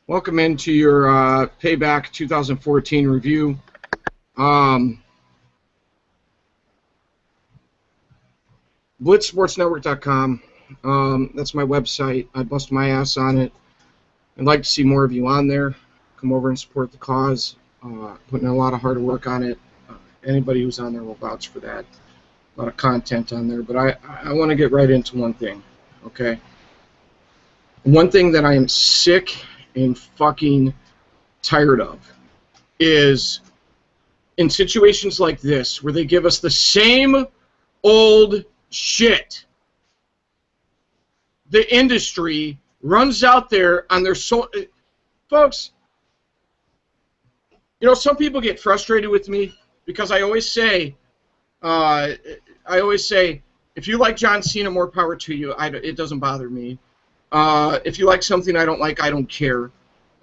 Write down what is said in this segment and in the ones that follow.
Welcome into your Payback 2014 review. BlitzSportsNetwork.com. That's my website. I bust my ass on it. I'd like to see more of you on there. Come over and support the cause. Putting a lot of hard work on it. Anybody who's on there will vouch for that. A lot of content on there. But I want to get right into one thing, okay? One thing that I am sick and fucking tired of is in situations like this where they give us the same old shit. The industry runs out there on their folks, you know, some people get frustrated with me because I always say, if you like John Cena, more power to you. It doesn't bother me. If you like something I don't like, I don't care.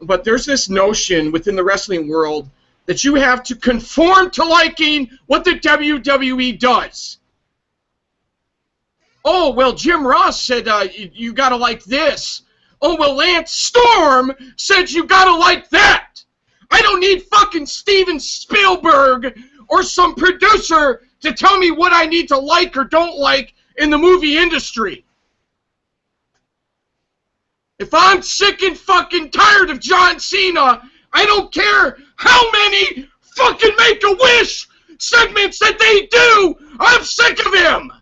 But there's this notion within the wrestling world that you have to conform to liking what the WWE does. Oh, well, Jim Ross said you got to like this. Oh, well, Lance Storm said you got to like that. I don't need fucking Steven Spielberg or some producer to tell me what I need to like or don't like in the movie industry. If I'm sick and fucking tired of John Cena, I don't care how many fucking Make-A-Wish segments that they do, I'm sick of him.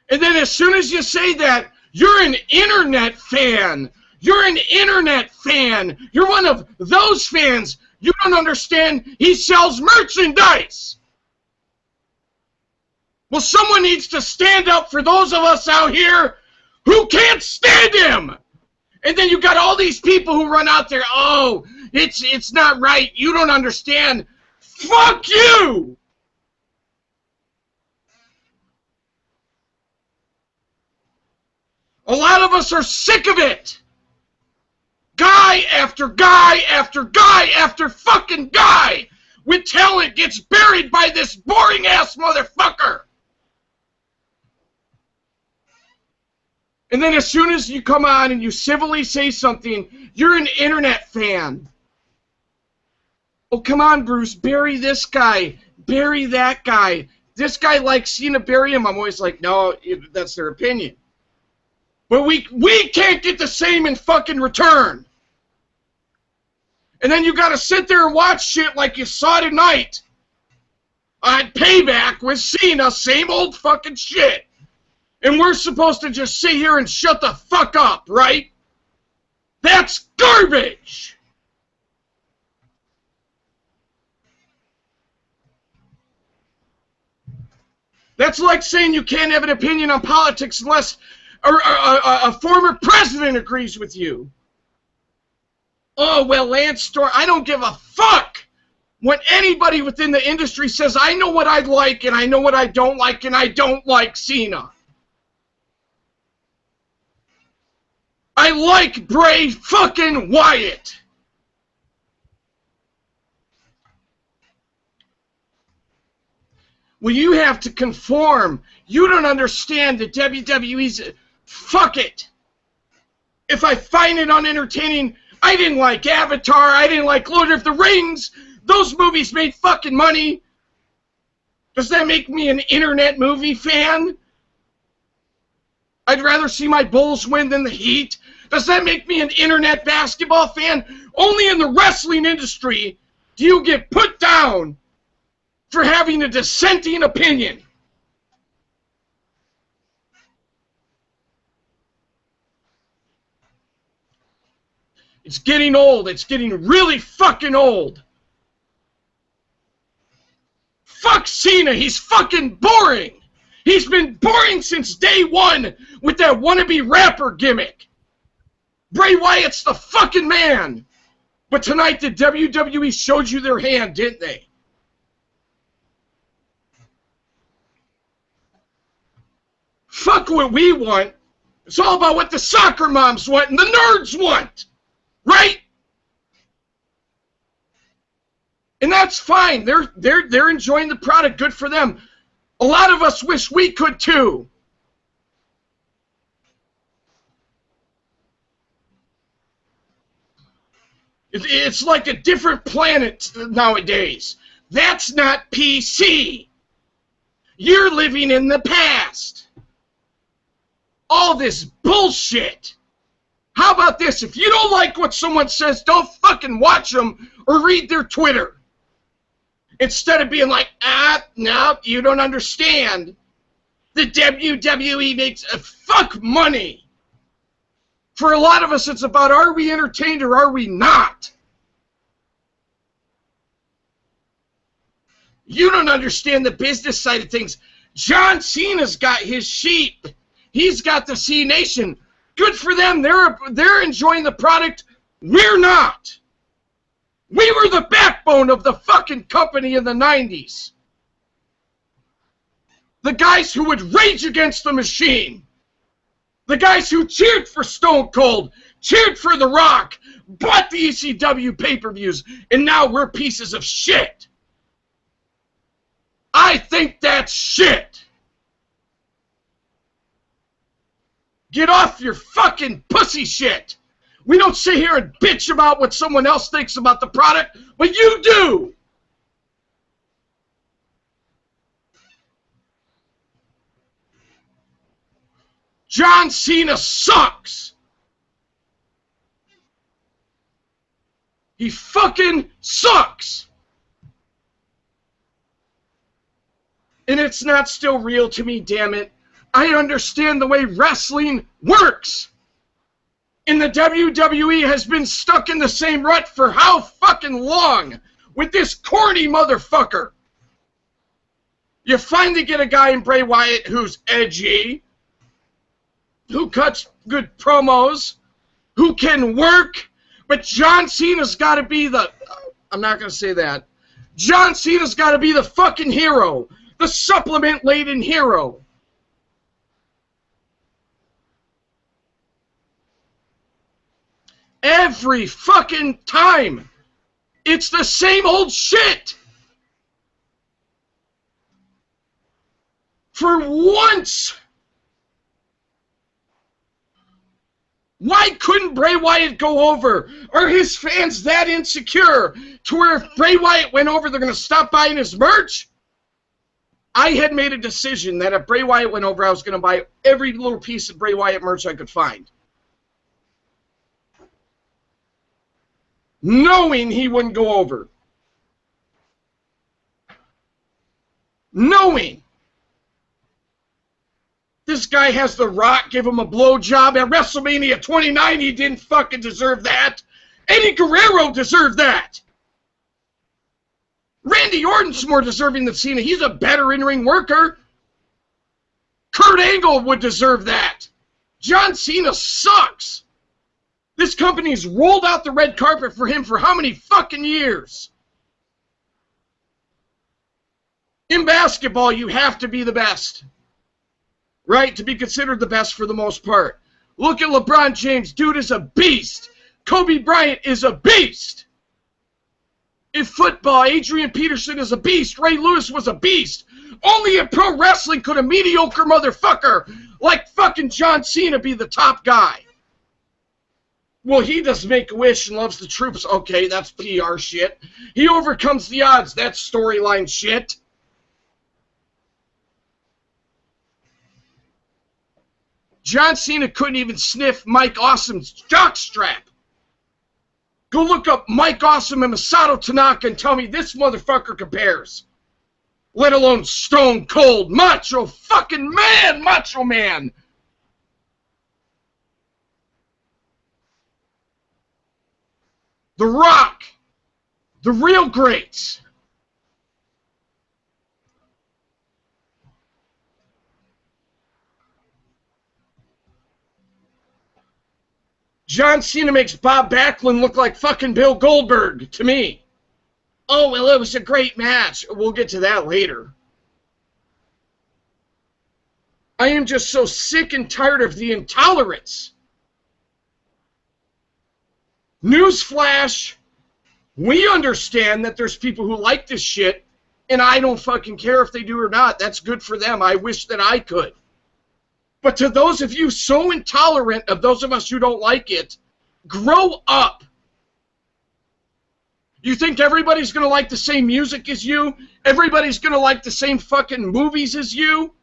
And then as soon as you say that, you're an internet fan. You're an internet fan. You're one of those fans. You don't understand he sells merchandise. Well, someone needs to stand up for those of us out here who can't stand him. And then you got all these people who run out there, oh, it's not right. You don't understand. Fuck you! A lot of us are sick of it. Guy after guy after guy after fucking guy with talent gets buried by this boring-ass motherfucker. And then as soon as you come on and you civilly say something, you're an internet fan. Oh, come on, Bruce, bury this guy, bury that guy. This guy likes Cena, bury him. I'm always like, no, that's their opinion. But we can't get the same in fucking return. And then you gotta sit there and watch shit like you saw tonight on Payback with Cena, same old fucking shit. And we're supposed to just sit here and shut the fuck up, right? That's garbage! That's like saying you can't have an opinion on politics unless a former president agrees with you. Oh, well, Lance Storm, I don't give a fuck when anybody within the industry says, I know what I like and I know what I don't like and I don't like Cena. I like Bray fucking Wyatt. Well, you have to conform. You don't understand that WWE's... Fuck it. If I find it unentertaining, I didn't like Avatar, I didn't like Lord of the Rings. Those movies made fucking money. Does that make me an internet movie fan? I'd rather see my Bulls win than the Heat. Does that make me an internet basketball fan? Only in the wrestling industry do you get put down for having a dissenting opinion. It's getting old. It's getting really fucking old. Fuck Cena. He's fucking boring. He's been boring since day one with that wannabe rapper gimmick. Bray Wyatt's the fucking man. But tonight the WWE showed you their hand, didn't they? Fuck what we want. It's all about what the soccer moms want and the nerds want. Right? And that's fine. They're enjoying the product. Good for them. A lot of us wish we could too. It's like a different planet nowadays. That's not PC. You're living in the past. All this bullshit. How about this? If you don't like what someone says, don't fucking watch them or read their Twitter. Instead of being like, no, you don't understand. The WWE makes a fuck money. For a lot of us, it's about, are we entertained or are we not? You don't understand the business side of things. John Cena's got his sheep. He's got the C Nation. Good for them. They're enjoying the product. We're not. We were the backbone of the fucking company in the 90s. The guys who would rage against the machine. The guys who cheered for Stone Cold, cheered for The Rock, bought the ECW pay-per-views, and now we're pieces of shit. I think that's shit. Get off your fucking pussy shit. We don't sit here and bitch about what someone else thinks about the product, but you do. John Cena sucks. He fucking sucks. And it's not still real to me, damn it. I understand the way wrestling works. And the WWE has been stuck in the same rut for how fucking long with this corny motherfucker. You finally get a guy in Bray Wyatt who's edgy, who cuts good promos, who can work, but John Cena's got to be the... I'm not going to say that. John Cena's got to be the fucking hero, the supplement-laden hero. Every fucking time, it's the same old shit. For once... Why couldn't Bray Wyatt go over? Are his fans that insecure to where if Bray Wyatt went over, they're going to stop buying his merch? I had made a decision that if Bray Wyatt went over, I was going to buy every little piece of Bray Wyatt merch I could find. Knowing he wouldn't go over. Knowing. This guy has The Rock give him a blowjob at WrestleMania 29. He didn't fucking deserve that. Eddie Guerrero deserved that. Randy Orton's more deserving than Cena. He's a better in-ring worker. Kurt Angle would deserve that. John Cena sucks. This company's rolled out the red carpet for him for how many fucking years? In basketball, you have to be the best. Right? To be considered the best for the most part. Look at LeBron James. Dude is a beast. Kobe Bryant is a beast. In football, Adrian Peterson is a beast. Ray Lewis was a beast. Only in pro wrestling could a mediocre motherfucker like fucking John Cena be the top guy. Well, he does Make-A-Wish and loves the troops. Okay, that's PR shit. He overcomes the odds. That's storyline shit. John Cena couldn't even sniff Mike Awesome's jockstrap. Go look up Mike Awesome and Masato Tanaka and tell me this motherfucker compares. Let alone Stone Cold, Macho fucking Man, Macho Man. The Rock. The real greats. John Cena makes Bob Backlund look like fucking Bill Goldberg to me. Oh, well, it was a great match. We'll get to that later. I am just so sick and tired of the intolerance. Newsflash, we understand that there's people who like this shit, and I don't fucking care if they do or not. That's good for them. I wish that I could. But to those of you so intolerant of those of us who don't like it, grow up. You think everybody's going to like the same music as you? Everybody's going to like the same fucking movies as you?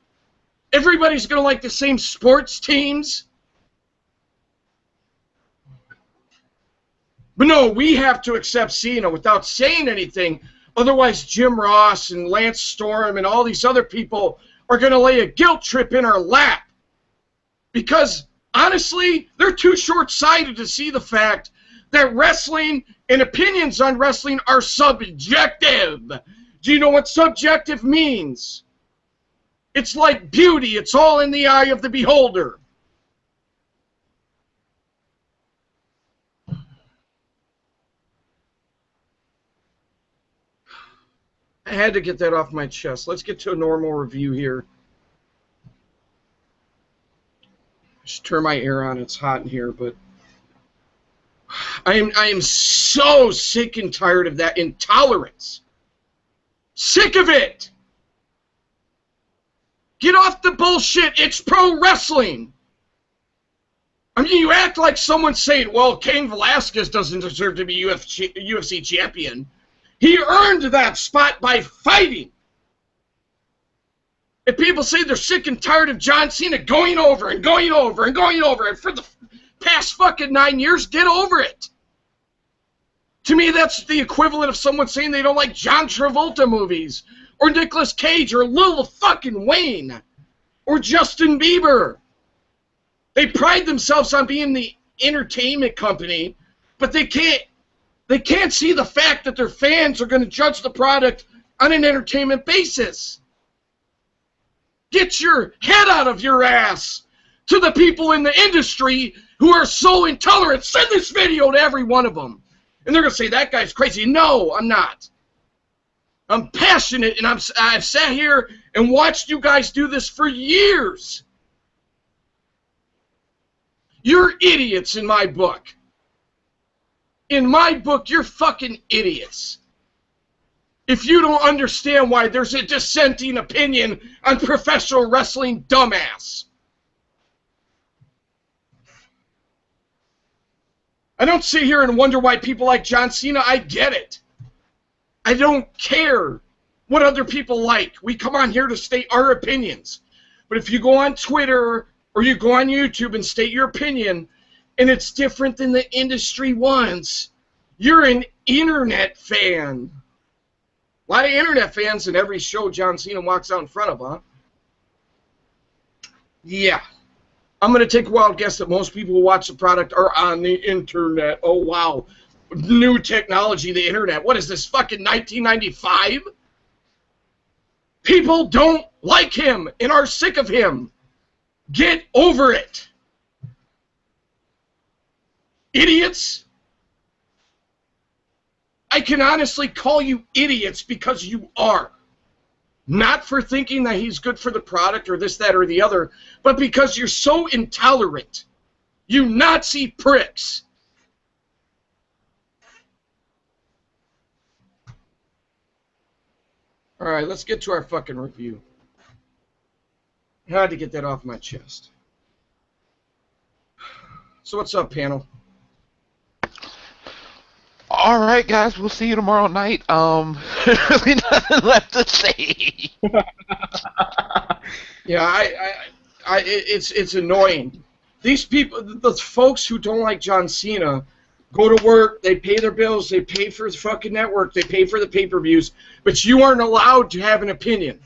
Everybody's going to like the same sports teams? But no, we have to accept Cena without saying anything. Otherwise, Jim Ross and Lance Storm and all these other people are going to lay a guilt trip in our lap. Because, honestly, they're too short-sighted to see the fact that wrestling and opinions on wrestling are subjective. Do you know what subjective means? It's like beauty. It's all in the eye of the beholder. I had to get that off my chest. Let's get to a normal review here. Just turn my air on. It's hot in here, but I am so sick and tired of that intolerance. Sick of it. Get off the bullshit. It's pro wrestling. I mean, you act like someone's saying, well, Cain Velasquez doesn't deserve to be UFC champion. He earned that spot by fighting. If people say they're sick and tired of John Cena going over and going over and going over, and for the past fucking 9 years, get over it. To me, that's the equivalent of someone saying they don't like John Travolta movies, or Nicolas Cage, or Lil fucking Wayne, or Justin Bieber. They pride themselves on being the entertainment company, but they can't see the fact that their fans are going to judge the product on an entertainment basis. Get your head out of your ass to the people in the industry who are so intolerant. Send this video to every one of them. And they're going to say, that guy's crazy. No, I'm not. I'm passionate, and I've sat here and watched you guys do this for years. You're idiots in my book. In my book, you're fucking idiots. If you don't understand why there's a dissenting opinion on professional wrestling, dumbass. I don't sit here and wonder why people like John Cena. I get it. I don't care what other people like. We come on here to state our opinions. But if you go on Twitter or you go on YouTube and state your opinion, and it's different than the industry wants, you're an internet fan. A lot of internet fans in every show John Cena walks out in front of, huh? Yeah. I'm going to take a wild guess that most people who watch the product are on the internet. Oh, wow. New technology, the internet. What is this, fucking 1995? People don't like him and are sick of him. Get over it. Idiots. I can honestly call you idiots because you are. Not for thinking that he's good for the product or this, that, or the other, but because you're so intolerant. You Nazi pricks. All right, let's get to our fucking review. I had to get that off my chest. So what's up, panel? All right, guys, we'll see you tomorrow night. Really nothing left to say. Yeah, it's annoying. These people, the folks who don't like John Cena, go to work, they pay their bills, they pay for the fucking network, they pay for the pay-per-views, but you aren't allowed to have an opinion.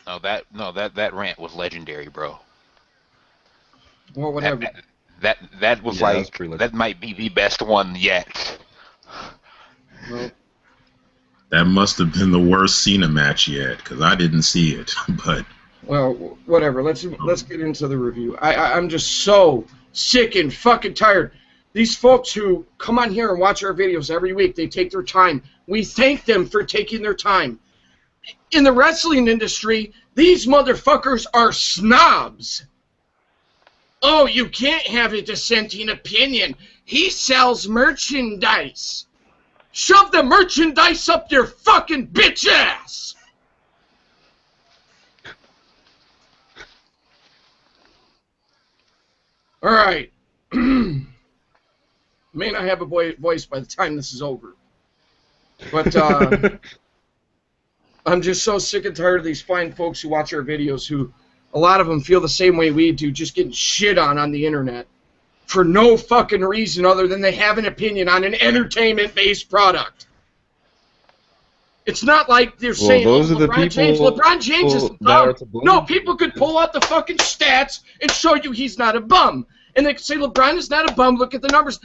That rant was legendary, bro. Well, whatever. That was like, that might be the best one yet. Well, that must have been the worst Cena match yet, because I didn't see it. But well, whatever. Let's get into the review. I'm just so sick and fucking tired. These folks who come on here and watch our videos every week, they take their time. We thank them for taking their time. In the wrestling industry, these motherfuckers are snobs. Oh, you can't have a dissenting opinion. He sells merchandise. Shove the merchandise up your fucking bitch ass. All right. May not have a voice by the time this is over. But I'm just so sick and tired of these fine folks who watch our videos who, a lot of them feel the same way we do, just getting shit on the internet for no fucking reason other than they have an opinion on an entertainment-based product. It's not like they're saying, those are the LeBron James is a bum. No, people could pull out the fucking stats and show you he's not a bum. And they could say LeBron is not a bum, look at the numbers.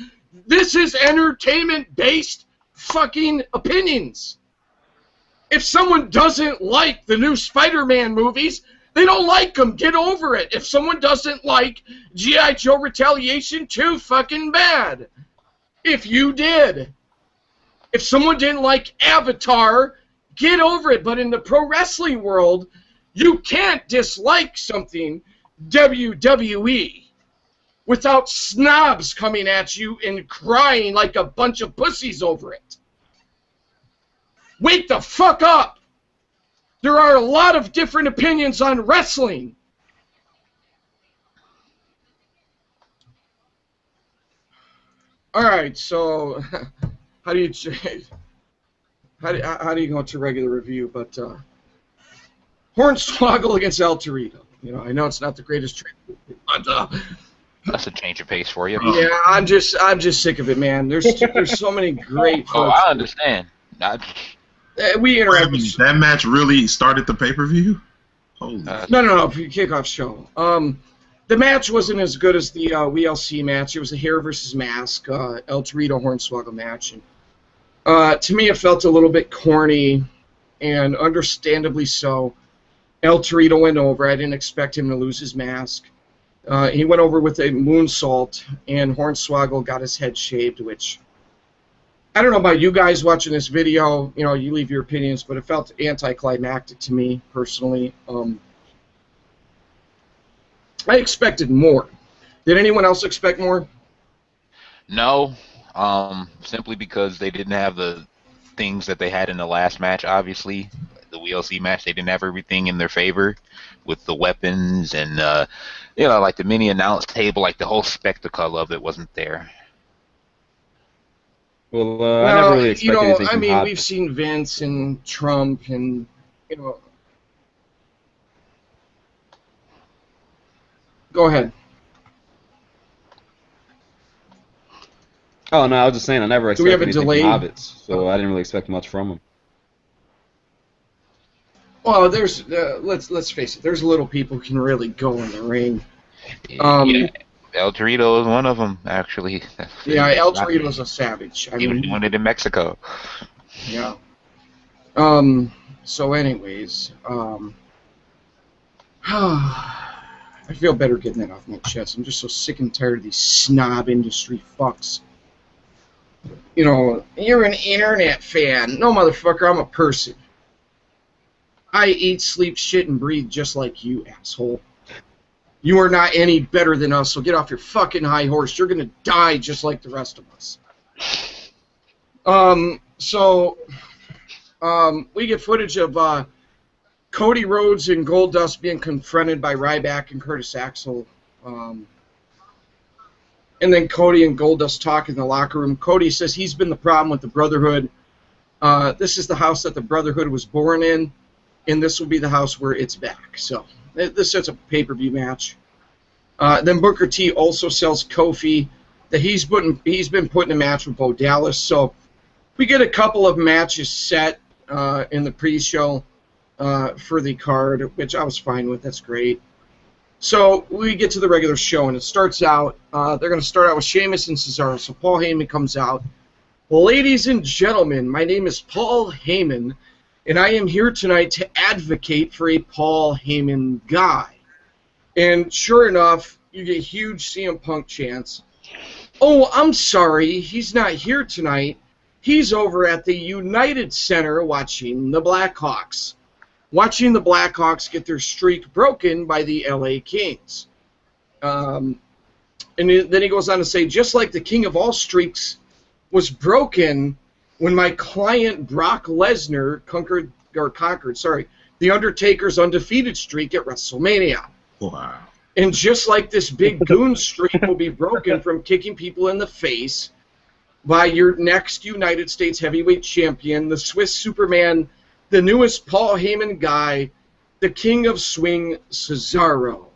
This is entertainment-based fucking opinions. If someone doesn't like the new Spider-Man movies, they don't like them. Get over it. If someone doesn't like G.I. Joe Retaliation, too fucking bad. If you did. If someone didn't like Avatar, get over it. But in the pro wrestling world, you can't dislike something WWE without snobs coming at you and crying like a bunch of pussies over it. Wake the fuck up! There are a lot of different opinions on wrestling. Alright, so how do you go to regular review? But Hornswoggle against El Torito. You know, I know it's not the greatest trade, but that's a change of pace for you. yeah, I'm just sick of it, man. There's so many great folks. Oh, I understand. We interrupt. That match really started the pay-per-view? Holy. No, kickoff show. The match wasn't as good as the WLC match. It was a hair versus mask, El Torito Hornswoggle match. And, to me, it felt a little bit corny, and understandably so. El Torito went over. I didn't expect him to lose his mask. He went over with a moonsault, and Hornswoggle got his head shaved, which, I don't know about you guys watching this video. You know, you leave your opinions, but it felt anticlimactic to me, personally. I expected more. Did anyone else expect more? No, simply because they didn't have the things that they had in the last match, obviously. The WLC match, they didn't have everything in their favor with the weapons and, you know, like the mini announce table, like the whole spectacle of it wasn't there. Well, I never really expected anything from Hot. We've seen Vince and Trump and, you know... Go ahead. Oh, no, I was just saying I never expected anything delay? from Hobbits, so I didn't really expect much from them. Well, there's let's face it. There's little people who can really go in the ring. Yeah, El Torito is one of them, actually. Yeah, El Torito's a savage. He was doing it in Mexico. Yeah. So, anyways, I feel better getting that off my chest. I'm just so sick and tired of these snob industry fucks. You know, you're an internet fan. No, motherfucker, I'm a person. I eat, sleep, shit, and breathe just like you, asshole. You are not any better than us, so get off your fucking high horse. You're gonna die just like the rest of us. We get footage of Cody Rhodes and Goldust being confronted by Ryback and Curtis Axel. And then Cody and Goldust talk in the locker room. Cody says he's been the problem with the Brotherhood. This is the house that the Brotherhood was born in, and this will be the house where it's back. So this sets up a pay-per-view match. Then Booker T also sells Kofi that he's been put in a match with Bo Dallas. So we get a couple of matches set in the pre-show for the card, which I was fine with. That's great. So we get to the regular show, and it starts out, they're going to start out with Sheamus and Cesaro. So Paul Heyman comes out. Ladies and gentlemen, my name is Paul Heyman, and I am here tonight to advocate for a Paul Heyman guy. And sure enough, you get huge CM Punk chants. Oh, I'm sorry, he's not here tonight. He's over at the United Center watching the Blackhawks. Watching the Blackhawks get their streak broken by the LA Kings. And then he goes on to say, just like the king of all streaks was broken when my client Brock Lesnar conquered the Undertaker's undefeated streak at WrestleMania. Wow. And just like this big goon streak will be broken from kicking people in the face by your next United States heavyweight champion, the Swiss Superman, the newest Paul Heyman guy, the King of Swing, Cesaro.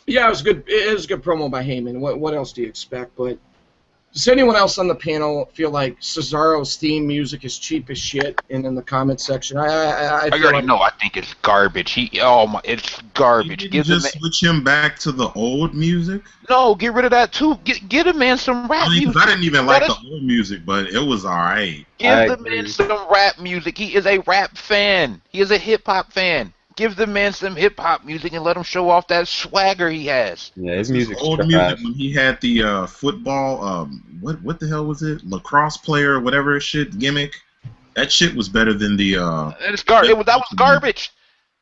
Yeah, it was good. It was a good promo by Heyman. What else do you expect? But does anyone else on the panel feel like Cesaro's theme music is cheap as shit? And in the comment section, I already know. I think it's garbage. It's garbage. You didn't just switch him back to the old music? No, get rid of that too. Get a man some rap music. I didn't even like the old music, but it was alright. Give the man some rap music. He is a rap fan. He is a hip hop fan. Give the man some hip hop music and let him show off that swagger he has. Yeah, his music. Old music when he had the football. What the hell was it? Lacrosse player, whatever shit gimmick. That shit was better than the. That was garbage.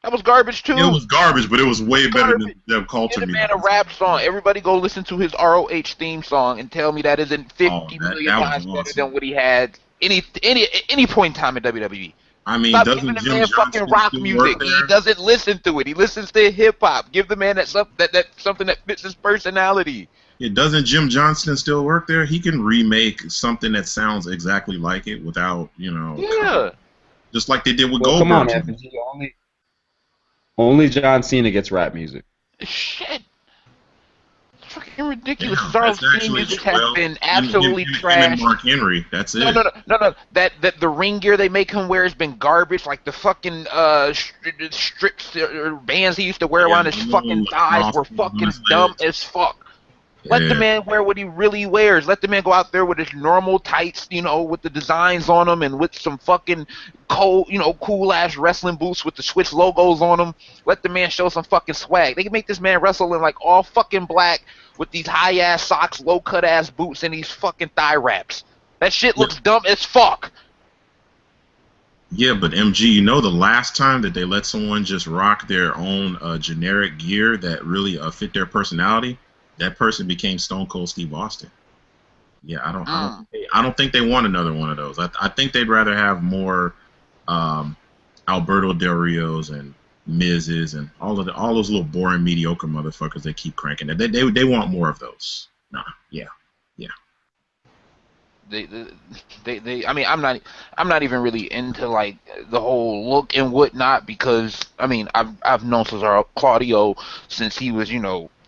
That was garbage too. It was garbage, but it was way better than the culture music. music. Give the man a rap song. Everybody go listen to his ROH theme song and tell me that isn't 50 million times better than what he had any point in time in WWE. I mean, stop doesn't giving the Jim man fucking rock music. He doesn't listen to it. He listens to hip hop. Give the man that something that fits his personality. Yeah, doesn't Jim Johnston still work there? He can remake something that sounds exactly like it without, Yeah. Just like they did with Goldberg. Come on, Anthony. Only John Cena gets rap music. Shit. It's fucking ridiculous. Cesaro's theme music has been absolutely trash. And Mark Henry, that's it. No. That the ring gear they make him wear has been garbage. Like the fucking strips or bands he used to wear around his fucking thighs were fucking dumb as fuck. Let the man wear what he really wears. Let the man go out there with his normal tights, with the designs on them and with some fucking cool ass wrestling boots with the Switch logos on them. Let the man show some fucking swag. They can make this man wrestle in like all fucking black with these high ass socks, low cut ass boots, and these fucking thigh wraps. That shit looks dumb as fuck. Yeah, but MG, the last time that they let someone just rock their own generic gear that really fit their personality, that person became Stone Cold Steve Austin. Yeah, I don't think they want another one of those. I think they'd rather have more Alberto Del Rios and Miz's and all those little boring mediocre motherfuckers they keep cranking. They want more of those. Nah, yeah. I mean, I'm not even really into like the whole look and whatnot because I mean I've known Cesaro Claudio since he was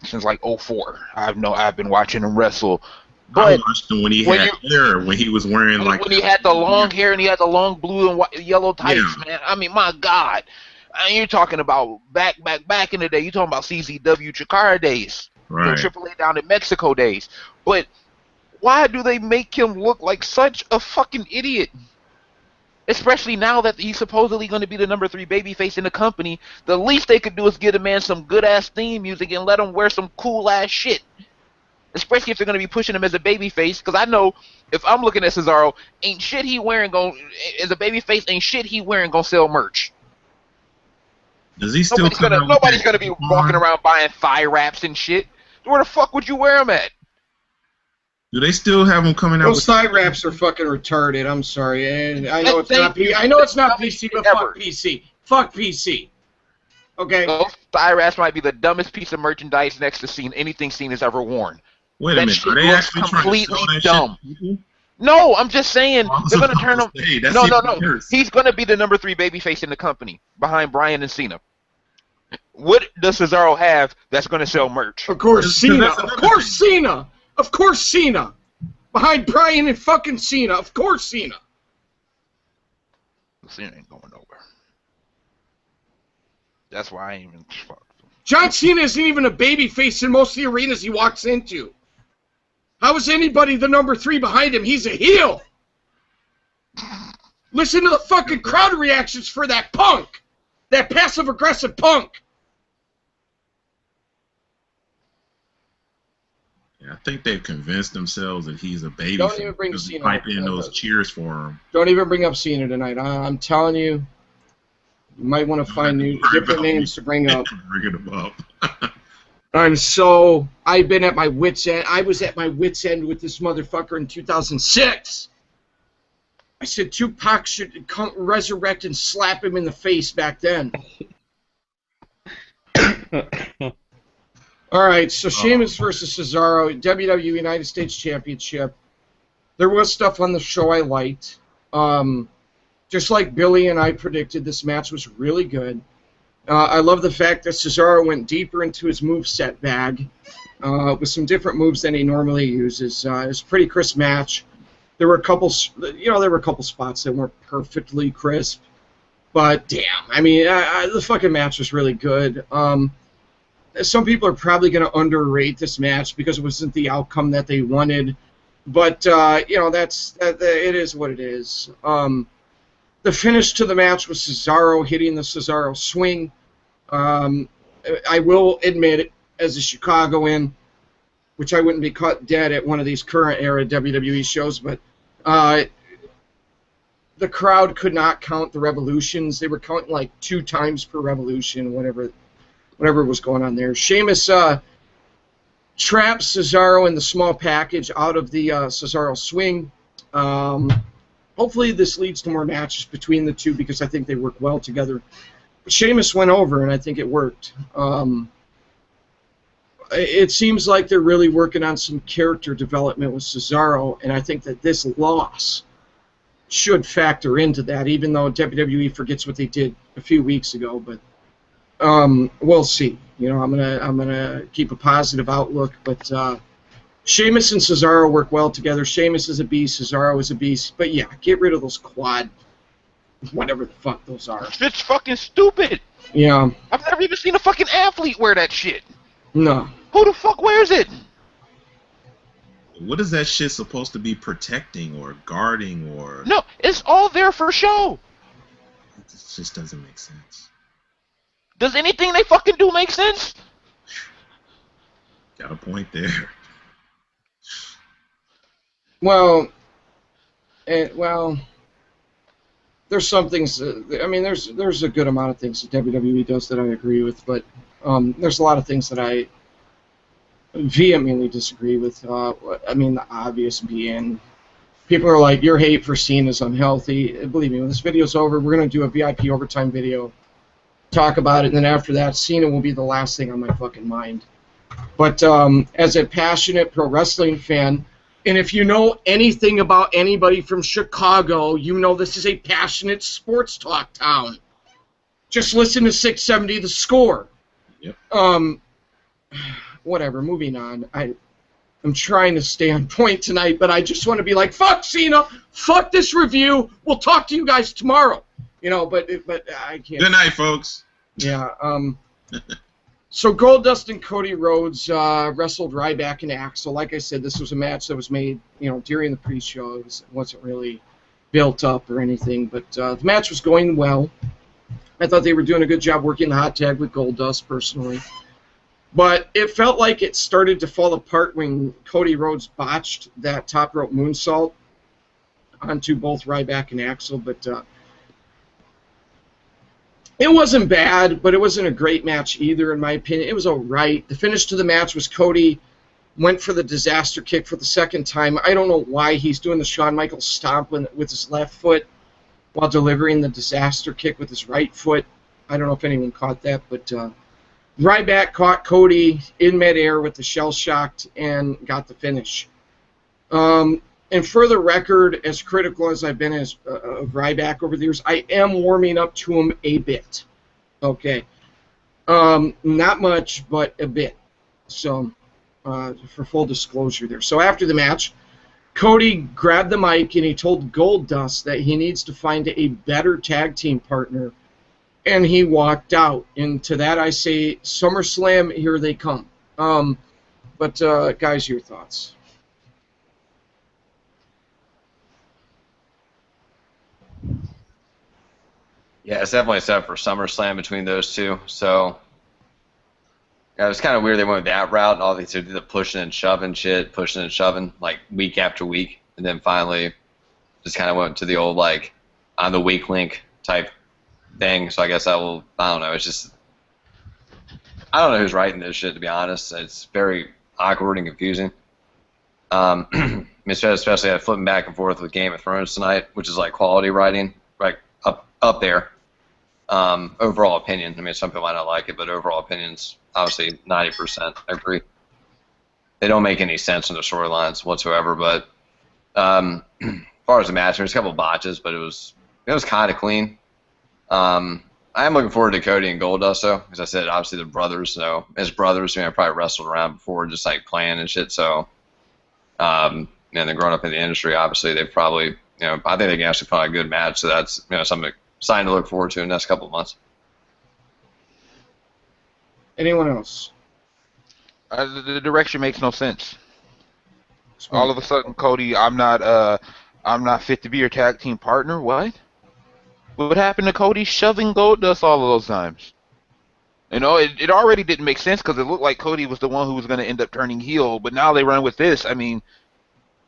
since like 2004. I've been watching him wrestle. But I watched him when he had hair, when he was wearing like when he had the long hair and he had the long blue and yellow tights, man. I mean, my God, you're talking about back in the day. You're talking about CZW Chikara days, right? AAA down in Mexico days. But why do they make him look like such a fucking idiot? Especially now that he's supposedly going to be the number 3 babyface in the company. The least they could do is get a man some good-ass theme music and let him wear some cool-ass shit. Especially if they're going to be pushing him as a babyface. Because I know if I'm looking at Cesaro, ain't shit he wearing as a babyface, ain't shit he wearing going to sell merch. Does he still nobody's going to be walking around buying thigh wraps and shit. Where the fuck would you wear them at? Do they still have them coming out? Those thigh wraps are fucking retarded. I'm sorry. And I know it's not PC, but fuck PC. Fuck PC. Okay. Those thigh wraps might be the dumbest piece of merchandise next to anything Cena has ever worn. Wait a minute. Are they actually completely trying to dumb? No, I'm just saying they're gonna turn him. No. He's gonna be the number 3 babyface in the company behind Bryan and Cena. What does Cesaro have that's gonna sell merch? Of course, Cena. Of course, Cena. Of course, Cena. Behind Bryan and fucking Cena. Of course, Cena. Cena ain't going nowhere. That's why I ain't even. John Cena isn't even a babyface in most of the arenas he walks into. How is anybody the number 3 behind him? He's a heel. Listen to the fucking crowd reactions for that punk. That passive-aggressive punk. I think they've convinced themselves that he's a baby. Don't even bring Cena. Pipe in those cheers for him. Don't even bring up Cena tonight. I'm telling you, you might want to find different names to bring up. Bringing them up. And so I've been at my wit's end. I was at my wit's end with this motherfucker in 2006. I said Tupac should come resurrect and slap him in the face back then. All right, so Sheamus versus Cesaro, WWE United States Championship. There was stuff on the show I liked. Just like Billy and I predicted, this match was really good. I love the fact that Cesaro went deeper into his moveset bag with some different moves than he normally uses. It was a pretty crisp match. There were a couple spots that weren't perfectly crisp, but damn, I mean, the fucking match was really good. Some people are probably going to underrate this match because it wasn't the outcome that they wanted, but you know, it is what it is. The finish to the match was Cesaro hitting the Cesaro swing. I will admit, as a Chicagoan, which I wouldn't be caught dead at one of these current era WWE shows, but the crowd could not count the revolutions. They were counting like 2 times per revolution, whatever was going on there. Sheamus traps Cesaro in the small package out of the Cesaro swing. Hopefully this leads to more matches between the two because I think they work well together. But Sheamus went over, and I think it worked. It seems like they're really working on some character development with Cesaro, and I think that this loss should factor into that, even though WWE forgets what they did a few weeks ago. But we'll see. You know, I'm gonna keep a positive outlook. But Sheamus and Cesaro work well together. Sheamus is a beast. Cesaro is a beast. But yeah, get rid of those quad, whatever the fuck those are. It's fucking stupid. Yeah. I've never even seen a fucking athlete wear that shit. No. Who the fuck wears it? What is that shit supposed to be protecting or guarding or? No, it's all there for show. It just doesn't make sense. Does anything they fucking do make sense? Got a point there. Well, there's some things. I mean, there's a good amount of things that WWE does that I agree with, but there's a lot of things that I vehemently disagree with. I mean, the obvious being, people are like, your hate for Cena is unhealthy. Believe me, when this video's over, we're going to do a VIP overtime video, talk about it, and then after that, Cena will be the last thing on my fucking mind. But as a passionate pro wrestling fan, and if you know anything about anybody from Chicago, you know this is a passionate sports talk town. Just listen to 670 The Score. Yep. Whatever, moving on. I'm trying to stay on point tonight, but I just want to be like, fuck Cena, fuck this review, we'll talk to you guys tomorrow. You know, but I can't. Good night, folks. Yeah. So Goldust and Cody Rhodes wrestled Ryback and Axel. Like I said, this was a match that was made, you know, during the pre-show. It wasn't really built up or anything, but the match was going well. I thought they were doing a good job working the hot tag with Goldust, personally. But it felt like it started to fall apart when Cody Rhodes botched that top rope moonsault onto both Ryback and Axel. But it wasn't bad, but it wasn't a great match either, in my opinion. It was all right. The finish to the match was Cody went for the disaster kick for the second time. I don't know why he's doing the Shawn Michaels stomp with his left foot while delivering the disaster kick with his right foot. I don't know if anyone caught that, but Ryback caught Cody in midair with the shell shocked and got the finish. And for the record, as critical as I've been of Ryback over the years, I am warming up to him a bit. Okay. Not much, but a bit. So, for full disclosure there. So after the match, Cody grabbed the mic and he told Goldust that he needs to find a better tag team partner, and he walked out. And to that I say, SummerSlam, here they come. But guys, your thoughts? Yeah, it's definitely set up for SummerSlam between those two. So, yeah, it was kind of weird they went that route, and all they did the pushing and shoving shit, pushing and shoving, like, week after week. And then finally just kind of went to the old, like, on the weak link type thing. So I guess I don't know. It's just, I don't know who's writing this shit, to be honest. It's very awkward and confusing. Especially flipping back and forth with Game of Thrones tonight, which is like quality writing, right up there. Overall opinion. I mean, some people might not like it, but overall opinion's obviously 90%. I agree. They don't make any sense in the storylines whatsoever. But as far as the match, there's a couple botches, but it was kind of clean. I am looking forward to Cody and Goldust, though, because I said obviously they're brothers. So as brothers, I probably wrestled around before, just like playing and shit. So, and they're growing up in the industry. Obviously, they've probably, I think they can actually put on a good match. So that's something to look forward to in the next couple of months. Anyone else? The direction makes no sense. All of a sudden, Cody, I'm not fit to be your tag team partner. What? What happened to Cody shoving Goldust all of those times? It already didn't make sense because it looked like Cody was the one who was going to end up turning heel. But now they run with this. I mean,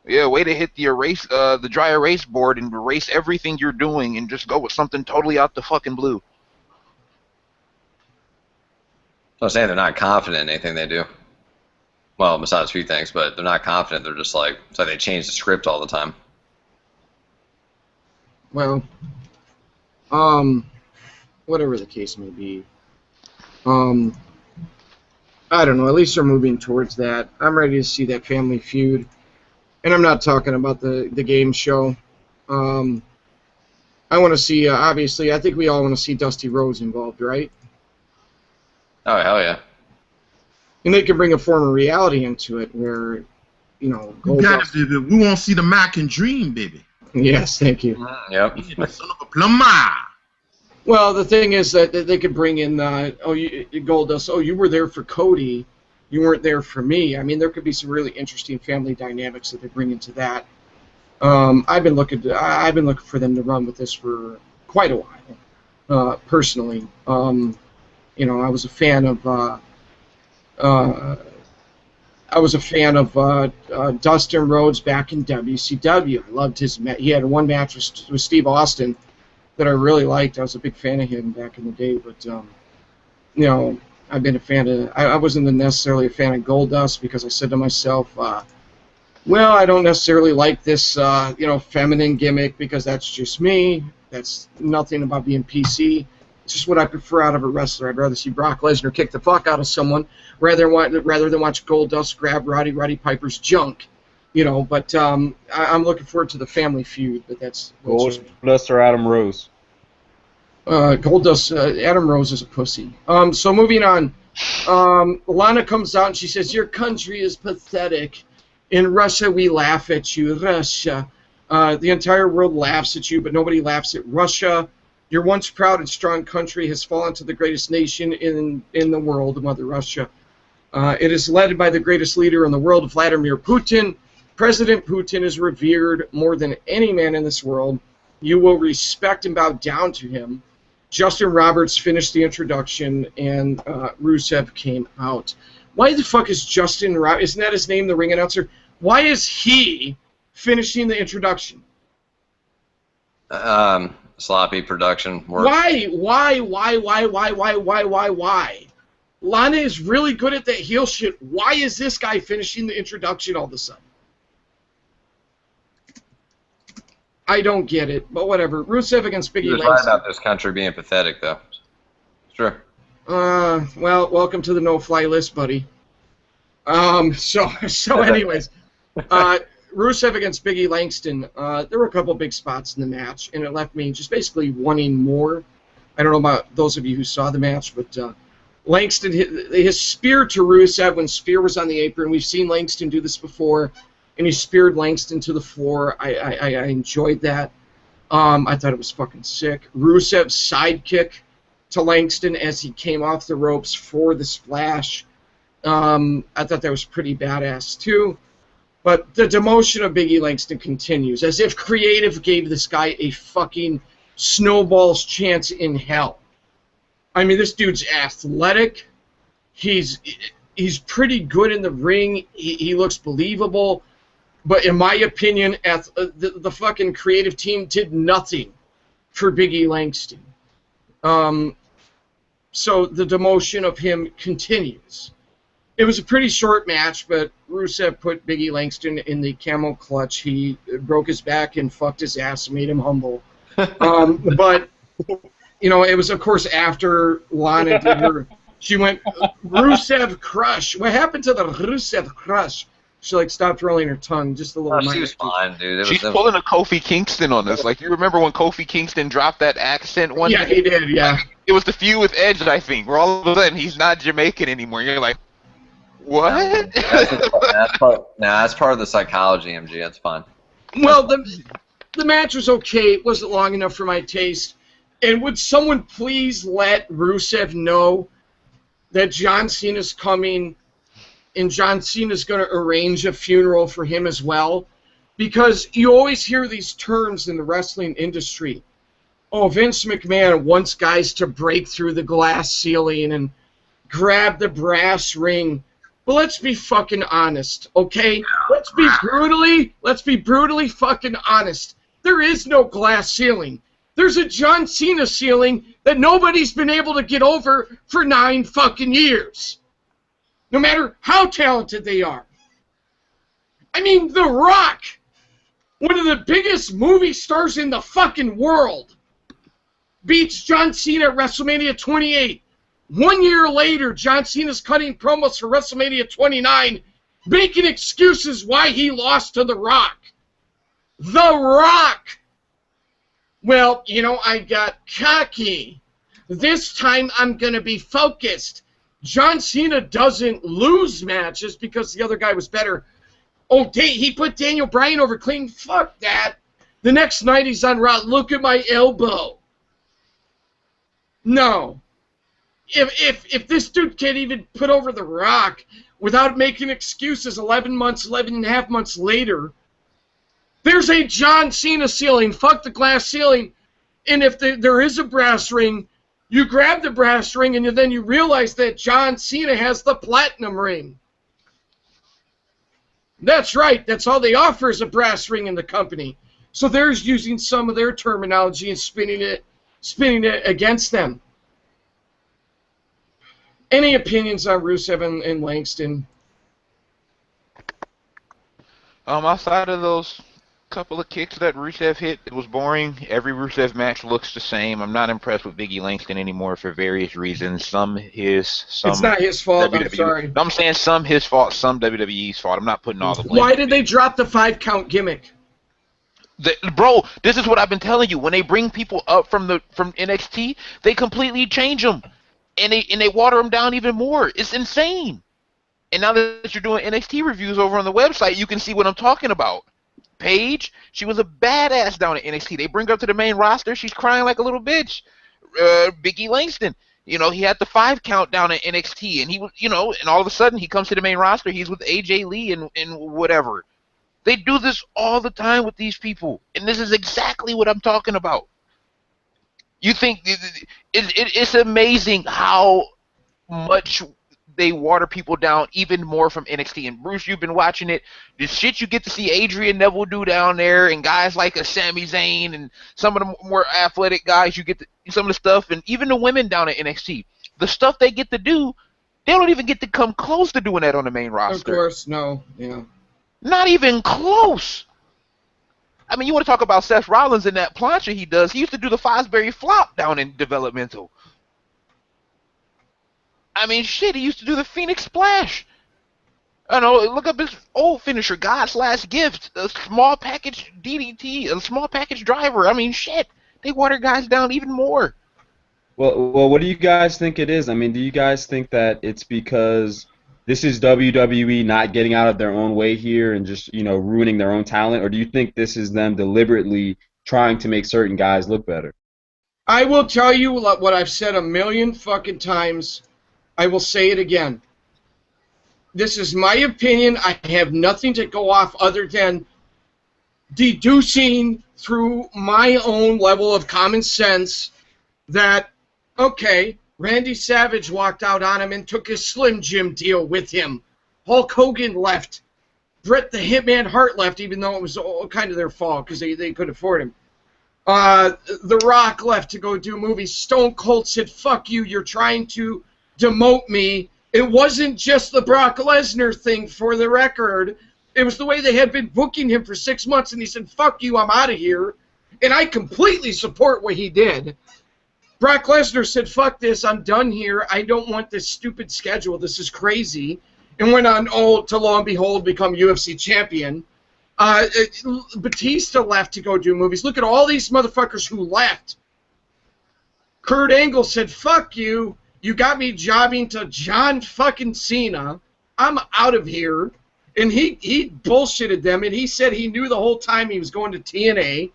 yeah, way to hit the dry erase board and erase everything you're doing and just go with something totally out the fucking blue. I'm saying they're not confident in anything they do. Well, besides a few things, but they're not confident. They're just like, it's like they change the script all the time. Well, whatever the case may be. I don't know. At least they're moving towards that. I'm ready to see that Family Feud. And I'm not talking about the game show. I want to see, obviously, I think we all want to see Dusty Rhodes involved, right? Oh, hell yeah. And they can bring a form of reality into it where, We got it, baby. We want to see the Mac and Dream, baby. Yes, thank you. Yep. Son of a plumber. Well, the thing is that they could bring in Goldust. Oh, you were there for Cody. You weren't there for me. I mean, there could be some really interesting family dynamics that they bring into that. I've been looking for them to run with this for quite a while. Personally, I was a fan of Dustin Rhodes back in WCW. I loved his match. He had one match with Steve Austin that I really liked. I was a big fan of him back in the day, but I've been a fan of. I wasn't necessarily a fan of Goldust because I said to myself, well, I don't necessarily like this, feminine gimmick because that's just me. That's nothing about being PC. It's just what I prefer out of a wrestler. I'd rather see Brock Lesnar kick the fuck out of someone rather than watch Goldust grab Roddy Piper's junk. But I'm looking forward to the Family Feud. But that's Goldust or Adam Rose. Goldust. Adam Rose is a pussy. So moving on. Lana comes out and she says, "Your country is pathetic. In Russia, we laugh at you. Russia. The entire world laughs at you, but nobody laughs at Russia. Your once proud and strong country has fallen to the greatest nation in the world, Mother Russia. It is led by the greatest leader in the world, Vladimir Putin. President Putin is revered more than any man in this world. You will respect and bow down to him." Justin Roberts finished the introduction, and Rusev came out. Why the fuck is Justin Roberts? Isn't that his name, the ring announcer? Why is he finishing the introduction? Sloppy production work. Why? Lana is really good at that heel shit. Why is this guy finishing the introduction all of a sudden? I don't get it, but whatever. Rusev against Biggie Langston. Right about this country being pathetic, though. Sure. Well, welcome to the no-fly list, buddy. So anyways, Rusev against Biggie Langston. There were a couple big spots in the match, and it left me just basically wanting more. I don't know about those of you who saw the match, but Langston his spear to Rusev when Spear was on the apron. We've seen Langston do this before, and he speared Langston to the floor. I enjoyed that. I thought it was fucking sick. Rusev's sidekick to Langston as he came off the ropes for the splash. I thought that was pretty badass too. But the demotion of Biggie Langston continues, as if creative gave this guy a fucking snowball's chance in hell. I mean, this dude's athletic. He's pretty good in the ring. He looks believable. But in my opinion, the fucking creative team did nothing for Biggie Langston. So the demotion of him continues. It was a pretty short match, but Rusev put Biggie Langston in the camel clutch. He broke his back and fucked his ass and made him humble. But you know, it was, of course, after Lana did her. She went, Rusev Crush. What happened to the Rusev Crush? She, like, stopped rolling her tongue. Just a little She was fine, dude. She's pulling a Kofi Kingston on us. Like, you remember when Kofi Kingston dropped that accent one Yeah, day? he did, yeah. Like, it was the feud with Edge, I think, where all of a sudden he's not Jamaican anymore. You're like, what? That's part of the psychology, MG. That's fine. Well, the match was okay. It wasn't long enough for my taste. And would someone please let Rusev know that John Cena's coming and John Cena's going to arrange a funeral for him as well? Because you always hear these terms in the wrestling industry. Oh, Vince McMahon wants guys to break through the glass ceiling and grab the brass ring. But let's be fucking honest, okay? Let's be brutally fucking honest. There is no glass ceiling. There's a John Cena ceiling that nobody's been able to get over for 9 fucking years. No matter how talented they are. I mean, The Rock, one of the biggest movie stars in the fucking world, beats John Cena at WrestleMania 28. 1 year later, John Cena's cutting promos for WrestleMania 29, making excuses why he lost to The Rock. The Rock! Well, you know, I got cocky. This time I'm going to be focused. John Cena doesn't lose matches because the other guy was better. Oh, he put Daniel Bryan over clean. Fuck that. The next night he's on Raw. Look at my elbow. No. If this dude can't even put over The Rock without making excuses 11 and a half months later, there's a John Cena ceiling. Fuck the glass ceiling. And if there is a brass ring, you grab the brass ring and then you realize that John Cena has the platinum ring. That's right. That's all they offer is a brass ring in the company. So they're using some of their terminology and spinning it against them. Any opinions on Rusev and Langston? Outside of those couple of kicks that Rusev hit, it was boring. Every Rusev match looks the same. I'm not impressed with Biggie Langston anymore for various reasons. Some It's not his fault. WWE. I'm sorry. I'm saying some his fault, some WWE's fault. I'm not putting all the blame. Why did they drop the 5-count gimmick? Bro, this is what I've been telling you. When they bring people up from NXT, they completely change them, and they water them down even more. It's insane. And now that you're doing NXT reviews over on the website, you can see what I'm talking about. Paige, she was a badass down at NXT. They bring her up to the main roster. She's crying like a little bitch. Biggie Langston, you know, he had the 5 count down at NXT, and he was, you know, and all of a sudden he comes to the main roster. He's with AJ Lee and whatever. They do this all the time with these people, and this is exactly what I'm talking about. You think it's amazing how much they water people down even more from NXT. And Bruce, you've been watching it. The shit you get to see Adrian Neville do down there, and guys like a Sami Zayn, and some of the more athletic guys, you get to, some of the stuff, and even the women down at NXT, the stuff they get to do, they don't even get to come close to doing that on the main roster. Of course, no. Yeah. Not even close. I mean, you want to talk about Seth Rollins and that plancha he does. He used to do the Fosbury flop down in developmental. I mean, shit, he used to do the Phoenix Splash. I know, look up his old finisher, God's Last Gift, a small package DDT, a small package driver. I mean, shit, they water guys down even more. Well, what do you guys think it is? I mean, do you guys think that it's because this is WWE not getting out of their own way here and just, you know, ruining their own talent, or do you think this is them deliberately trying to make certain guys look better? I will tell you what I've said a million fucking times. I will say it again. This is my opinion. I have nothing to go off other than deducing through my own level of common sense that, okay, Randy Savage walked out on him and took his Slim Jim deal with him. Hulk Hogan left. Bret the Hitman Hart left, even though it was all kind of their fault because they couldn't afford him. The Rock left to go do movies. Stone Cold said, fuck you, you're trying to demote me. It wasn't just the Brock Lesnar thing, for the record. It was the way they had been booking him for 6 months, and he said, fuck you, I'm out of here. And I completely support what he did. Brock Lesnar said, fuck this, I'm done here. I don't want this stupid schedule. This is crazy. And went on, to lo and behold, become UFC champion. Batista left to go do movies. Look at all these motherfuckers who left. Kurt Angle said, fuck you. You got me jobbing to John fucking Cena. I'm out of here. And he bullshitted them, and he said he knew the whole time he was going to TNA.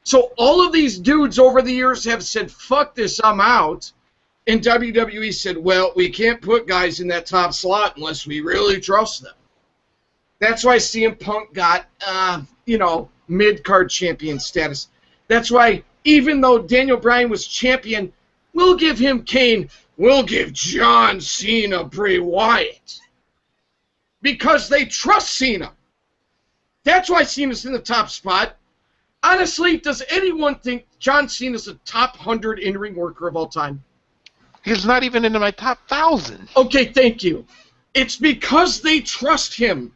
So all of these dudes over the years have said, fuck this, I'm out. And WWE said, well, we can't put guys in that top slot unless we really trust them. That's why CM Punk got, mid-card champion status. That's why, even though Daniel Bryan was champion, we'll give him Kane. We'll give John Cena Bray Wyatt. Because they trust Cena. That's why Cena's in the top spot. Honestly, does anyone think John Cena's a top 100 in-ring worker of all time? He's not even into my top 1,000. Okay, thank you. It's because they trust him.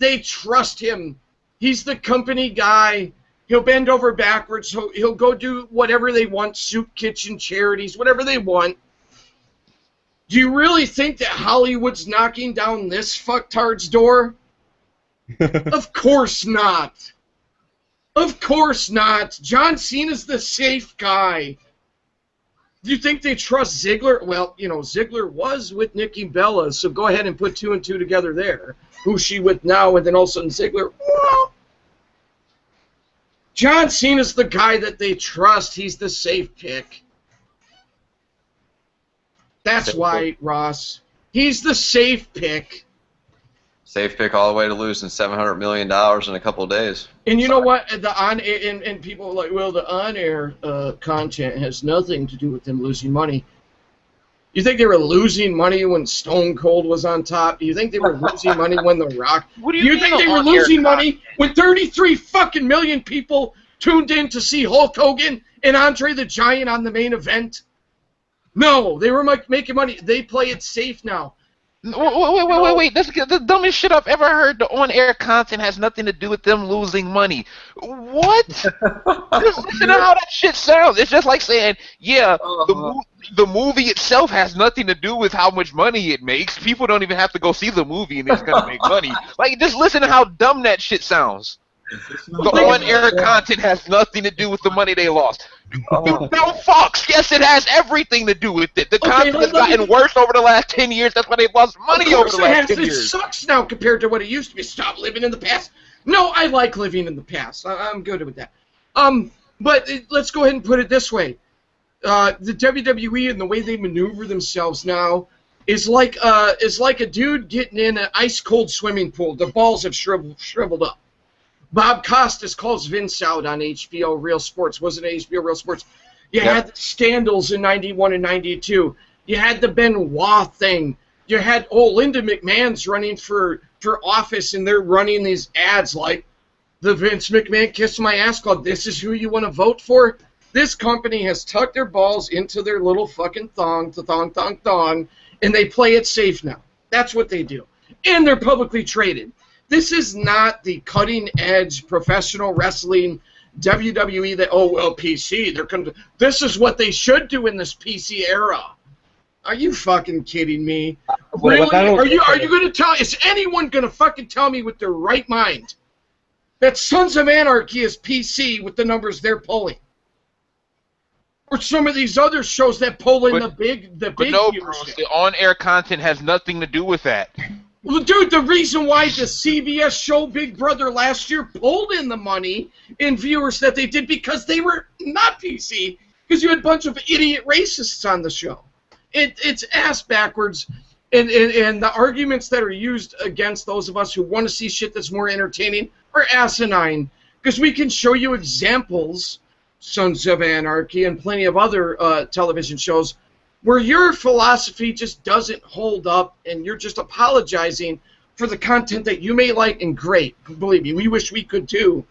They trust him. He's the company guy. He'll bend over backwards. He'll go do whatever they want, soup kitchen, charities, whatever they want. Do you really think that Hollywood's knocking down this fucktard's door? Of course not. Of course not. John Cena's the safe guy. Do you think they trust Ziggler? Well, Ziggler was with Nikki Bella, so go ahead and put 2 and 2 together there. Who's she with now? And then all of a sudden Ziggler. Well, John Cena's the guy that they trust. He's the safe pick. That's why, Ross. He's the safe pick. Safe pick all the way to losing $700 million in a couple of days. And you know what? The on-air, and people are like, well, the on-air content has nothing to do with them losing money. You think they were losing money when Stone Cold was on top? Do you think they were losing money when The Rock? What do you think they were losing money when 33 fucking million people tuned in to see Hulk Hogan and Andre the Giant on the main event? No, they were making money. They play it safe now. Wait. That's the dumbest shit I've ever heard. The on-air content has nothing to do with them losing money. What? Just listen to how that shit sounds. It's just like saying, yeah, the movie itself has nothing to do with how much money it makes. People don't even have to go see the movie and it's going to make money. Like, just listen to how dumb that shit sounds. The on-air content has nothing to do with the money they lost. No fucks. Yes, it has everything to do with it. The content has gotten worse over the last 10 years. That's why they've lost money over the last 10 years. It sucks now compared to what it used to be. Stop living in the past. No, I like living in the past. I'm good with that. But let's go ahead and put it this way. The WWE and the way they maneuver themselves now is like a dude getting in an ice-cold swimming pool. The balls have shriveled up. Bob Costas calls Vince out on HBO Real Sports. Wasn't it HBO Real Sports? You had the scandals in 91 and 92. You had the Benoit thing. You had, Linda McMahon's running for office, and they're running these ads like the Vince McMahon Kiss My Ass Club. This is who you want to vote for? This company has tucked their balls into their little fucking thong, and they play it safe now. That's what they do. And they're publicly traded. This is not the cutting-edge professional wrestling WWE that, PC. This is what they should do in this PC era. Are you fucking kidding me? Really? Are you going to tell? Is anyone going to fucking tell me with their right mind that Sons of Anarchy is PC with the numbers they're pulling? Or some of these other shows that pull in the big no, Bruce, the on-air content has nothing to do with that. Well, dude, the reason why the CBS show Big Brother last year pulled in the money in viewers that they did because they were not PC, because you had a bunch of idiot racists on the show. It's ass backwards, and the arguments that are used against those of us who want to see shit that's more entertaining are asinine, because we can show you examples, Sons of Anarchy and plenty of other television shows, where your philosophy just doesn't hold up and you're just apologizing for the content that you may like, and great. Believe me, we wish we could too.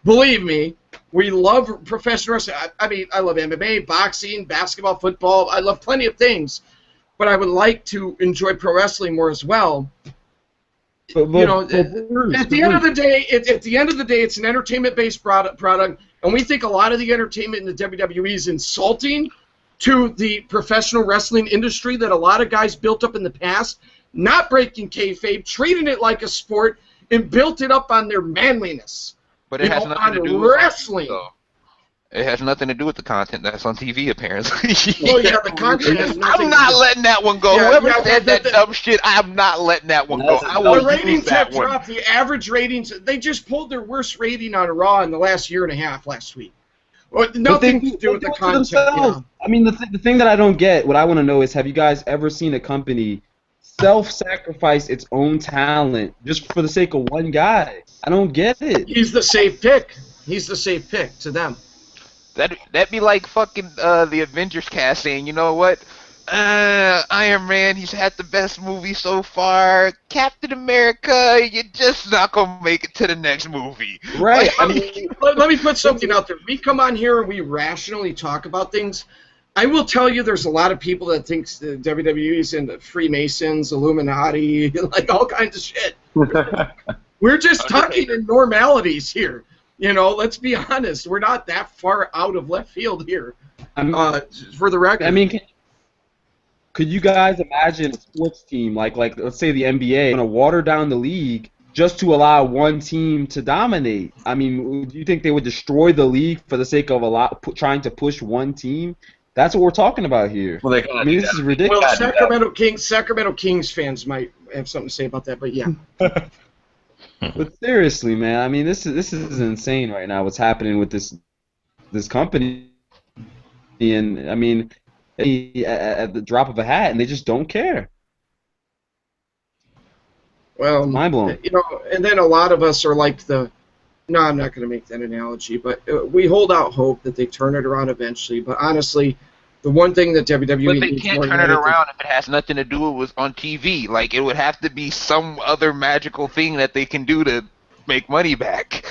Believe me, we love professional wrestling. I mean, I love MMA, boxing, basketball, football. I love plenty of things, but I would like to enjoy pro wrestling more as well. At the end of the day, it's an entertainment-based product. And we think a lot of the entertainment in the WWE is insulting to the professional wrestling industry that a lot of guys built up in the past, not breaking kayfabe, treating it like a sport, and built it up on their manliness. But it has nothing to do with wrestling. It has nothing to do with the content that's on TV, apparently. Well, yeah, the content has nothing I'm not letting that one go. Yeah, Whoever said that dumb shit, I'm not letting that one go. I will the ratings that have one. dropped. The average ratings, they just pulled their worst rating on Raw in the last year and a half last week. Well, nothing to do with the content. Yeah. I mean, the thing that I don't get, what I want to know is, have you guys ever seen a company self-sacrifice its own talent just for the sake of one guy? I don't get it. He's the safe pick. He's the safe pick to them. That'd be like fucking the Avengers cast saying, you know what? Iron Man, he's had the best movie so far. Captain America, you're just not gonna make it to the next movie. Right. Let me put something out there. We come on here and we rationally talk about things. I will tell you, there's a lot of people that think the WWE is into Freemasons, Illuminati, like all kinds of shit. We're just talking in normalities here. You know, let's be honest. We're not that far out of left field here. For the record. I mean, could you guys imagine a sports team like let's say the NBA going to water down the league just to allow one team to dominate? I mean, do you think they would destroy the league for the sake of trying to push one team? That's what we're talking about here. Well, I mean, this is ridiculous. Well, Sacramento Kings fans might have something to say about that, but yeah. But seriously, man, I mean, this is insane right now. What's happening with this company? And I mean, at the drop of a hat, and they just don't care. Well, mind blowing. You know, and then a lot of us are like the. No, I'm not going to make that analogy, but we hold out hope that they turn it around eventually. But honestly, the one thing that WWE But they can't turn it around if it has nothing to do with on TV. Like, it would have to be some other magical thing that they can do to make money back.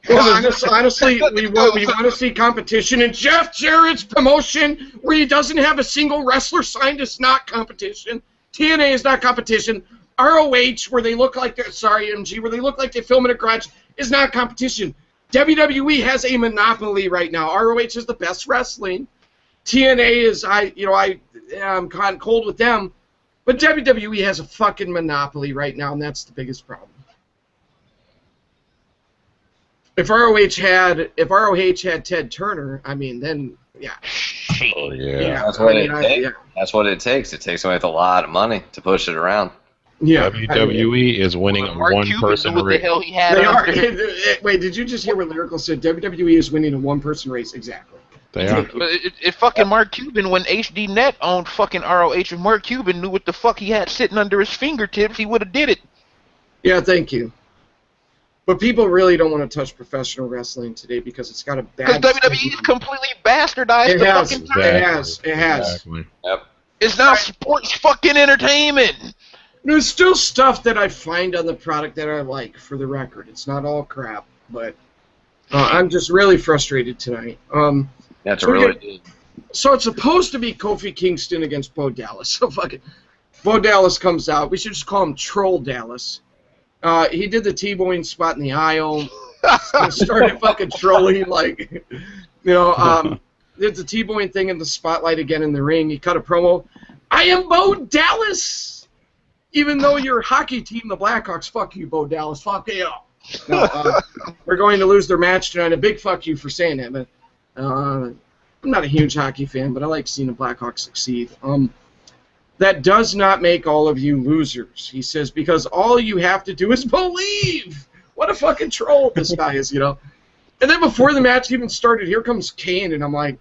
Well, honestly, we want to see competition. And Jeff Jarrett's promotion, where he doesn't have a single wrestler signed, is not competition. TNA is not competition. ROH, where they look like MG, where they look like they film in a garage, is not competition. WWE has a monopoly right now. ROH is the best wrestling. TNA is, I'm kind of cold with them, but WWE has a fucking monopoly right now, and that's the biggest problem. If ROH had Ted Turner, I mean, then yeah. Oh, yeah. That's what it takes. That's what it takes. It takes away with a lot of money to push it around. Yeah. WWE is winning a one-person race. The hell he had they are. Wait, did you just hear what Lyrical said? WWE is winning a one-person race. Exactly. They are. It fucking Mark Cuban, when HD Net owned fucking ROH, if Mark Cuban knew what the fuck he had sitting under his fingertips, he would have did it. Yeah, thank you. But people really don't want to touch professional wrestling today because it's got a bad... Because WWE's completely bastardized the fucking time. It has. Exactly. Yep. It's now sports fucking entertainment. There's still stuff that I find on the product that I like, for the record. It's not all crap, but I'm just really frustrated tonight. That's So it's supposed to be Kofi Kingston against Bo Dallas. So fuck it. Bo Dallas comes out. We should just call him Troll Dallas. He did the T-Boying spot in the aisle. Started fucking trolling, like, did the T-Boying thing in the spotlight again in the ring. He cut a promo. I am Bo Dallas! Even though your hockey team, the Blackhawks, fuck you, Bo Dallas. Fuck you. No, we're going to lose their match tonight. A big fuck you for saying that, but I'm not a huge hockey fan, but I like seeing the Blackhawks succeed. That does not make all of you losers, he says, because all you have to do is believe. What a fucking troll this guy is, And then before the match even started, here comes Kane, and I'm like,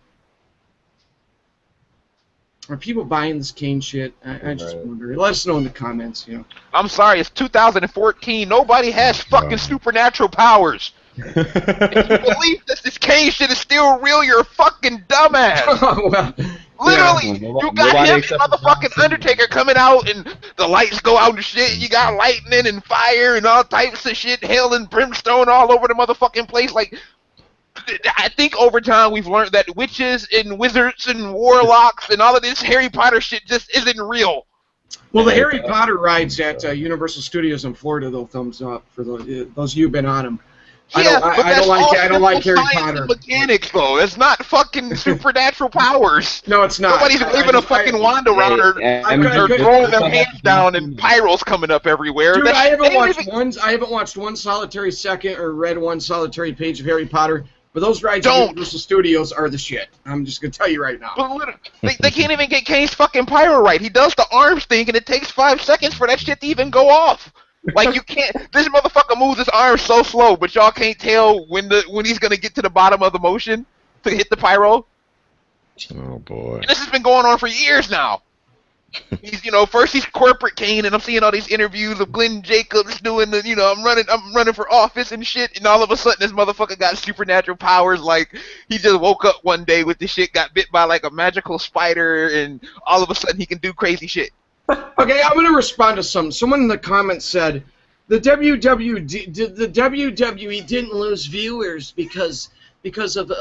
are people buying this Kane shit? I just wonder. Let us know in the comments, I'm sorry, it's 2014. Nobody has fucking supernatural powers. If you believe this Kane shit is still real, you're a fucking dumbass. Literally, you got him and motherfucking Undertaker coming out, and the lights go out and shit. You got lightning and fire and all types of shit, hell and brimstone all over the motherfucking place. Like, I think over time we've learned that witches and wizards and warlocks and all of this Harry Potter shit just isn't real. Well, the Harry Potter rides at Universal Studios in Florida, though, thumbs up for those of you who've been on them. Yeah, but that's all I don't like Harry science Potter. and mechanics, though. It's not fucking supernatural powers. No, it's not. Nobody's waving a fucking wand around or throwing their hands down and pyros coming up everywhere. Dude, I haven't watched one solitary second or read one solitary page of Harry Potter. But those rides at Universal Studios are the shit. I'm just gonna tell you right now. But they can't even get Kane's fucking pyro right. He does the arms thing, and it takes 5 seconds for that shit to even go off. Like, you can't. This motherfucker moves his arms so slow, but y'all can't tell when he's gonna get to the bottom of the motion to hit the pyro. Oh boy. And this has been going on for years now. He's, first he's corporate Kane, and I'm seeing all these interviews of Glenn Jacobs doing the, I'm running for office and shit, and all of a sudden this motherfucker got supernatural powers. Like, he just woke up one day with this shit, got bit by like a magical spider, and all of a sudden he can do crazy shit. Okay, I'm gonna respond to something. Someone in the comments said the WWE didn't lose viewers because of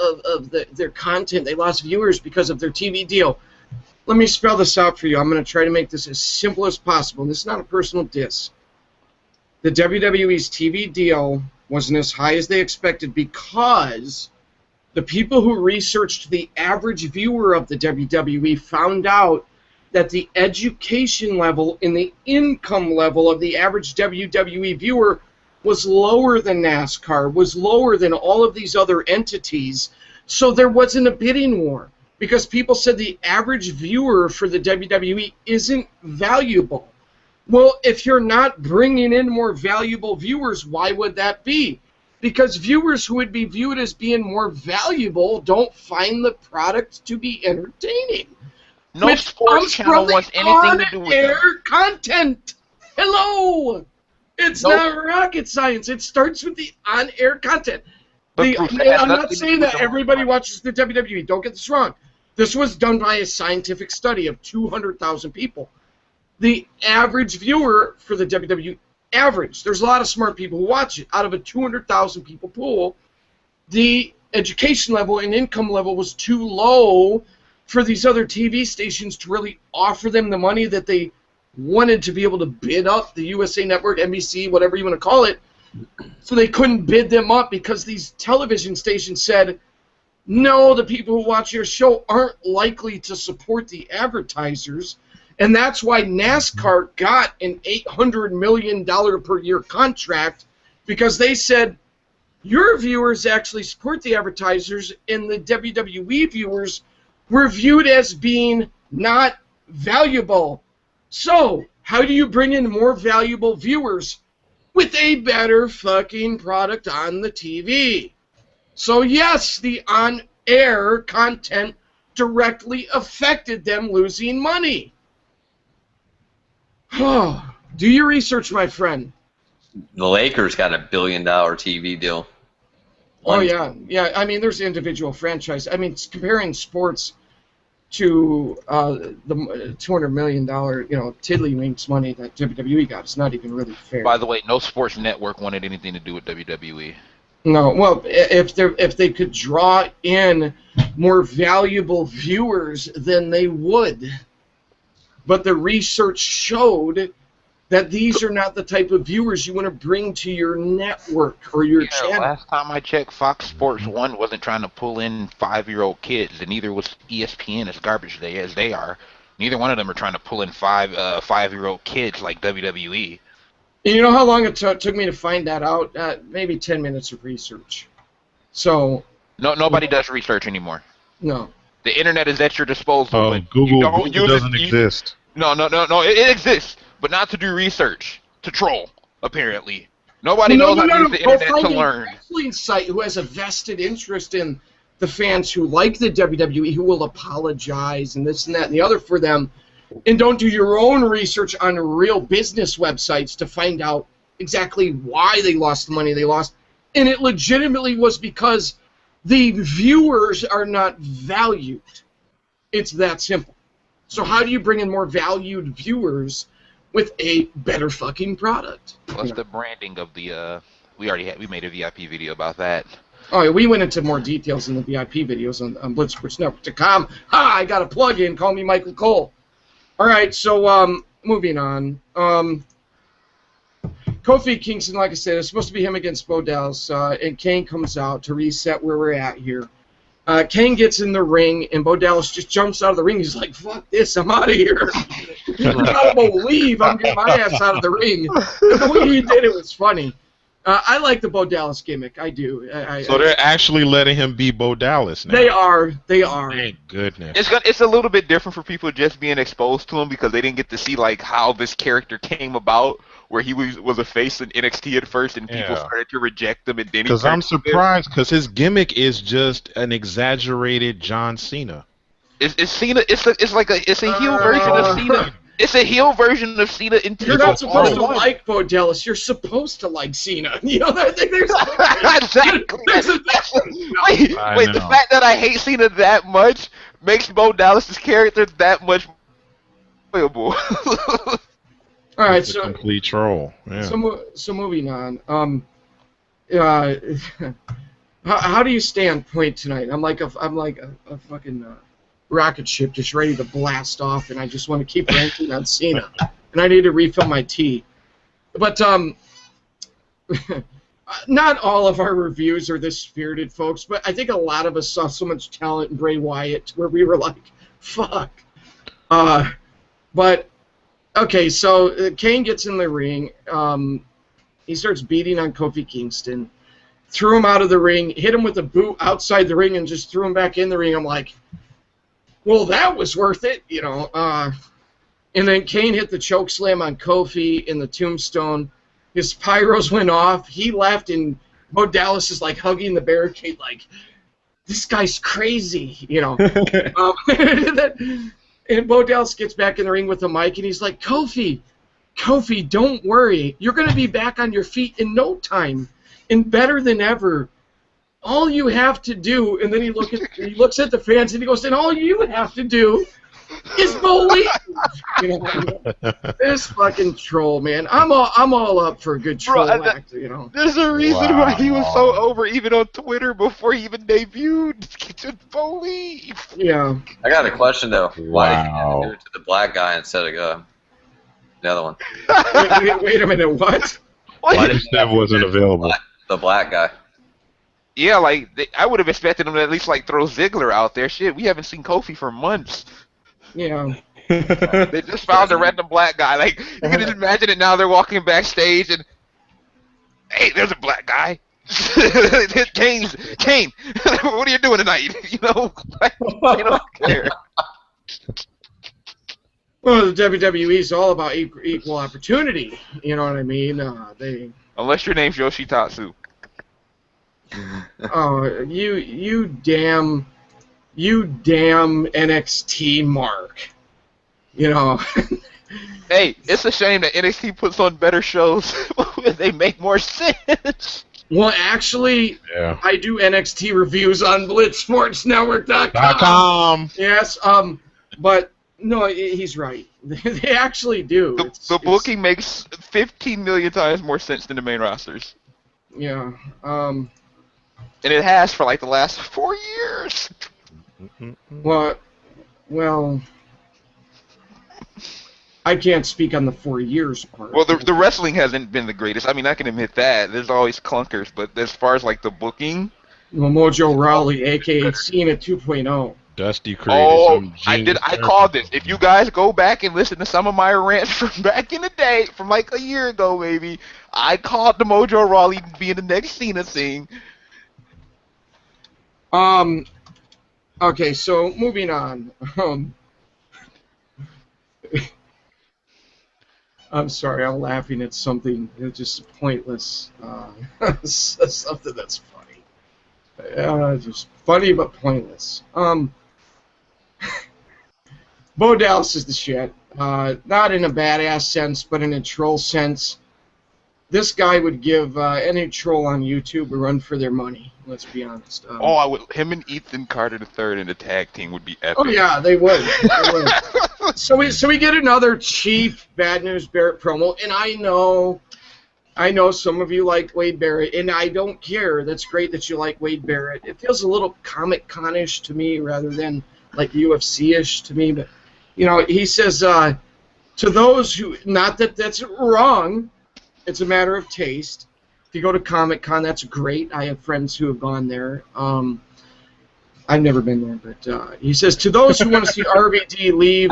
their content. They lost viewers because of their TV deal. Let me spell this out for you. I'm going to try to make this as simple as possible. And this is not a personal diss. The WWE's TV deal wasn't as high as they expected because the people who researched the average viewer of the WWE found out that the education level and the income level of the average WWE viewer was lower than NASCAR, was lower than all of these other entities. So there wasn't a bidding war. Because people said the average viewer for the WWE isn't valuable. Well, if you're not bringing in more valuable viewers, why would that be? Because viewers who would be viewed as being more valuable don't find the product to be entertaining. No sports channel wants anything to do with on-air content. Hello! It's not rocket science. It starts with the on-air content. I'm not saying that everybody watches the WWE. Don't get this wrong. This was done by a scientific study of 200,000 people. The average viewer for the WWE, average, there's a lot of smart people who watch it. Out of a 200,000 people pool, the education level and income level was too low for these other TV stations to really offer them the money that they wanted to be able to bid up the USA Network, NBC, whatever you want to call it. So they couldn't bid them up because these television stations said, no, the people who watch your show aren't likely to support the advertisers. And that's why NASCAR got an $800 million per year contract, because they said, your viewers actually support the advertisers, and the WWE viewers were viewed as being not valuable. So, how do you bring in more valuable viewers? With a better fucking product on the TV. So yes, the on-air content directly affected them losing money. Do your research, my friend. The Lakers got $1 billion TV deal. Oh yeah. I mean, there's individual franchise. I mean, comparing sports to the $200 million, tiddlywinks money that WWE got is not even really fair. By the way, no sports network wanted anything to do with WWE. No, well, if they could draw in more valuable viewers, then they would. But the research showed that these are not the type of viewers you want to bring to your network or your channel. Last time I checked, Fox Sports 1 wasn't trying to pull in 5-year-old kids, and neither was ESPN as garbage as they are. Neither one of them are trying to pull in 5-year-old kids like WWE. And you know how long it took me to find that out? Maybe 10 minutes of research. So nobody does research anymore. No. The internet is at your disposal. Google doesn't exist. No, it exists, but not to do research, to troll, apparently. Nobody knows how to use the internet to learn. A wrestling site who has a vested interest in the fans who like the WWE, who will apologize and this and that and the other for them, and don't do your own research on real business websites to find out exactly why they lost the money they lost. And it legitimately was because the viewers are not valued. It's that simple. So how do you bring in more valued viewers with a better fucking product? Plus the branding of the we made a VIP video about that. Oh, yeah, we went into more details in the VIP videos on BlitzSportsNetwork.com. Ha! I got a plug-in. Call me Michael Cole. All right, so moving on. Kofi Kingston, like I said, it's supposed to be him against Bo Dallas, and Kane comes out to reset where we're at here. Kane gets in the ring, and Bo Dallas just jumps out of the ring. He's like, fuck this, I'm out of here. You gotta believe I'm getting my ass out of the ring. The way he did it was funny. I like the Bo Dallas gimmick. I do. So they're actually letting him be Bo Dallas now. They are. They are. Thank goodness. It's a little bit different for people just being exposed to him because they didn't get to see like how this character came about, where he was a face in NXT at first, and people started to reject him, and then because I'm surprised because his gimmick is just an exaggerated John Cena. It's Cena. It's a heel version of Cena. It's a heel version of Cena. You're not supposed to like Bo Dallas. You're supposed to like Cena. You know, I think there's exactly. Wait, the fact that I hate Cena that much makes Bo Dallas' character that much playable. All right, so complete troll. Yeah. So moving on. How do you stay on point tonight? I'm like a fucking rocket ship just ready to blast off, and I just want to keep ranking on Cena, and I need to refill my tea. But not all of our reviews are this spirited, folks, but I think a lot of us saw so much talent in Bray Wyatt where we were like, fuck. But okay, so Kane gets in the ring. He starts beating on Kofi Kingston, threw him out of the ring, hit him with a boot outside the ring, and just threw him back in the ring. I'm like, well, that was worth it, you know. And then Kane hit the choke slam on Kofi in the tombstone. His pyros went off. He left, and Bo Dallas is like hugging the barricade, like, this guy's crazy, you know. And Bo Dallas gets back in the ring with the mic, and he's like, Kofi, don't worry. You're going to be back on your feet in no time, and better than ever. All you have to do, and then he looks at the fans and he goes, and all you have to do is believe. You know, this fucking troll, man. I'm all up for a good troll act, you know. There's a reason why he was so over even on Twitter before he even debuted. Just believe. Yeah. I got a question though. Why did you do it to the black guy instead of the other one? Wait a minute, what? Why did that wasn't available? The black guy. Yeah, like I would have expected him to at least like throw Ziggler out there. Shit, we haven't seen Kofi for months. Yeah. They just found a random black guy. Like you can just imagine it now. They're walking backstage and hey, there's a black guy. Kane, what are you doing tonight? You know, like, they don't care. Well, the WWE is all about equal opportunity. You know what I mean? Unless your name's Yoshitatsu. Oh, you damn NXT mark. You know. Hey, it's a shame that NXT puts on better shows where they make more sense. Well, actually, I do NXT reviews on BlitzSportsNetwork.com. Yes, but no, he's right. They actually do. The booking makes 15 million times more sense than the main rosters. Yeah. And it has for like the last 4 years. Well, I can't speak on the 4 years part. Well, the wrestling hasn't been the greatest. I mean, I can admit that. There's always clunkers, but as far as like the booking, well, Mojo Rawley, aka Cena 2.0. Dusty created some I called this. If you guys go back and listen to some of my rants from back in the day, from like a year ago maybe, I called the Mojo Rawley being the next Cena thing. Okay, so moving on. I'm sorry, I'm laughing at something just pointless. Something that's funny. Just funny but pointless. Bo Dallas is the shit. Not in a badass sense, but in a troll sense. This guy would give any troll on YouTube a run for their money. Let's be honest. I would. Him and Ethan Carter III in a tag team would be epic. Oh yeah, they would. So we get another cheap Bad News Barrett promo, and I know some of you like Wade Barrett, and I don't care. That's great that you like Wade Barrett. It feels a little Comic Con-ish to me rather than like UFC-ish to me. But you know, he says to those who, not that that's wrong. It's a matter of taste. If you go to Comic-Con, that's great. I have friends who have gone there. I've never been there, but he says, to those who want to see RVD leave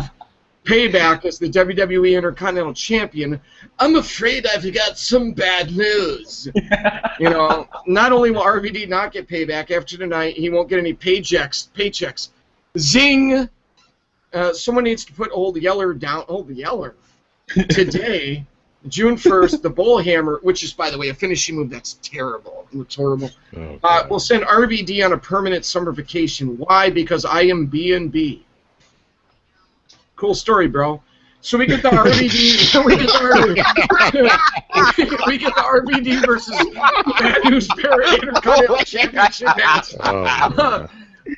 Payback as the WWE Intercontinental Champion, I'm afraid I've got some bad news. You know, not only will RVD not get Payback after tonight, he won't get any paychecks. Zing! Someone needs to put Old Yeller down. Old Yeller. Today, June 1st, the Bullhammer, which is, by the way, a finishing move that's terrible. It looks horrible. Will send RVD on a permanent summer vacation. Why? Because I am B&B. Cool story, bro. So we get the RVD. We get the RVD versus Bad News Barrett Intercontinental Championship match.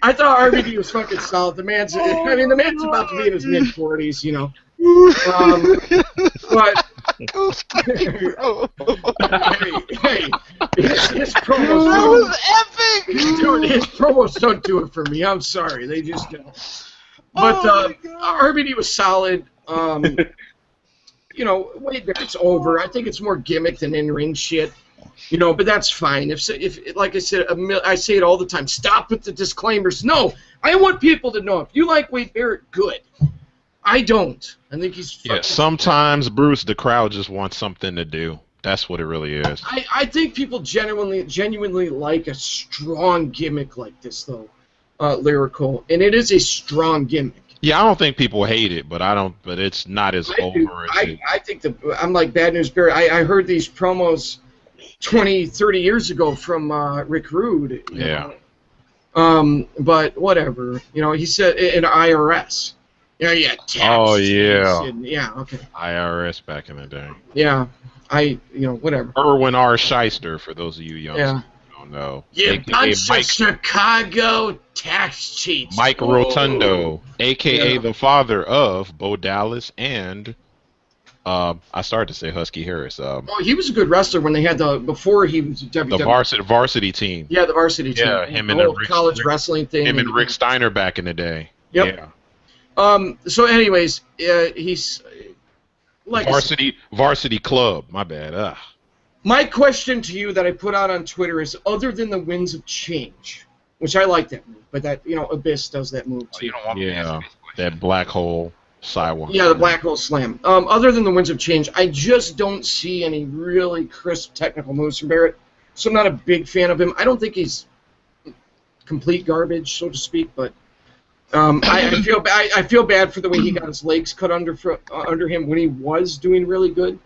I thought RVD was fucking solid. The man's about to be in his mid-40s, you know. But hey, his promos. That was epic, dude. His promos don't do it for me. I'm sorry, they just don't. But RVD was solid. You know, Wade Barrett's over. I think it's more gimmick than in-ring shit. You know, but that's fine. If like I said, I say it all the time. Stop with the disclaimers. No, I want people to know. If you like Wade Barrett, good. I don't. I think he's. Yeah. Sometimes, Bruce, the crowd just wants something to do. That's what it really is. I think people genuinely like a strong gimmick like this, though. Lyrical, and it is a strong gimmick. Yeah, I don't think people hate it, but but it's not as over as it. I think I'm like Bad News Barrett. I heard these promos 20, 30 years ago from Rick Rude. You know? But whatever. You know, he said in IRS. Yeah, tax. Oh, yeah. Yeah, okay. IRS back in the day. Yeah, whatever. Erwin R. Shyster, for those of you youngsters. No. You bunch of Chicago tax cheats. Mike Rotundo, a.k.a. the father of Bo Dallas and, I started to say Husky Harris. He was a good wrestler when they had before he was WWE. The varsity team. Yeah, the varsity team. Yeah, him and the college wrestling thing. Him and Rick Steiner back in the day. Yep. Yeah. So anyways, he's like varsity club. My bad. My question to you that I put out on Twitter is, other than the Winds of Change, which I like that move, but that Abyss does that move too. You don't want me to answer this question. That black hole sidewalk. Yeah, the black hole slam. Other than the Winds of Change, I just don't see any really crisp technical moves from Barrett, so I'm not a big fan of him. I don't think he's complete garbage, so to speak, but I feel bad for the way he got his legs cut under him when he was doing really good.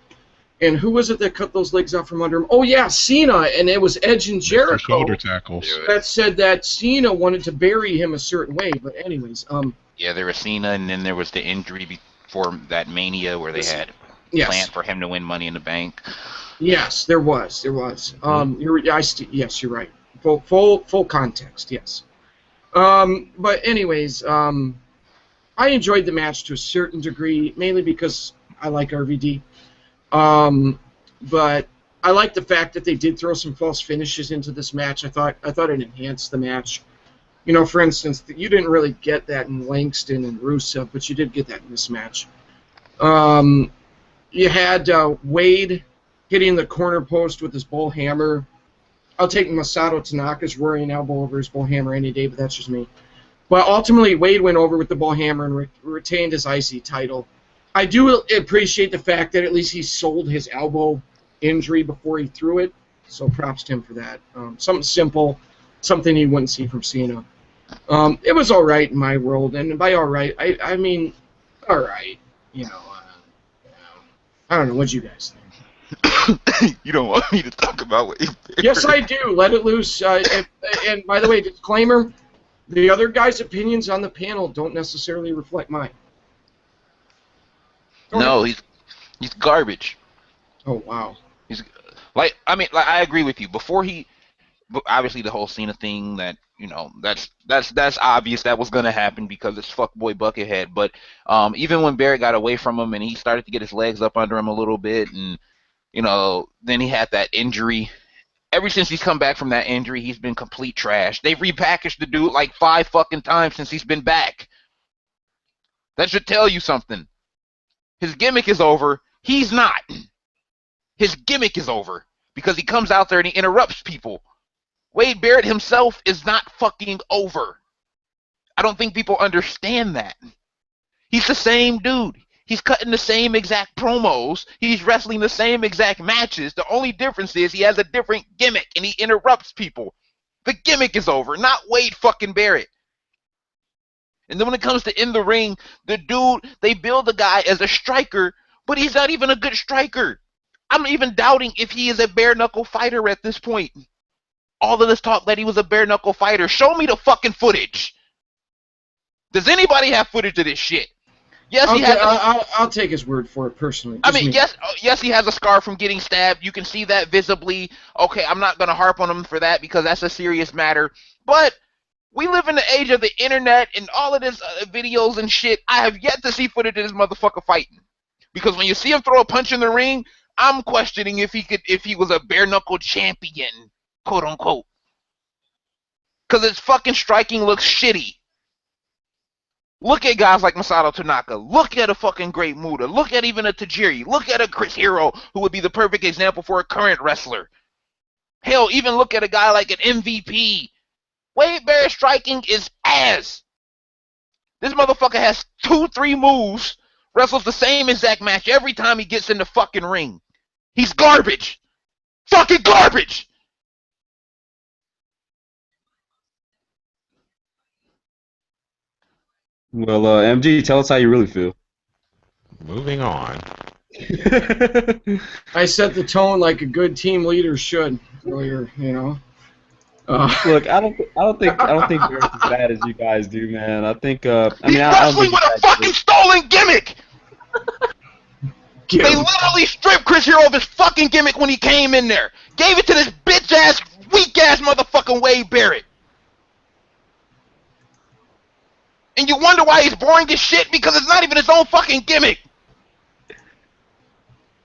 And who was it that cut those legs out from under him? Oh, yeah, Cena, and it was Edge and Jericho. Shoulder tackles. That said that Cena wanted to bury him a certain way, but anyways. Yeah, there was Cena, and then there was the injury before that Mania where they had planned for him to win Money in the Bank. Yes, there was. Yes, you're right. Full context, yes. But anyways, I enjoyed the match to a certain degree, mainly because I like RVD. But I like the fact that they did throw some false finishes into this match. I thought it enhanced the match. You know, for instance, you didn't really get that in Langston and Rusev, but you did get that in this match. You had Wade hitting the corner post with his bull hammer. I'll take Masato Tanaka's roaring elbow over his bull hammer any day, but that's just me. But ultimately, Wade went over with the bull hammer and retained his IC title. I do appreciate the fact that at least he sold his elbow injury before he threw it, so props to him for that. Something simple, something you wouldn't see from Cena. It was all right in my world, and by all right, I mean, all right. You know, I don't know. What do you guys think? You don't want me to talk about what you think. Yes, I do. Let it loose. And by the way, disclaimer, the other guy's opinions on the panel don't necessarily reflect mine. No, he's garbage. Oh wow. I agree with you. Obviously the whole Cena thing that that's obvious that was gonna happen because it's fuckboy Buckethead. But even when Barrett got away from him and he started to get his legs up under him a little bit, and then he had that injury. Ever since he's come back from that injury, he's been complete trash. They've repackaged the dude like 5 fucking times since he's been back. That should tell you something. His gimmick is over. He's not. His gimmick is over because he comes out there and he interrupts people. Wade Barrett himself is not fucking over. I don't think people understand that. He's the same dude. He's cutting the same exact promos. He's wrestling the same exact matches. The only difference is he has a different gimmick and he interrupts people. The gimmick is over, not Wade fucking Barrett. And then when it comes to in the ring, the dude, they build the guy as a striker, but he's not even a good striker. I'm even doubting if he is a bare knuckle fighter at this point. All of this talk that he was a bare knuckle fighter. Show me the fucking footage. Does anybody have footage of this shit? Yes, he has. I'll take his word for it personally. I mean, yes, he has a scar from getting stabbed. You can see that visibly. Okay, I'm not gonna harp on him for that because that's a serious matter. But we live in the age of the internet and all of this videos and shit. I have yet to see footage of this motherfucker fighting. Because when you see him throw a punch in the ring, I'm questioning if he was a bare knuckle champion, quote unquote. Because his fucking striking looks shitty. Look at guys like Masato Tanaka. Look at a fucking Great Muta. Look at even a Tajiri. Look at a Chris Hero, who would be the perfect example for a current wrestler. Hell, even look at a guy like an MVP. Wade Barrett striking is ass. This motherfucker has 2-3 moves, wrestles the same exact match every time he gets in the fucking ring. He's garbage. Fucking garbage. Well, MG, tell us how you really feel. Moving on. I set the tone like a good team leader should earlier, you know. Look, I don't think Barrett's as bad as you guys do, man. I think He's wrestling with a fucking stolen gimmick. They literally stripped Chris Hero of his fucking gimmick when he came in there. Gave it to this bitch ass, weak ass motherfucking Wade Barrett. And you wonder why he's boring as shit because it's not even his own fucking gimmick.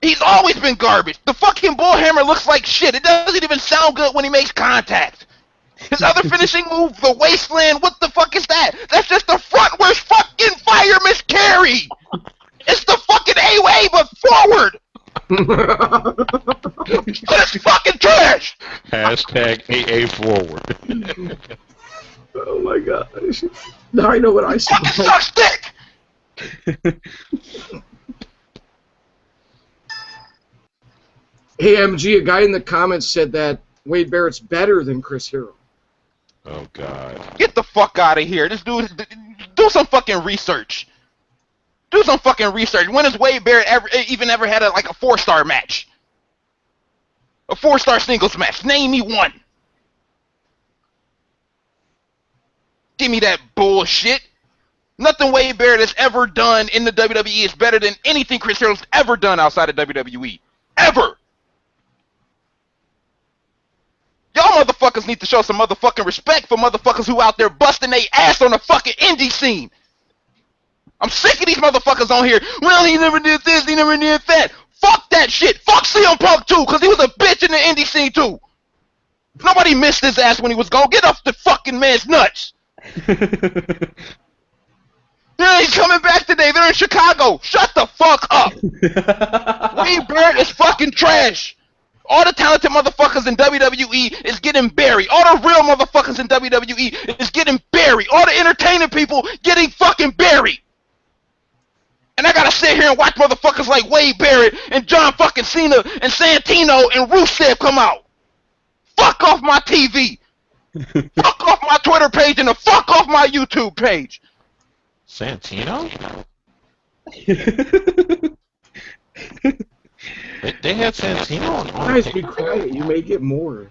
He's always been garbage. The fucking bullhammer looks like shit. It doesn't even sound good when he makes contact. His other finishing move, the wasteland, what the fuck is that? That's just the frontwards fucking fireman's carry. It's the fucking A-way, but forward. It's fucking trash. Hashtag AA forward. Oh my gosh. Now I know what I said. Fucking sucks dick. Hey, MG, a guy in the comments said that Wade Barrett's better than Chris Hero. Oh, God. Get the fuck out of here. This dude, do some fucking research. Do some fucking research. When has Wade Barrett ever had a 4-star match? A 4-star singles match. Name me one. Give me that bullshit. Nothing Wade Barrett has ever done in the WWE is better than anything Chris Hero's ever done outside of WWE. Ever. Y'all motherfuckers need to show some motherfucking respect for motherfuckers who out there busting their ass on the fucking indie scene. I'm sick of these motherfuckers on here. Well, he never did this, he never did that. Fuck that shit. Fuck CM Punk too, because he was a bitch in the indie scene too. Nobody missed his ass when he was gone. Get off the fucking man's nuts. Yeah, he's coming back today. They're in Chicago. Shut the fuck up. Wade Barrett is fucking trash. All the talented motherfuckers in WWE is getting buried. All the real motherfuckers in WWE is getting buried. All the entertaining people getting fucking buried. And I gotta sit here and watch motherfuckers like Wade Barrett and John fucking Cena and Santino and Rusev come out. Fuck off my TV. Fuck off my Twitter page and the fuck off my YouTube page. Santino? They had Santino on. Guys, be quiet. You may get more.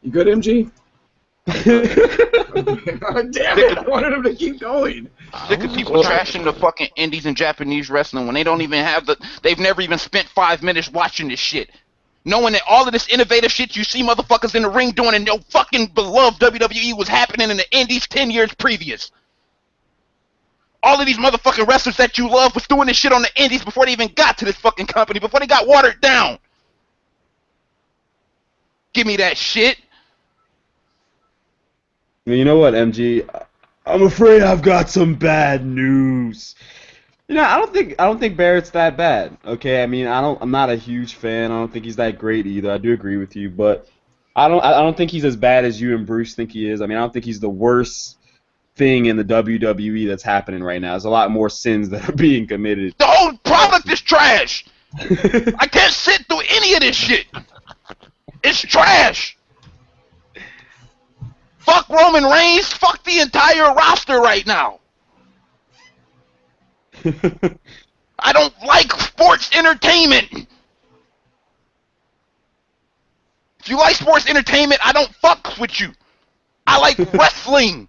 You good, MG? Damn it! I wanted him to keep going. Sick of people trashing the fucking indies and Japanese wrestling when they don't even have they've never even spent 5 minutes watching this shit. Knowing that all of this innovative shit you see motherfuckers in the ring doing in your fucking beloved WWE was happening in the indies 10 years previous. All of these motherfucking wrestlers that you love was doing this shit on the indies before they even got to this fucking company, before they got watered down. Give me that shit. You know what, MG? I'm afraid I've got some bad news. You know, I don't think Barrett's that bad. Okay, I mean, I'm not a huge fan. I don't think he's that great either. I do agree with you, but I don't think he's as bad as you and Bruce think he is. I mean, I don't think he's the worst thing in the WWE that's happening right now. There's a lot more sins that are being committed. The whole product is trash. I can't sit through any of this shit. It's trash. Fuck Roman Reigns. Fuck the entire roster right now. I don't like sports entertainment. If you like sports entertainment, I don't fuck with you. I like wrestling.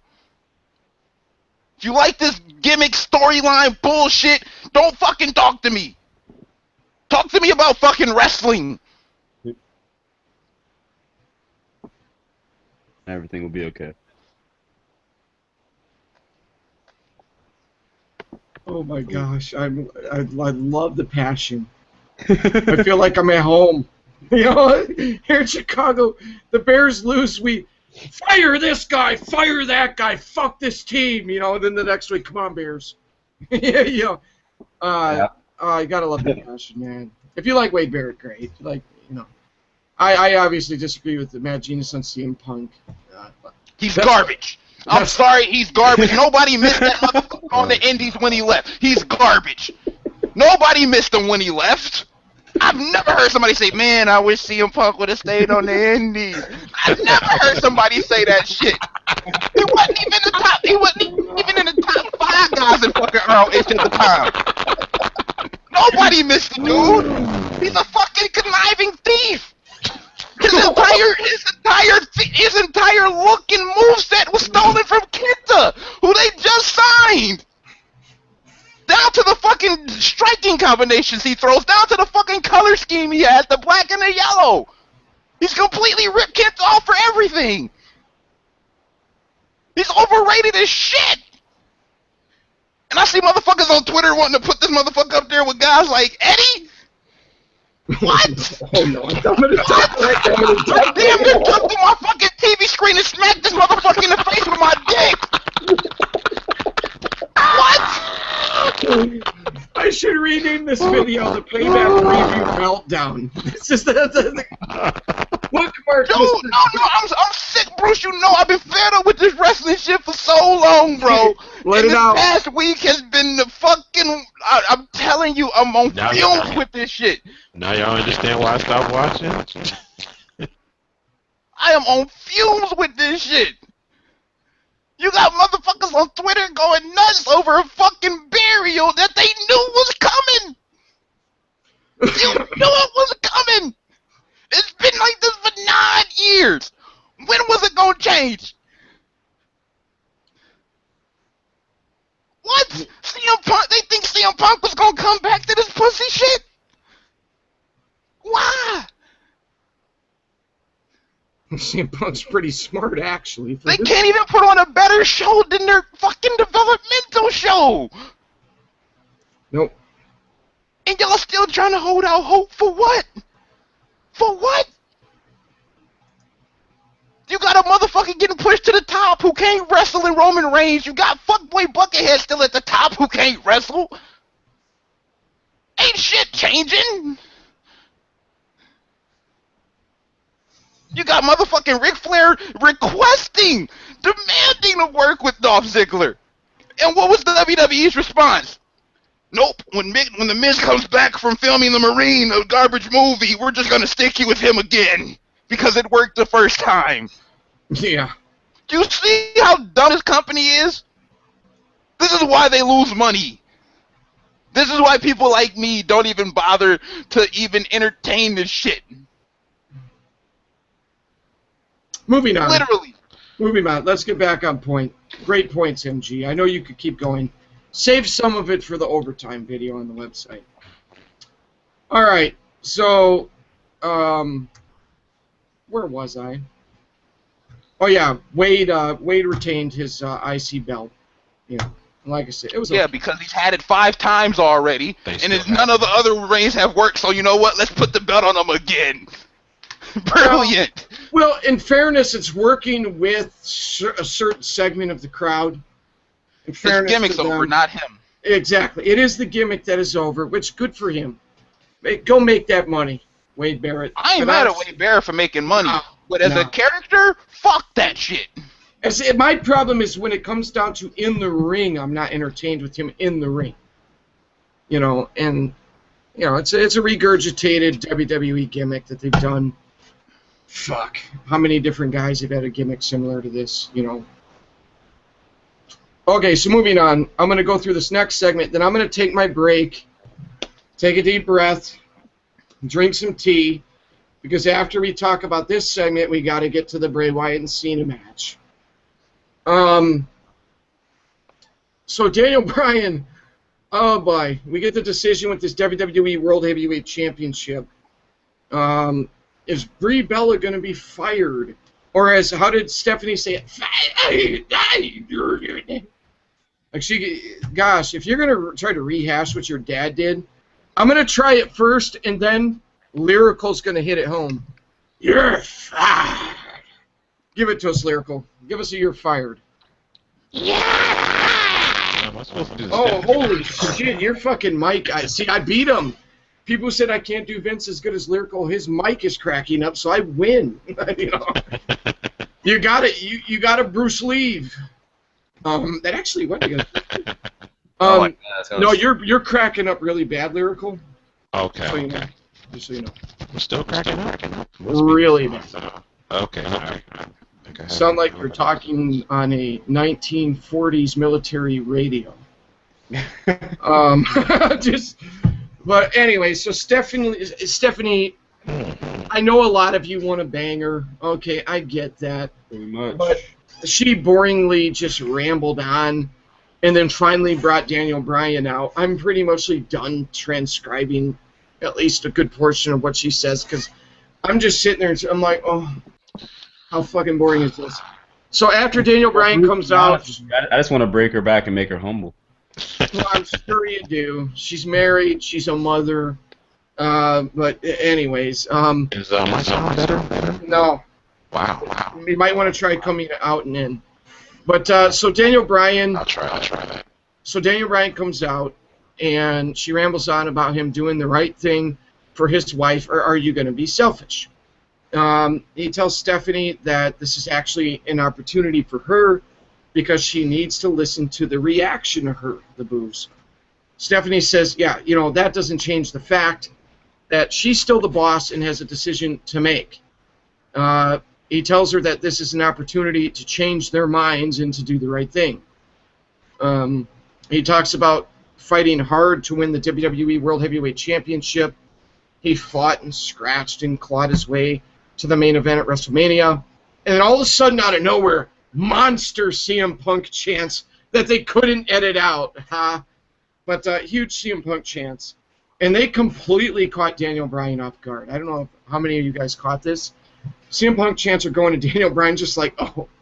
If you like this gimmick storyline bullshit, don't fucking talk to me. Talk to me about fucking wrestling. Everything will be okay. Oh my gosh, I love the passion. I feel like I'm at home. You know, here in Chicago, the Bears lose, we fire this guy, fire that guy, fuck this team. You know, and then the next week, come on, Bears. Yeah, you know, I gotta love the passion, man. If you like Wade Barrett, great. If you like, you know, I obviously disagree with the Mad Genius on CM Punk. He's garbage. I'm sorry, he's garbage. Nobody missed that motherfucker on the Indies when he left. He's garbage. Nobody missed him when he left. I've never heard somebody say, man, I wish CM Punk would have stayed on the Indies. I've never heard somebody say that shit. He wasn't even in the top 5 guys in fucking ROH at the time. Nobody missed the dude. He's a fucking conniving thief. His entire look and moveset was stolen from Kenta, who they just signed. Down to the fucking striking combinations he throws, down to the fucking color scheme he has, the black and the yellow. He's completely ripped Kenta off for everything. He's overrated as shit. And I see motherfuckers on Twitter wanting to put this motherfucker up there with guys like Eddie. What? Oh no, I'm gonna talk like that. Damn, you jumped on my fucking TV screen and smacked this motherfucker in the face with my dick. What? I should rename this video the Payback Review Meltdown. It's just look, Mark. Dude, no, I'm sick, Bruce. You know I've been fed up with this wrestling shit for so long, bro. Let and it out. This past week has been the fucking. I'm telling you, I'm on fumes with this shit. Now y'all understand why I stopped watching? I am on fumes with this shit. You got motherfuckers on Twitter going nuts over a fucking burial that they knew was coming. You knew it was coming. It's been like this for 9 years. When was it gonna change? What? CM Punk? They think CM Punk was gonna come back to this pussy shit? Why? CM Punk's pretty smart, actually. They can't even put on a better show than their fucking developmental show. Nope. And y'all still trying to hold out hope for what? For what? You got a motherfucker getting pushed to the top who can't wrestle in Roman Reigns. You got fuckboy Buckethead still at the top who can't wrestle. Ain't shit changing. You got motherfucking Ric Flair requesting, demanding to work with Dolph Ziggler. And what was the WWE's response? Nope, when the Miz comes back from filming The Marine, a garbage movie, we're just gonna stick you with him again. Because it worked the first time. Yeah. Do you see how dumb this company is? This is why they lose money. This is why people like me don't even bother to even entertain this shit. Moving on. Literally. Moving on. Let's get back on point. Great points, MG. I know you could keep going. Save some of it for the overtime video on the website. All right. So, where was I? Oh yeah, Wade retained his IC belt. Yeah, like I said, it was okay. Because he's had it 5 times already, and none of the other reigns have worked. So you know what? Let's put the belt on him again. Brilliant. Well, in fairness, it's working with a certain segment of the crowd. In His fairness gimmick's to them, over, not him. Exactly. It is the gimmick that is over, which good for him. Go make that money, Wade Barrett. I ain't But mad at Wade Barrett for making money, but as a no. character, fuck that shit. My problem is when it comes down to in the ring, I'm not entertained with him in the ring. You know, and you know, it's a regurgitated WWE gimmick that they've done. Fuck. How many different guys have had a gimmick similar to this, you know? Okay, so moving on. I'm going to go through this next segment, then I'm going to take my break, take a deep breath, drink some tea, because after we talk about this segment, we got to get to the Bray Wyatt and Cena match. So Daniel Bryan, oh boy, we get the decision with this WWE World Heavyweight Championship. Is Brie Bella going to be fired? Or how did Stephanie say it? Like gosh, if you're going to try to rehash what your dad did, I'm going to try it first, and then Lyrical's going to hit it home. You're fired. Give it to us, Lyrical. Give us a you're fired. Am I supposed to do this? Oh, holy shit, your fucking mic. I beat him. People said I can't do Vince as good as Lyrical. His mic is cracking up, so I win. You know, you got it. You got a Bruce Lee. That actually went together. No, you're cracking up really bad, Lyrical. Okay. So you know. Just so you know. I'm still cracking up. Really bad. Okay. Sound like you're talking on a 1940s military radio. But anyway, so Stephanie, I know a lot of you want to bang her. Okay, I get that. Pretty much. But she boringly just rambled on, and then finally brought Daniel Bryan out. I'm pretty much done transcribing at least a good portion of what she says, because I'm just sitting there and I'm like, oh, how fucking boring is this? So after Daniel Bryan comes out... I just want to break her back and make her humble. Well, I'm sure you do. She's married. She's a mother. But anyways... Is my sound better? No. Wow. You might want to try coming out and in. But so Daniel Bryan... I'll try that. So Daniel Bryan comes out, and she rambles on about him doing the right thing for his wife, or are you going to be selfish? He tells Stephanie that this is actually an opportunity for her because she needs to listen to the reaction of the boos. Stephanie says, yeah, you know, that doesn't change the fact that she's still the boss and has a decision to make. He tells her that this is an opportunity to change their minds and to do the right thing. He talks about fighting hard to win the WWE World Heavyweight Championship. He fought and scratched and clawed his way to the main event at WrestleMania. And then all of a sudden, out of nowhere, monster CM Punk chants that they couldn't edit out. But huge CM Punk chants. And they completely caught Daniel Bryan off guard. I don't know how many of you guys caught this. CM Punk chants are going to Daniel Bryan just like,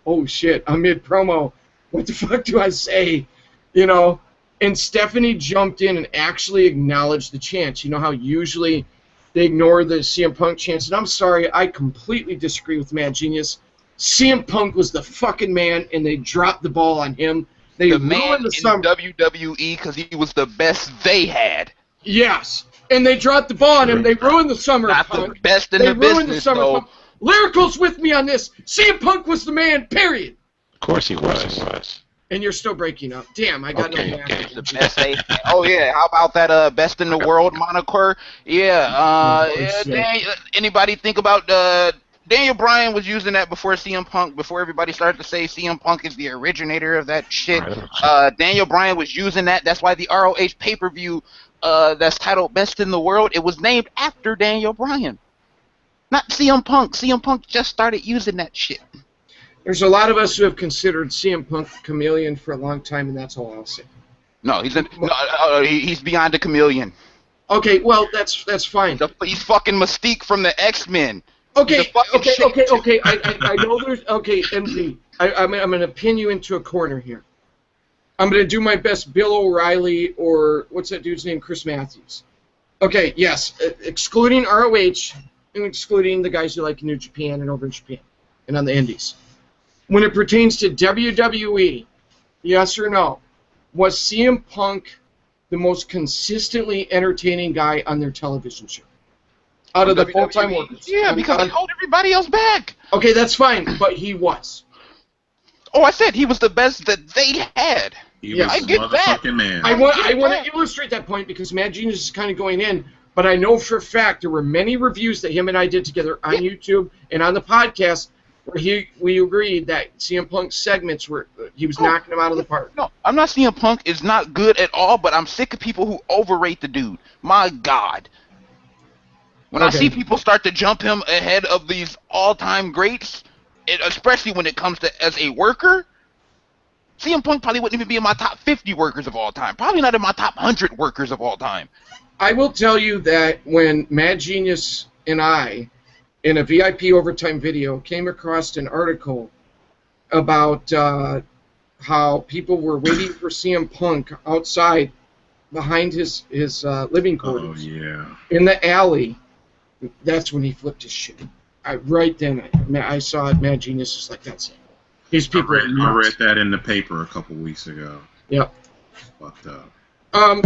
oh shit, I'm mid-promo. What the fuck do I say? You know? And Stephanie jumped in and actually acknowledged the chants. You know how usually they ignore the CM Punk chants? And I'm sorry, I completely disagree with Mad Genius. CM Punk was the fucking man, and they dropped the ball on him. They The man ruined the in summer. WWE because he was the best they had. Yes, and they dropped the ball on him. They ruined the summer. Not Punk. the best in They the ruined business, the summer. though. Punk. Lyrical's with me on this. CM Punk was the man, period. Of course he was. And you're still breaking up. Damn, I got no math. The best they had. Oh, yeah. How about that best in the world moniker? Yeah. Anybody think about Daniel Bryan was using that before CM Punk, before everybody started to say CM Punk is the originator of that shit. Daniel Bryan was using that. That's why the ROH pay-per-view that's titled Best in the World, it was named after Daniel Bryan. Not CM Punk. CM Punk just started using that shit. There's a lot of us who have considered CM Punk a chameleon for a long time, and that's all I'll say. No, he's beyond a chameleon. Okay, well, that's fine. He's fucking Mystique from the X-Men. Okay. I know there's... Okay, MZ, I'm going to pin you into a corner here. I'm going to do my best Bill O'Reilly or, what's that dude's name, Chris Matthews. Okay, yes, excluding ROH and excluding the guys who like New Japan and over in Japan and on the indies. When it pertains to WWE, yes or no, was CM Punk the most consistently entertaining guy on their television show? Out of the full-time workers. Yeah, because he held everybody else back. Okay, that's fine, but he was. Oh, I said he was the best that they had. He was I the get that. motherfucking man. I want to illustrate that point because Mad Genius is kind of going in, but I know for a fact there were many reviews that him and I did together on YouTube and on the podcast where we agreed that CM Punk's segments he was knocking them out of the park. No, I'm not saying Punk is not good at all, but I'm sick of people who overrate the dude. My God. When I see people start to jump him ahead of these all-time greats, especially when it comes to as a worker, CM Punk probably wouldn't even be in my top 50 workers of all time. Probably not in my top 100 workers of all time. I will tell you that when Mad Genius and I, in a VIP overtime video, came across an article about how people were waiting for CM Punk outside behind his living quarters in the alley, that's when he flipped his shit. Right then, I saw it. Mad Genius was like, that's it. These people I read that in the paper a couple weeks ago. Yep. Fucked up.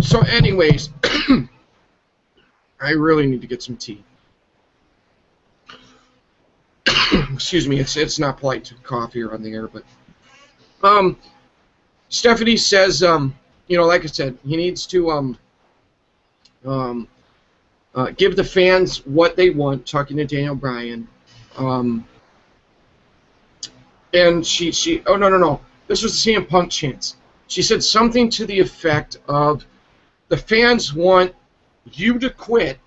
So anyways, I really need to get some tea. Excuse me, it's not polite to cough here on the air, but Stephanie says, like I said, he needs to give the fans what they want, talking to Daniel Bryan. And she oh, no. This was the CM Punk chance. She said something to the effect of, the fans want you to quit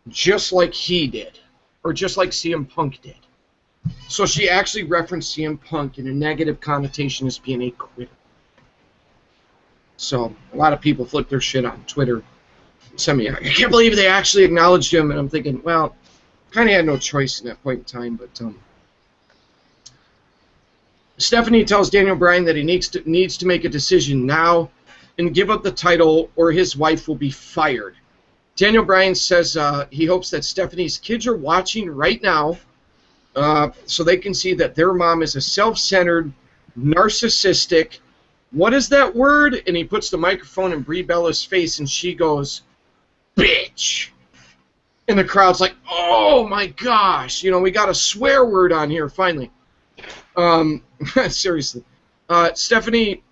just like he did, or just like CM Punk did. So she actually referenced CM Punk in a negative connotation as being a quitter. So a lot of people flip their shit on Twitter. I can't believe they actually acknowledged him, and I'm thinking, well, kind of had no choice in that point in time, but Stephanie tells Daniel Bryan that he needs to make a decision now and give up the title or his wife will be fired. Daniel Bryan says he hopes that Stephanie's kids are watching right now so they can see that their mom is a self-centered, narcissistic, what is that word? And he puts the microphone in Brie Bella's face and she goes, bitch. And the crowd's like, oh my gosh, we got a swear word on here finally. Seriously. Stephanie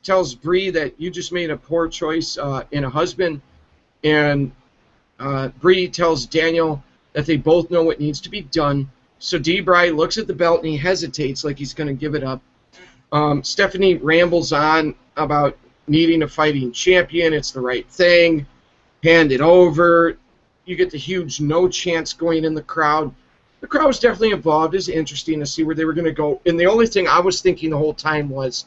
tells Brie that you just made a poor choice in a husband, and Brie tells Daniel that they both know what needs to be done. So D-Bry looks at the belt and he hesitates like he's going to give it up. Stephanie rambles on about needing a fighting champion. It's the right thing. Hand it over. You get the huge no chance going in the crowd. The crowd was definitely involved. It's interesting to see where they were going to go. And the only thing I was thinking the whole time was,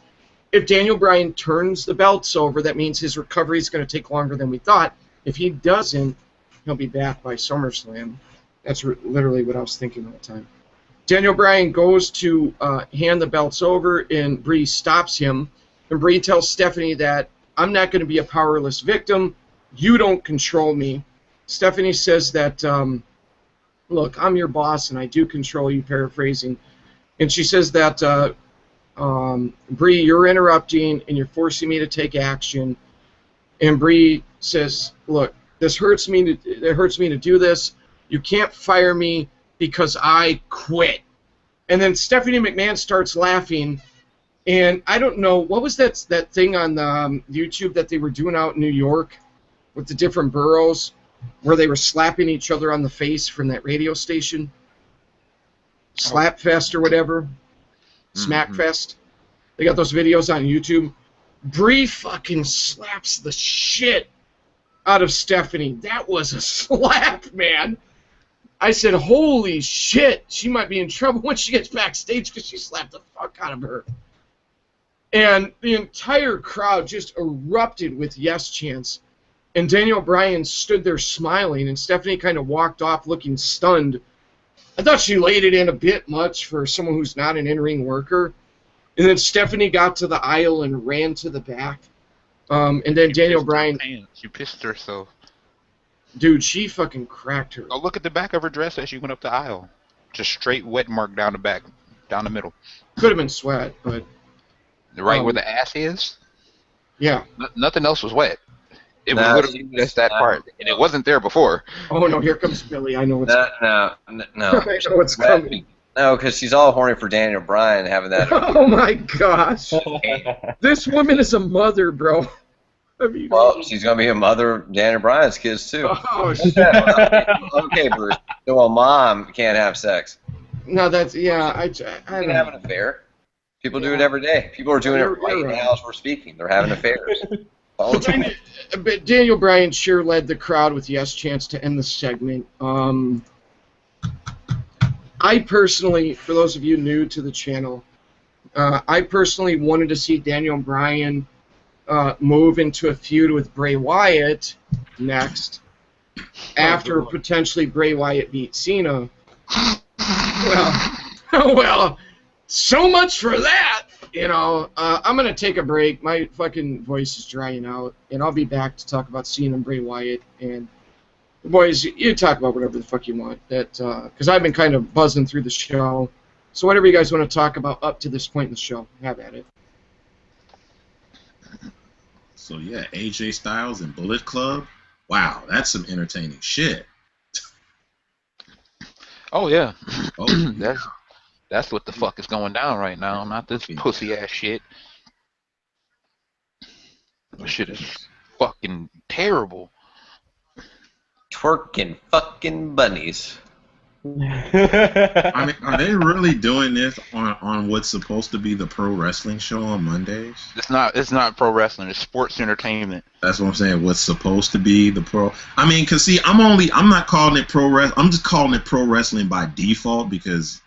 if Daniel Bryan turns the belts over, that means his recovery is going to take longer than we thought. If he doesn't, he'll be back by SummerSlam. That's literally what I was thinking the whole time. Daniel Bryan goes to hand the belts over, and Brie stops him. And Brie tells Stephanie that, I'm not going to be a powerless victim. You don't control me. Stephanie says that, look, I'm your boss and I do control you, paraphrasing. And she says that, Brie, you're interrupting and you're forcing me to take action. And Brie says, look, it hurts me to do this. You can't fire me because I quit. And then Stephanie McMahon starts laughing. And I don't know, what was that thing on YouTube that they were doing out in New York with the different boroughs, where they were slapping each other on the face from that radio station? Slapfest or whatever. Smackfest. They got those videos on YouTube. Brie fucking slaps the shit out of Stephanie. That was a slap, man. I said, holy shit, she might be in trouble when she gets backstage because she slapped the fuck out of her. And the entire crowd just erupted with yes chants. And Daniel Bryan stood there smiling, and Stephanie kind of walked off looking stunned. I thought she laid it in a bit much for someone who's not an in-ring worker. And then Stephanie got to the aisle and ran to the back. And then Daniel Bryan... She pissed herself. Dude, she fucking cracked her. Oh, look at the back of her dress as she went up the aisle. Just straight wet mark down the back, down the middle. Could have been sweat, but... Right where the ass is? Yeah. Nothing else was wet. It was No, literally just that part, and it wasn't there before. Oh no, here comes Billy. I know what's No. I know what's coming. No, because she's all horny for Daniel Bryan having that. Oh my gosh. This woman is a mother, bro. I mean, Well, she's gonna be a mother of Daniel Bryan's kids too. oh shit. Okay, Bruce. So a mom can't have sex. No, that's I You don't can have an affair. People do it every day. People are doing it You're right right. now as we're speaking. They're having affairs. All the time. But Daniel Bryan sure led the crowd with yes chance to end the segment. I personally, for those of you new to the channel, I personally wanted to see Daniel Bryan move into a feud with Bray Wyatt next, after potentially Bray Wyatt beat Cena. Well, so much for that. You know, I'm going to take a break. My fucking voice is drying out, and I'll be back to talk about Cena and Bray Wyatt. And, boys, you talk about whatever the fuck you want. Because I've been kind of buzzing through the show. So whatever you guys want to talk about up to this point in the show, have at it. So yeah, AJ Styles and Bullet Club. Wow, that's some entertaining shit. Oh yeah, Oh, that's what the fuck is going down right now. Not this pussy ass shit. This shit is fucking terrible. Twerking fucking bunnies. I mean, are they really doing this on what's supposed to be the pro wrestling show on Mondays? It's not pro wrestling. It's sports entertainment. That's what I'm saying. What's supposed to be the pro? I mean, cause see, I'm not calling it pro wrestling. I'm just calling it pro wrestling by default because,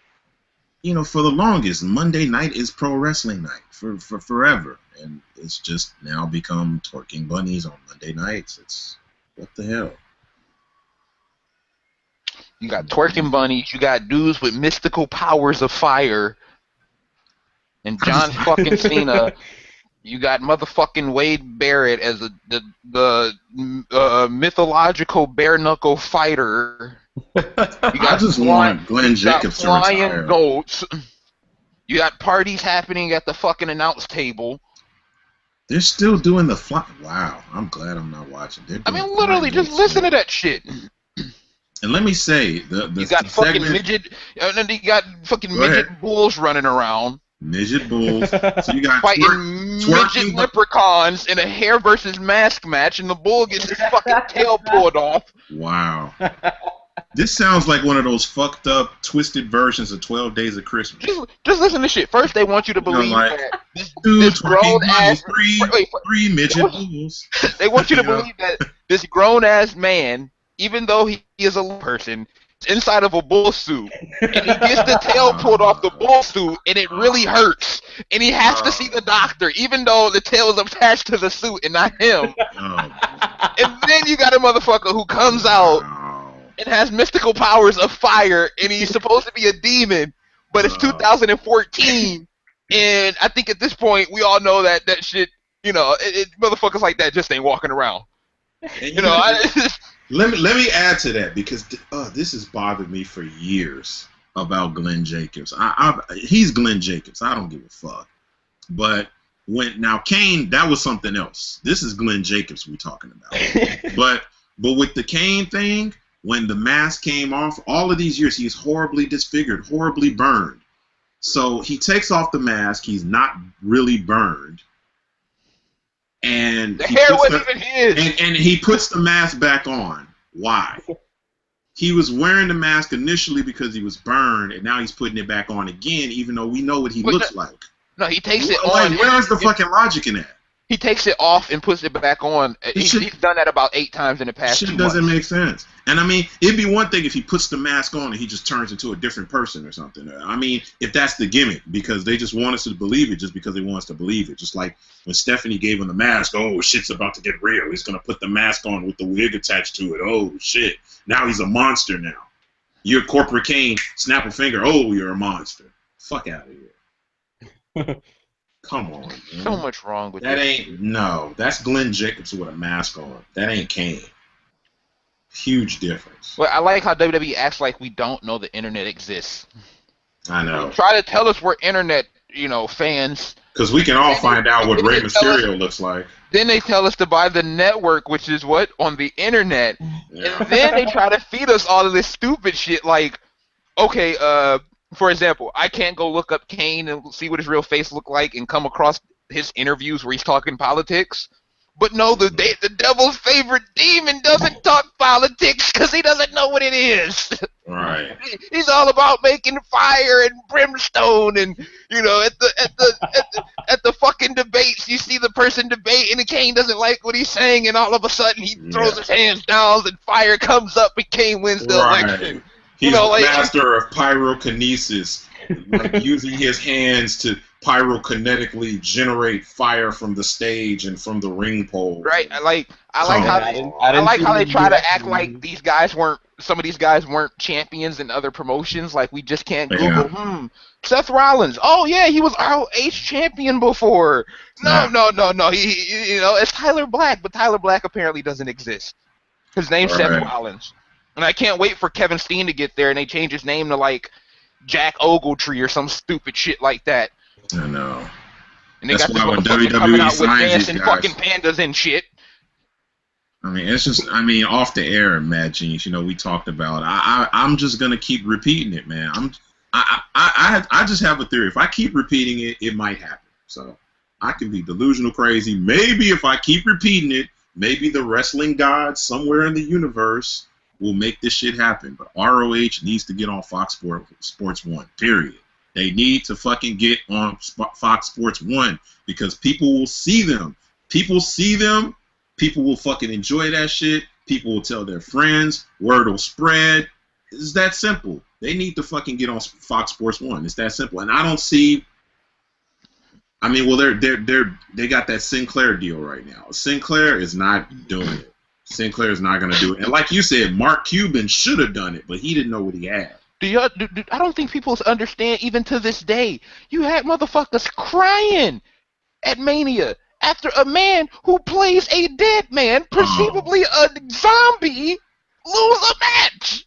you know, for the longest, Monday night is pro wrestling night for forever, and it's just now become twerking bunnies on Monday nights. It's what the hell. You got twerking bunnies. You got dudes with mystical powers of fire. And John fucking Cena. You got motherfucking Wade Barrett as the mythological bare knuckle fighter. You got I just want Glenn Jacobs to retire. Flying goats. You got parties happening at the fucking announce table. They're still doing the fly. Wow, I'm glad I'm not watching. I mean, literally, just listen to that shit. And let me say, the you got the fucking segment, midget, and then you got fucking midget bulls running around. Midget bulls. So you got fighting midget leprechauns in a hair versus mask match, and the bull gets his fucking tail pulled off. Wow. This sounds like one of those fucked up, twisted versions of 12 Days of Christmas. Just listen to shit. First, they want you to believe that this grown ass three midget bulls. They want you to believe that this grown ass man, even though he is a person, is inside of a bull suit, and he gets the tail pulled off the bull suit, and it really hurts, and he has to see the doctor, even though the tail is attached to the suit and not him. And then you got a motherfucker who comes out and has mystical powers of fire, and he's supposed to be a demon, but it's 2014, and I think at this point we all know that shit, you know, motherfuckers like that just ain't walking around. You know, let me add to that, because this has bothered me for years about Glenn Jacobs. He's Glenn Jacobs. I don't give a fuck. But now Kane, that was something else. This is Glenn Jacobs we're talking about. but with the Kane thing, when the mask came off, all of these years he's horribly disfigured, horribly burned. So he takes off the mask. He's not really burned. And the hair wasn't even his. And he puts the mask back on. Why? He was wearing the mask initially because he was burned, and now he's putting it back on again, even though we know what he looks like. No, he takes it like, on. Where's the fucking logic in that? He takes it off and puts it back on. He's done that about 8 times in the past 2 months. Shit doesn't make sense. And I mean, it'd be one thing if he puts the mask on and he just turns into a different person or something. I mean, if that's the gimmick, because they just want us to believe it just because they want us to believe it. Just like when Stephanie gave him the mask, oh, shit's about to get real. He's going to put the mask on with the wig attached to it. Oh, shit. Now he's a monster now. You're Corporate Kane. Snap a finger. Oh, you're a monster. Fuck out of here. Come on, man. So much wrong with that. No, that's Glenn Jacobs with a mask on. That ain't Kane. Huge difference. Well, I like how WWE acts like we don't know the internet exists. I know. Try to tell us we're internet, fans, Because we can all find out what Rey They tell us- Mysterio looks like. Then they tell us to buy the network, which is what? On the internet. Yeah. And then they try to feed us all of this stupid shit like, okay, for example, I can't go look up Kane and see what his real face looked like and come across his interviews where he's talking politics. But no, the devil's favorite demon doesn't talk politics because he doesn't know what it is. Right. He's all about making fire and brimstone, and you know, at the fucking debates, you see the person debating, and Kane doesn't like what he's saying, and all of a sudden he throws his hands down, and fire comes up, and Kane wins the election. He's You know, like, master of pyrokinesis, like using his hands to pyrokinetically generate fire from the stage and from the ring pole. right? I like how they try to act like some of these guys weren't champions in other promotions. Like, we just can't Google, Seth Rollins. Oh yeah, he was ROH champion before. No. He it's Tyler Black, but Tyler Black apparently doesn't exist. His name's Seth Rollins. And I can't wait for Kevin Steen to get there and they change his name to like Jack Ogletree or some stupid shit like that. I know. And they That's got why when this motherfucker coming WWE out with signs dancing these guys, fucking pandas and shit. I mean, it's just, off the air, Mad Genius, we talked about. I'm just gonna keep repeating it, man. I just have a theory. If I keep repeating it, it might happen. So I can be delusional crazy. Maybe if I keep repeating it, maybe the wrestling gods somewhere in the universe will make this shit happen. But ROH needs to get on Fox Sports 1, period. They need to fucking get on Fox Sports 1 because people will see them. People see them. People will fucking enjoy that shit. People will tell their friends. Word will spread. It's that simple. They need to fucking get on Fox Sports 1. It's that simple. And I don't see... they got that Sinclair deal right now. Sinclair is not doing it. Sinclair is not going to do it. And like you said, Mark Cuban should have done it, but he didn't know what he had. I don't think people understand even to this day. You had motherfuckers crying at Mania after a man who plays a dead man, perceivably a zombie, lose a match.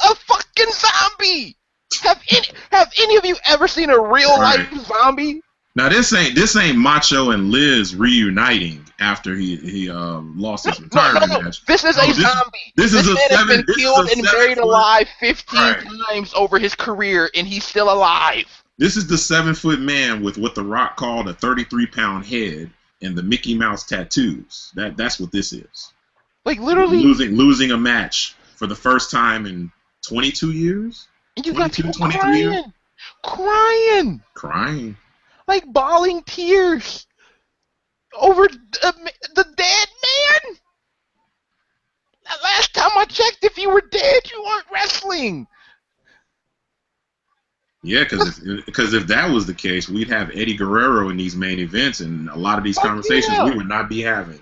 A fucking zombie. Have any of you ever seen a real life zombie? Now this ain't Macho and Liz reuniting after he lost his retirement match. This is a zombie. This man has been killed and buried alive 15 times over his career, and he's still alive. This is the 7-foot man with what The Rock called a 33-pound head and the Mickey Mouse tattoos. That's what this is. Like literally losing a match for the first time in 22 years. And you got people crying. Like bawling tears over the dead man. Last time I checked, if you were dead, you weren't wrestling. Yeah, because if that was the case, we'd have Eddie Guerrero in these main events, and a lot of these conversations we would not be having.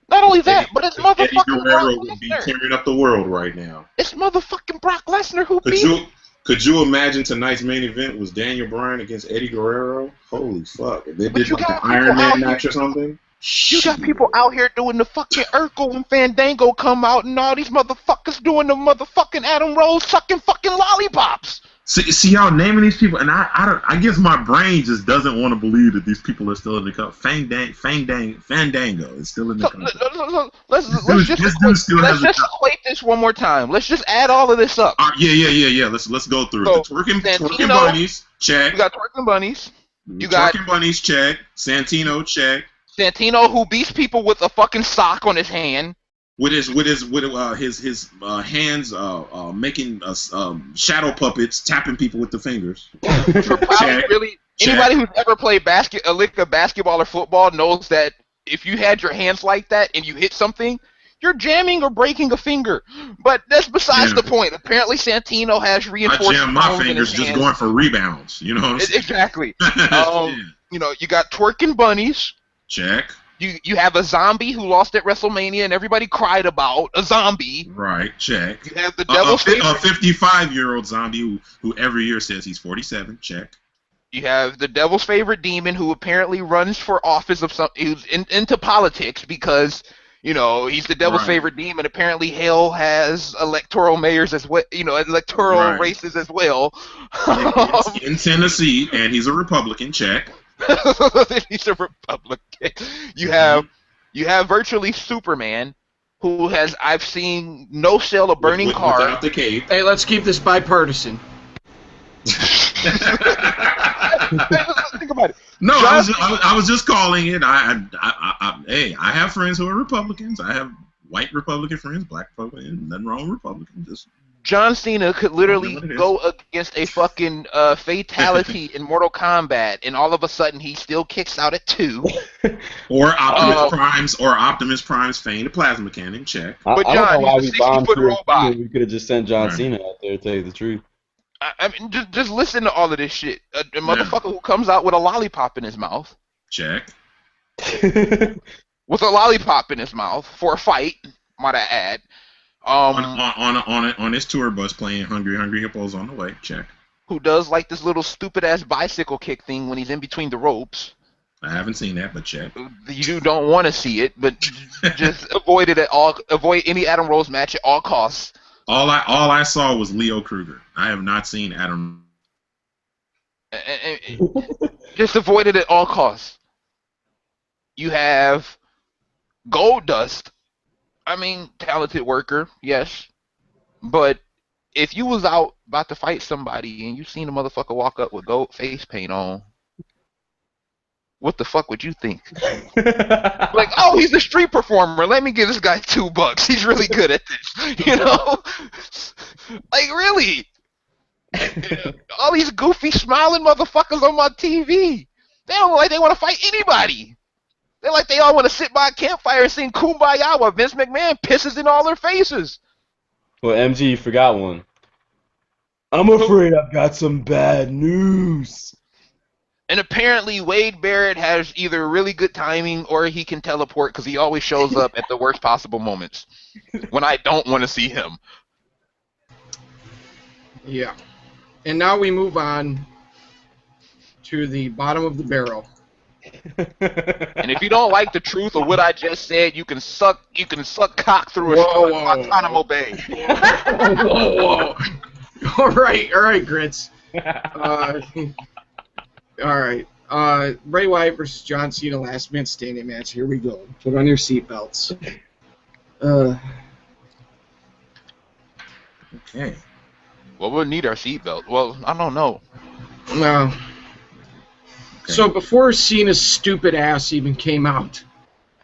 Not only that, but it's motherfucking Eddie Guerrero Brock would be Lesnar. tearing up the world right now. It's motherfucking Brock Lesnar who beat him. Could you imagine tonight's main event was Daniel Bryan against Eddie Guerrero? Holy fuck. If they did like the Iron Man match or something? You got people out here doing the fucking Urkel and Fandango come out and all these motherfuckers doing the motherfucking Adam Rose sucking fucking lollipops. See y'all naming these people, and I guess my brain just doesn't want to believe that these people are still in the cup. Fandango is still in the cup. Let's just equate this one more time. Let's just add all of this up. Yeah. Let's go through it. The twerking bunnies, check. You got twerking bunnies. You got twerking bunnies, check. Santino, check. Santino, who beats people with a fucking sock on his hand. With his hands making shadow puppets, tapping people with the fingers. Anybody who's ever played a lick of basketball or football knows that if you had your hands like that and you hit something, you're jamming or breaking a finger. But that's besides the point. Apparently Santino has reinforced. I jam my fingers just going for rebounds. You know what I'm saying? Exactly. You know, you got twerking bunnies. Check. You have a zombie who lost at WrestleMania and everybody cried about a zombie. Right, check. You have the devil's favorite. A 55-year-old zombie who every year says he's 47. Check. You have the devil's favorite demon who apparently runs for office of some. Who's into politics because he's the devil's favorite demon. Apparently, hell has electoral mayors as well. Electoral races as well. In Tennessee, and he's a Republican. Check. He's a Republican. You have virtually Superman, who has I've seen no sell a burning car. Without the cape. Hey, let's keep this bipartisan. Think about it. No, I was just calling it. Hey, I have friends who are Republicans. I have white Republican friends, black Republican. Nothing wrong with Republicans. Just John Cena could literally go against a fucking fatality in Mortal Kombat, and all of a sudden he still kicks out at 2. Or Optimus Prime's feigned plasma cannon. Check. But I John, don't know why he's we a bombed 60-foot through robot. We could have just sent John Right. Cena out there to tell you the truth. I mean, just listen to all of this shit. A motherfucker who comes out with a lollipop in his mouth. Check. With a lollipop in his mouth for a fight, might I add. On his tour bus playing Hungry Hippos on the way. Check. Who does like this little stupid ass bicycle kick thing when he's in between the ropes. I haven't seen that, but check. You don't want to see it, but just avoid it at all. Avoid any Adam Rose match at all costs. All I saw was Leo Kruger. I have not seen Adam. Just avoid it at all costs. You have Goldust. I mean, talented worker, yes. But if you was out about to fight somebody and you seen a motherfucker walk up with gold face paint on, what the fuck would you think? Like, oh, he's a street performer. Let me give this guy $2. He's really good at this. You know? Like, really? All these goofy smiling motherfuckers on my TV. They don't look like they want to fight anybody. They're like they all want to sit by a campfire and sing Kumbaya while Vince McMahon pisses in all their faces. Well, MG, you forgot one. I'm afraid I've got some bad news. And apparently Wade Barrett has either really good timing or he can teleport because he always shows up at the worst possible moments when I don't want to see him. Yeah. And now we move on to the bottom of the barrel. And if you don't like the truth of what I just said, you can suck cock through a Guantanamo Bay. Whoa. All right, Grits. All right. Bray Wyatt versus John Cena last man standing match. Here we go. Put on your seatbelts. Okay. Well, we'll need our seatbelt. Well, I don't know. No. Okay. So before Cena's stupid ass even came out,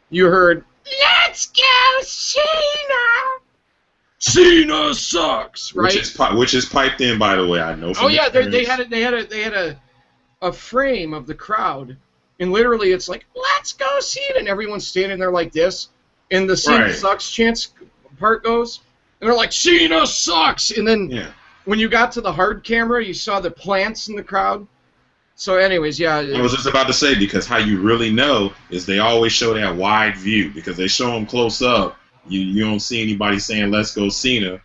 you heard, "Let's go, Cena! Cena sucks!" Right? Which is piped in, by the way. I know. Oh yeah, they had a frame of the crowd, and literally it's like, "Let's go, Cena!" and everyone's standing there like this, and the Cena sucks chants part goes, and they're like, "Cena sucks!" and then when you got to the hard camera, you saw the plants in the crowd. So anyways, yeah. I was just about to say, because how you really know is they always show that wide view, because they show them close up. You don't see anybody saying "Let's go, Cena,"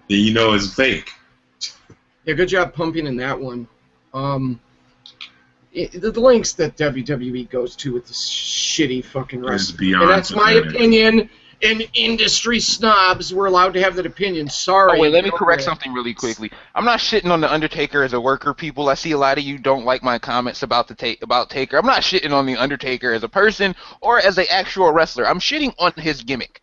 then you know it's fake. Yeah, good job pumping in that one. The lengths that WWE goes to with this shitty fucking wrestling. And that's my opinion. And industry snobs were allowed to have that opinion. Sorry. Oh, wait, let me correct something really quickly. I'm not shitting on The Undertaker as a worker, people. I see a lot of you don't like my comments about Taker. I'm not shitting on The Undertaker as a person or as an actual wrestler. I'm shitting on his gimmick.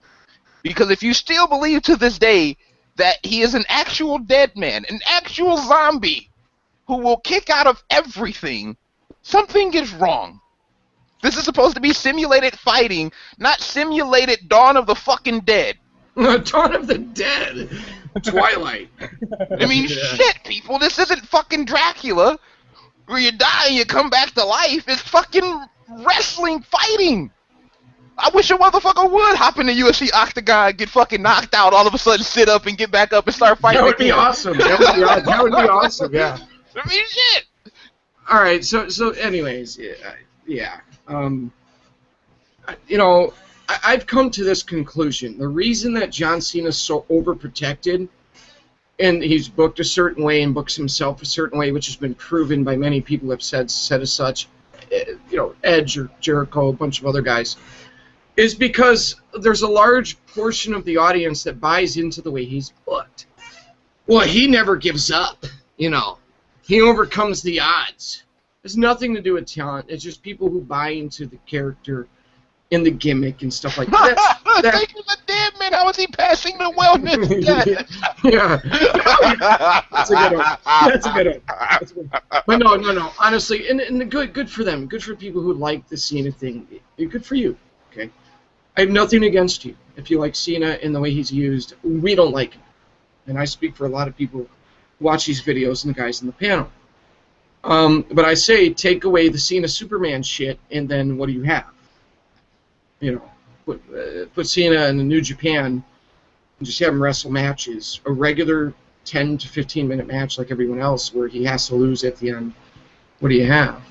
Because if you still believe to this day that he is an actual dead man, an actual zombie who will kick out of everything, something is wrong. This is supposed to be simulated fighting, not simulated Dawn of the fucking Dead. Dawn of the Dead. Twilight. I mean, shit, people. This isn't fucking Dracula, where you die and you come back to life. It's fucking wrestling fighting. I wish a motherfucker would hop in the UFC octagon, get fucking knocked out, all of a sudden sit up and get back up and start fighting. That would be awesome. That would be awesome, yeah. I mean, shit. All right, so anyways, yeah. You know, I've come to this conclusion. The reason that John Cena's so overprotected, and he's booked a certain way and books himself a certain way, which has been proven by many people have said as such, you know, Edge or Jericho, a bunch of other guys, is because there's a large portion of the audience that buys into the way he's booked. Well, he never gives up, you know. He overcomes the odds. has nothing to do with talent. It's just people who buy into the character and the gimmick and stuff like that. Thank you, the dead man. How is he passing the wellness test? Yeah. That's a good one. That's a good one. But no. Honestly, and good for them. Good for people who like the Cena thing. Good for you. Okay. I have nothing against you. If you like Cena and the way he's used, we don't like him. And I speak for a lot of people who watch these videos and the guys in the panel. But I say take away the Cena Superman shit, and then what do you have? You know, put Cena in the New Japan and just have him wrestle matches, a regular 10 to 15 minute match like everyone else where he has to lose at the end. What do you have?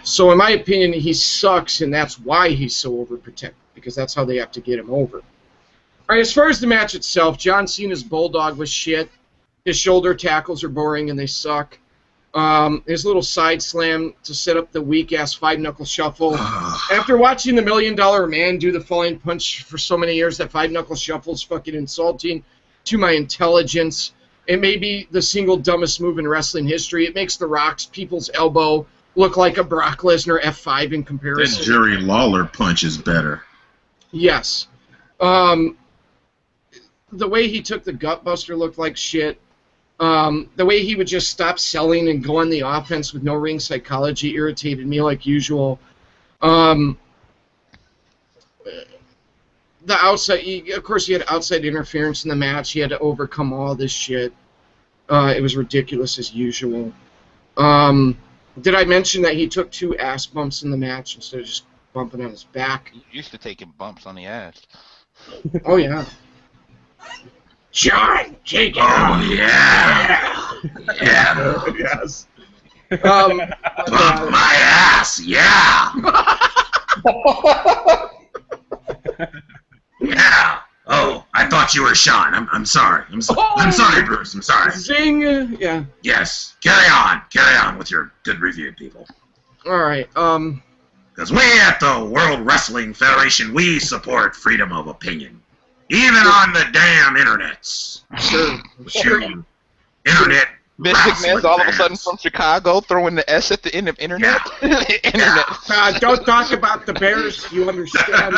So in my opinion, he sucks, and that's why he's so overprotected, because that's how they have to get him over. All right, as far as the match itself, John Cena's Bulldog was shit. His shoulder tackles are boring, and they suck. His little side slam to set up the weak-ass five-knuckle shuffle. After watching the $1 Million Man do the falling punch for so many years, that five-knuckle shuffle is fucking insulting to my intelligence. It may be the single dumbest move in wrestling history. It makes The Rock's people's elbow look like a Brock Lesnar F5 in comparison. That Jerry Lawler punch is better. Yes. The way he took the Gutbuster looked like shit. The way he would just stop selling and go on the offense with no ring psychology irritated me like usual. The outside, of course, he had outside interference in the match. He had to overcome all this shit. It was ridiculous as usual. Did I mention that he took 2 ass bumps in the match instead of just bumping on his back? You used to taking bumps on the ass. Oh, yeah. John, take it. Oh, yeah. Yeah. Yes. Bump my ass, yeah. Yeah. Oh, I thought you were Sean. I'm sorry. I'm sorry, Bruce. I'm sorry. Zing. Yeah. Yes. Carry on with your good review, people. All right. Because we at the World Wrestling Federation, we support freedom of opinion. Even on the damn internets. Sure. Internet. Mystic Man's all of a sudden from Chicago, throwing the S at the end of internet. Internet. Don't talk about the Bears. You understand?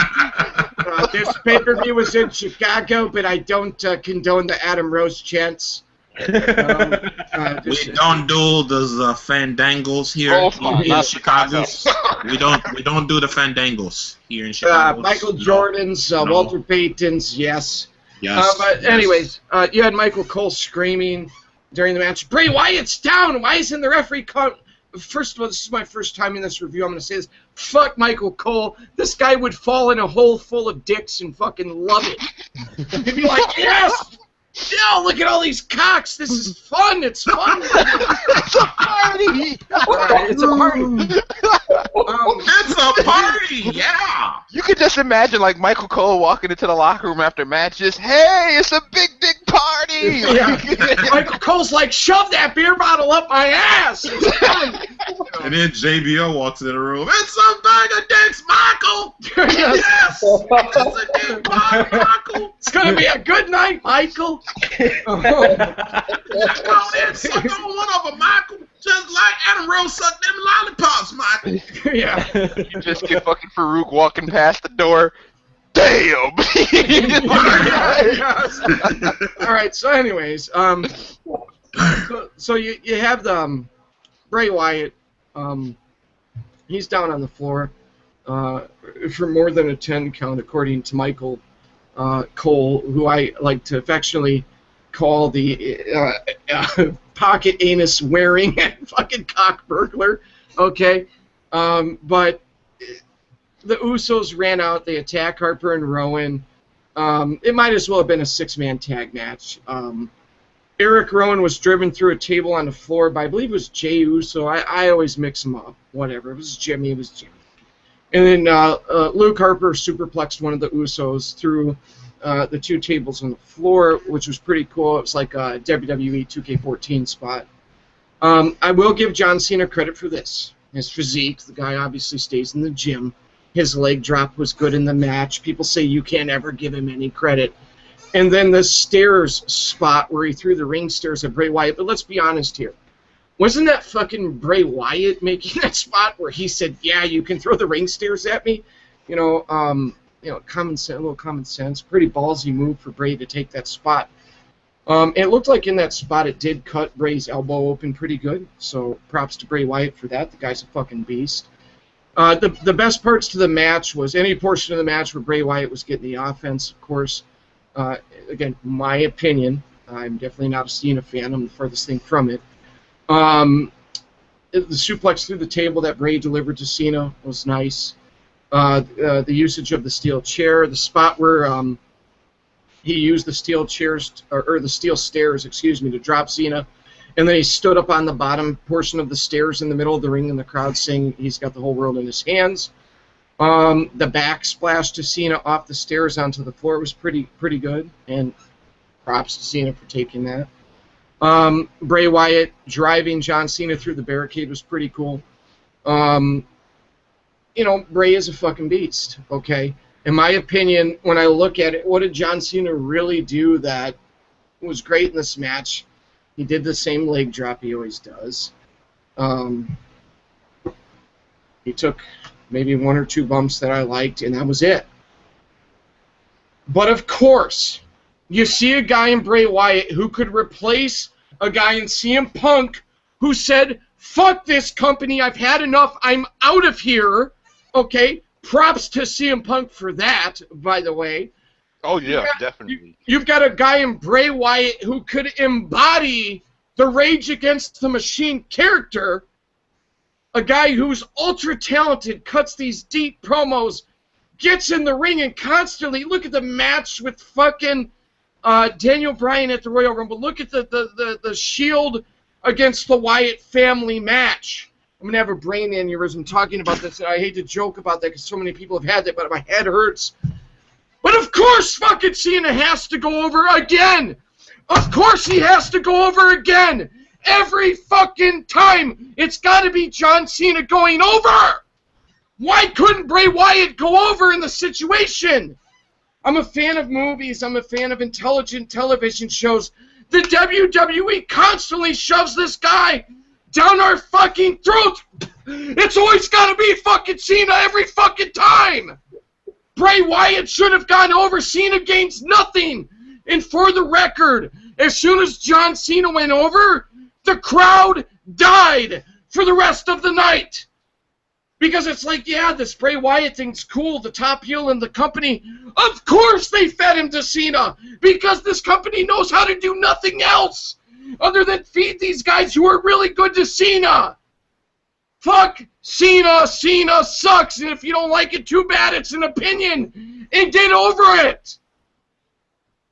This pay-per-view was in Chicago, but I don't condone the Adam Rose chants. We don't do the fandangles here in Chicago. We don't do the fandangles here in Chicago. Michael Jordan's, No. Walter Payton's, yes. Yes. But anyways, you had Michael Cole screaming during the match, Bray Wyatt's down. Why isn't the referee count? First of all, this is my first time in this review. I'm going to say this. Fuck Michael Cole. This guy would fall in a hole full of dicks and fucking love it. He'd be like, yes! Yeah, look at all these cocks. This is fun. It's fun. It's a party. It's a party. It's a party, yeah. You could just imagine like Michael Cole walking into the locker room after matches. Hey, it's a big party. Yeah. Michael Cole's like, shove that beer bottle up my ass. It's fun. And then JBL walks in the room. It's a bag of dicks, Michael. Yes. It's a dick party, Michael. It's gonna be a good night, Michael. Go ahead, suck on one of them, Michael. Just like Adam Rose sucked them lollipops, Michael. Yeah. You just get fucking Farouk walking past the door. Damn. All right. So, anyways, so you have the Bray Wyatt. He's down on the floor for more than a 10 count, according to Michael Cole, who I like to affectionately call the pocket anus wearing and fucking cock burglar. Okay, but the Usos ran out. They attack Harper and Rowan. It might as well have been a 6-man tag match. Eric Rowan was driven through a table on the floor by, I believe it was Jey Uso. I always mix them up. Whatever. It was Jimmy. It was Jimmy. And then Luke Harper superplexed one of the Usos through the 2 tables on the floor, which was pretty cool. It was like a WWE 2K14 spot. I will give John Cena credit for this. His physique. The guy obviously stays in the gym. His leg drop was good in the match. People say you can't ever give him any credit. And then the stairs spot where he threw the ring stairs at Bray Wyatt. But let's be honest here. Wasn't that fucking Bray Wyatt making that spot where he said, "Yeah, you can throw the ring stairs at me"? Common sense, a little common sense. Pretty ballsy move for Bray to take that spot. It looked like in that spot it did cut Bray's elbow open pretty good. So props to Bray Wyatt for that. The guy's a fucking beast. The best parts to the match was any portion of the match where Bray Wyatt was getting the offense, of course. Again, my opinion. I'm definitely not a Cena fan. I'm the furthest thing from it. The suplex through the table that Bray delivered to Cena was nice. The usage of the steel chair, the spot where he used the steel chairs or the steel stairs, to drop Cena, and then he stood up on the bottom portion of the stairs in the middle of the ring, and the crowd saying he's got the whole world in his hands. The backsplash to Cena off the stairs onto the floor was pretty good, and props to Cena for taking that. Bray Wyatt driving John Cena through the barricade was pretty cool. Bray is a fucking beast, okay? In my opinion, when I look at it, what did John Cena really do that was great in this match? He did the same leg drop he always does. He took maybe one or two bumps that I liked, and that was it. But of course, you see a guy in Bray Wyatt who could replace a guy in CM Punk who said, "Fuck this company, I've had enough, I'm out of here." Okay, props to CM Punk for that, by the way. Oh, yeah, definitely. You've got a guy in Bray Wyatt who could embody the Rage Against the Machine character, a guy who's ultra talented, cuts these deep promos, gets in the ring and constantly, look at the match with fucking Daniel Bryan at the Royal Rumble. Look at the Shield against the Wyatt family match. I'm going to have a brain aneurysm talking about this, and I hate to joke about that because so many people have had that, but my head hurts. But of course fucking Cena has to go over again. Of course he has to go over again. Every fucking time it's got to be John Cena going over. Why couldn't Bray Wyatt go over in the situation? I'm a fan of movies. I'm a fan of intelligent television shows. The WWE constantly shoves this guy down our fucking throats. It's always got to be fucking Cena every fucking time. Bray Wyatt should have gone over. Cena gains nothing. And for the record, as soon as John Cena went over, the crowd died for the rest of the night. Because it's like, yeah, this Bray Wyatt thing's cool, the top heel in the company. Of course they fed him to Cena, because this company knows how to do nothing else other than feed these guys who are really good to Cena. Fuck Cena. Cena sucks, and if you don't like it, too bad. It's an opinion, and get over it.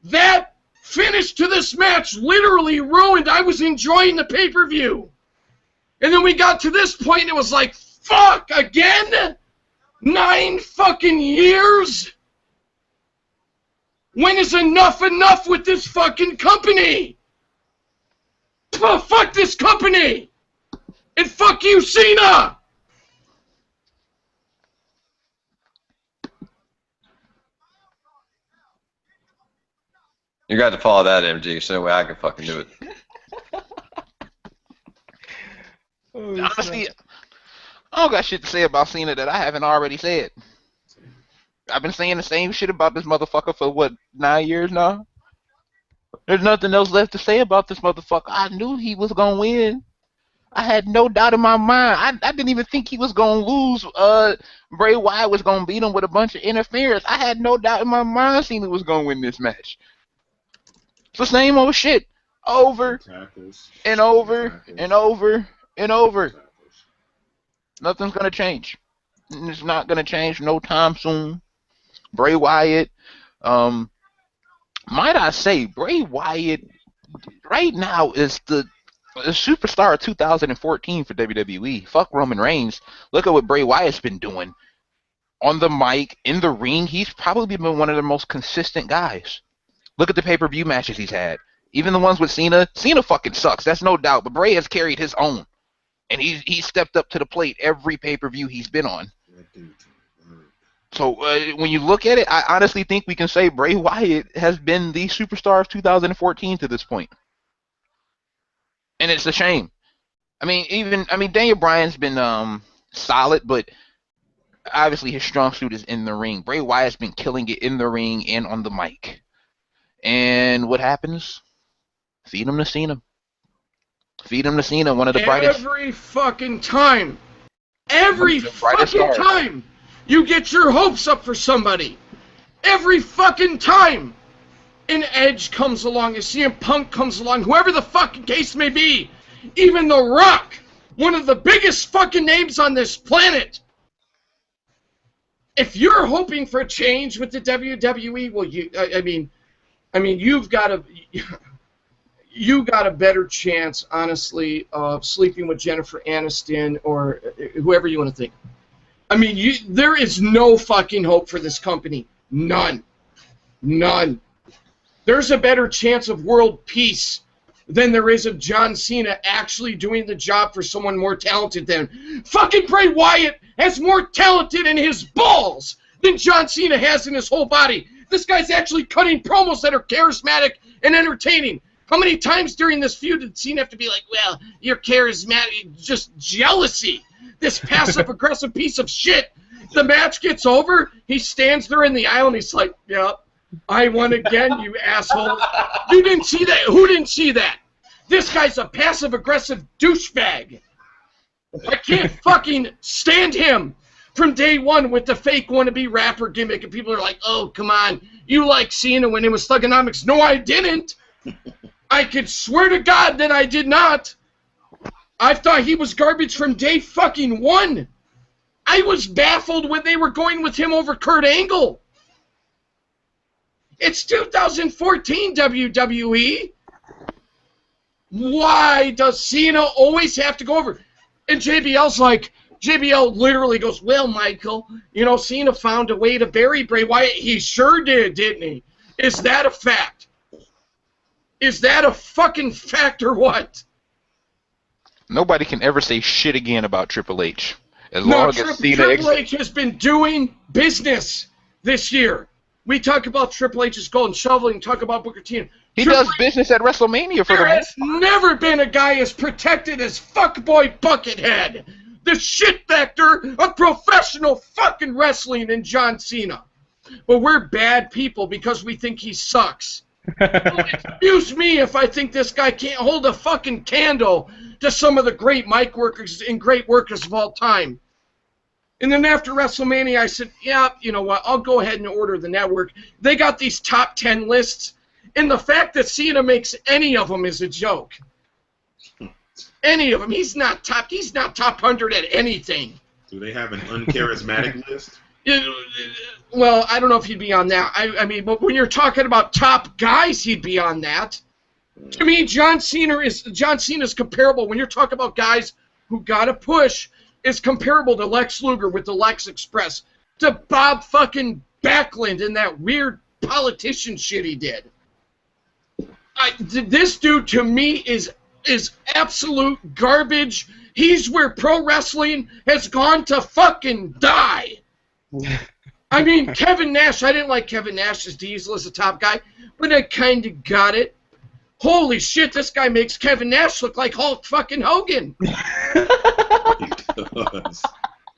That finish to this match literally ruined. I was enjoying the pay-per-view. And then we got to this point, and it was like, fuck, again? 9 fucking years? When is enough with this fucking company? Oh, fuck this company! And fuck you, Cena! You got to follow that, MG, so that way I can fucking do it. Honestly, I don't got shit to say about Cena that I haven't already said. I've been saying the same shit about this motherfucker for, what, 9 years now? There's nothing else left to say about this motherfucker. I knew he was going to win. I had no doubt in my mind. I didn't even think he was going to lose. Bray Wyatt was going to beat him with a bunch of interference. I had no doubt in my mind Cena was going to win this match. It's the same old shit. Over and over and over and over. Nothing's going to change. It's not going to change no time soon. Bray Wyatt, might I say, Bray Wyatt right now is the superstar of 2014 for WWE. Fuck Roman Reigns. Look at what Bray Wyatt's been doing. On the mic, in the ring, he's probably been one of the most consistent guys. Look at the pay-per-view matches he's had. Even the ones with Cena. Cena fucking sucks, that's no doubt, but Bray has carried his own. And he's stepped up to the plate every pay-per-view he's been on. So when you look at it, I honestly think we can say Bray Wyatt has been the superstar of 2014 to this point. And it's a shame. I mean, Daniel Bryan's been solid, but obviously his strong suit is in the ring. Bray Wyatt's been killing it in the ring and on the mic. And what happens? Feed him to Cena. Feed him to Cena, one of the brightest. Every fucking time. Every fucking time you get your hopes up for somebody. Every fucking time an Edge comes along, a CM Punk comes along, whoever the fucking case may be, even The Rock, one of the biggest fucking names on this planet. If you're hoping for change with the WWE, well, you got a better chance, honestly, of sleeping with Jennifer Aniston or whoever you want to think. I mean, there is no fucking hope for this company. None. None. There's a better chance of world peace than there is of John Cena actually doing the job for someone more talented than. Fucking Bray Wyatt has more talented in his balls than John Cena has in his whole body. This guy's actually cutting promos that are charismatic and entertaining. How many times during this feud did Cena have to be like, well, you're charismatic, just jealousy, this passive-aggressive piece of shit. The match gets over, he stands there in the aisle and he's like, yep, I won again, you asshole. You didn't see that? Who didn't see that? This guy's a passive-aggressive douchebag. I can't fucking stand him from day one with the fake wannabe rapper gimmick, and people are like, oh, come on, you like Cena when it was Thugonomics. No, I didn't. I could swear to God that I did not. I thought he was garbage from day fucking one. I was baffled when they were going with him over Kurt Angle. It's 2014 WWE. Why does Cena always have to go over? And JBL literally goes, well, Michael, Cena found a way to bury Bray Wyatt. He sure did, didn't he? Is that a fact? Is that a fucking fact or what? Nobody can ever say shit again about Triple H. As long as Cena Triple H has been doing business this year. We talk about Triple H's golden shovel and talk about Booker T. He does business at WrestleMania for the There has never been a guy as protected as fuckboy Buckethead. The shit factor of professional fucking wrestling in John Cena. But we're bad people because we think he sucks. Excuse me if I think this guy can't hold a fucking candle to some of the great mic workers and great workers of all time. And then after WrestleMania, I said, yeah, you know what, I'll go ahead and order the network. They got these top 10 lists, and the fact that Cena makes any of them is a joke. Any of them. He's not top 100 at anything. Do they have an uncharismatic list? Well, I don't know if he'd be on that. I mean, but when you're talking about top guys, he'd be on that. To me, John Cena's comparable. When you're talking about guys who got a push, is comparable to Lex Luger with the Lex Express, to Bob fucking Backlund and that weird politician shit he did. This dude, to me, is absolute garbage. He's where pro wrestling has gone to fucking die. I mean, Kevin Nash, I didn't like Kevin Nash as Diesel as a top guy, but I kind of got it. Holy shit, this guy makes Kevin Nash look like Hulk fucking Hogan. He does.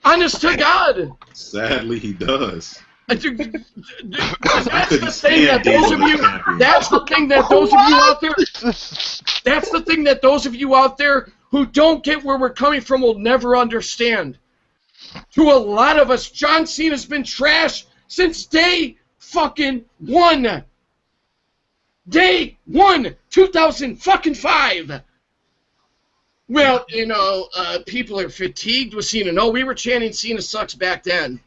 Honest to God. Sadly, he does. That's the thing that those of you. That's the thing that those of you out there. That's the thing that those of you out there who don't get where we're coming from will never understand. To a lot of us, John Cena's been trash since day fucking one. Day 1, 2005. Well, people are fatigued with Cena. No, we were chanting Cena sucks back then.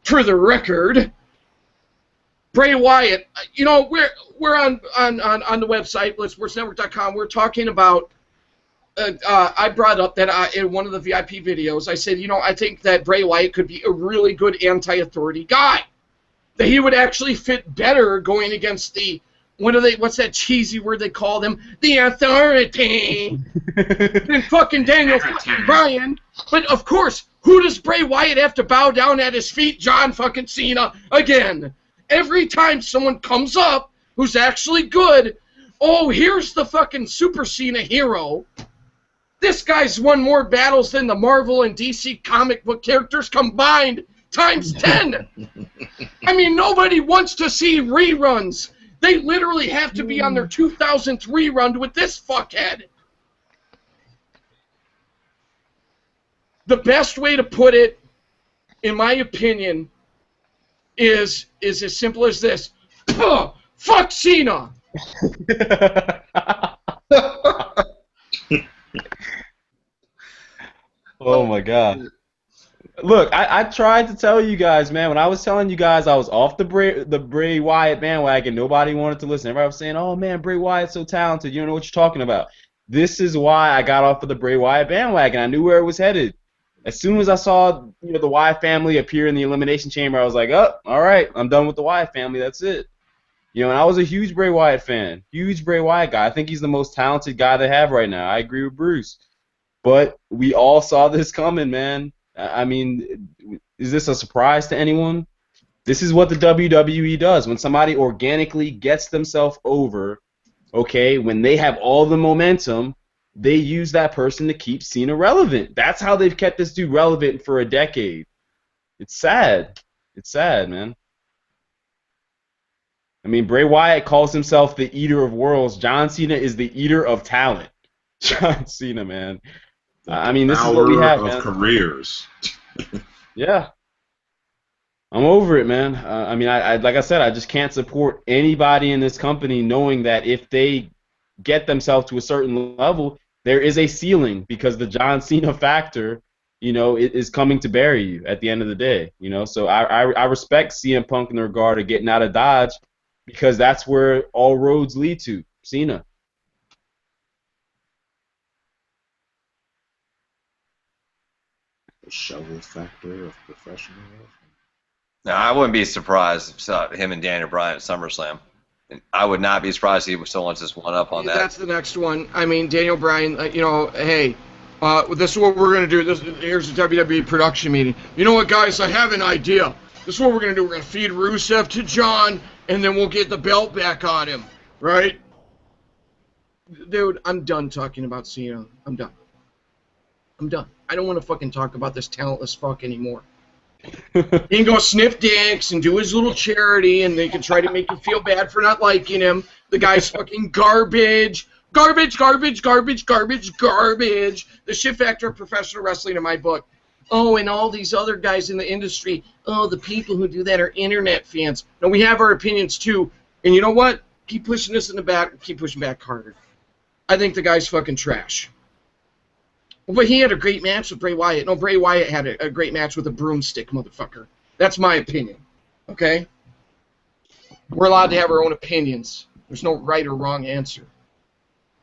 For the record, Bray Wyatt, we're on the website, blitzsportsnetwork.com. We're talking about, I brought up that in one of the VIP videos, I said, I think that Bray Wyatt could be a really good anti-authority guy. That he would actually fit better going against the, what's that cheesy word they call them? The authority. And fucking Daniel fucking Bryan. But of course, who does Bray Wyatt have to bow down at his feet? John fucking Cena again. Every time someone comes up who's actually good, oh, here's the fucking Super Cena hero. This guy's won more battles than the Marvel and DC comic book characters combined, times 10. I mean, nobody wants to see reruns. They literally have to be on their 2000th rerun with this fuckhead. The best way to put it, in my opinion, is as simple as this. Fuck Cena! Oh my God! Look, I tried to tell you guys, man. When I was telling you guys I was off the Bray Wyatt bandwagon, nobody wanted to listen. Everybody was saying, "Oh man, Bray Wyatt's so talented. You don't know what you're talking about." This is why I got off of the Bray Wyatt bandwagon. I knew where it was headed. As soon as I saw the Wyatt family appear in the Elimination Chamber, I was like, "Oh, all right, I'm done with the Wyatt family. That's it." And I was a huge Bray Wyatt fan, huge Bray Wyatt guy. I think he's the most talented guy they have right now. I agree with Bruce. But we all saw this coming, man. I mean, is this a surprise to anyone? This is what the WWE does. When somebody organically gets themselves over, okay, when they have all the momentum, they use that person to keep Cena relevant. That's how they've kept this dude relevant for a decade. It's sad. It's sad, man. I mean, Bray Wyatt calls himself the eater of worlds. John Cena is the eater of talent. John Cena, man. I mean, this is what we have, man. Careers. Yeah. I'm over it, man. I mean, I like I said, I just can't support anybody in this company knowing that if they get themselves to a certain level, there is a ceiling because the John Cena factor, it is coming to bury you at the end of the day, So I respect CM Punk in the regard of getting out of Dodge because that's where all roads lead to, Cena. The shovel factor of professional. No, I wouldn't be surprised if saw him and Daniel Bryan at SummerSlam. And I would not be surprised if he still wants this one up on that. That's the next one. I mean, Daniel Bryan, hey, this is what we're going to do. Here's the WWE production meeting. You know what, guys? I have an idea. This is what we're going to do. We're going to feed Rusev to John, and then we'll get the belt back on him, right? Dude, I'm done talking about Cena. I'm done. I don't want to fucking talk about this talentless fuck anymore. He can go sniff dicks and do his little charity, and they can try to make you feel bad for not liking him. The guy's fucking garbage. Garbage, garbage, garbage, garbage, garbage. The shit factor of professional wrestling in my book. Oh, and all these other guys in the industry, the people who do that are internet fans. No, we have our opinions too. And you know what? Keep pushing this in the back. Keep pushing back harder. I think the guy's fucking trash. But he had a great match with Bray Wyatt. No, Bray Wyatt had a great match with a broomstick, motherfucker. That's my opinion. Okay? We're allowed to have our own opinions. There's no right or wrong answer.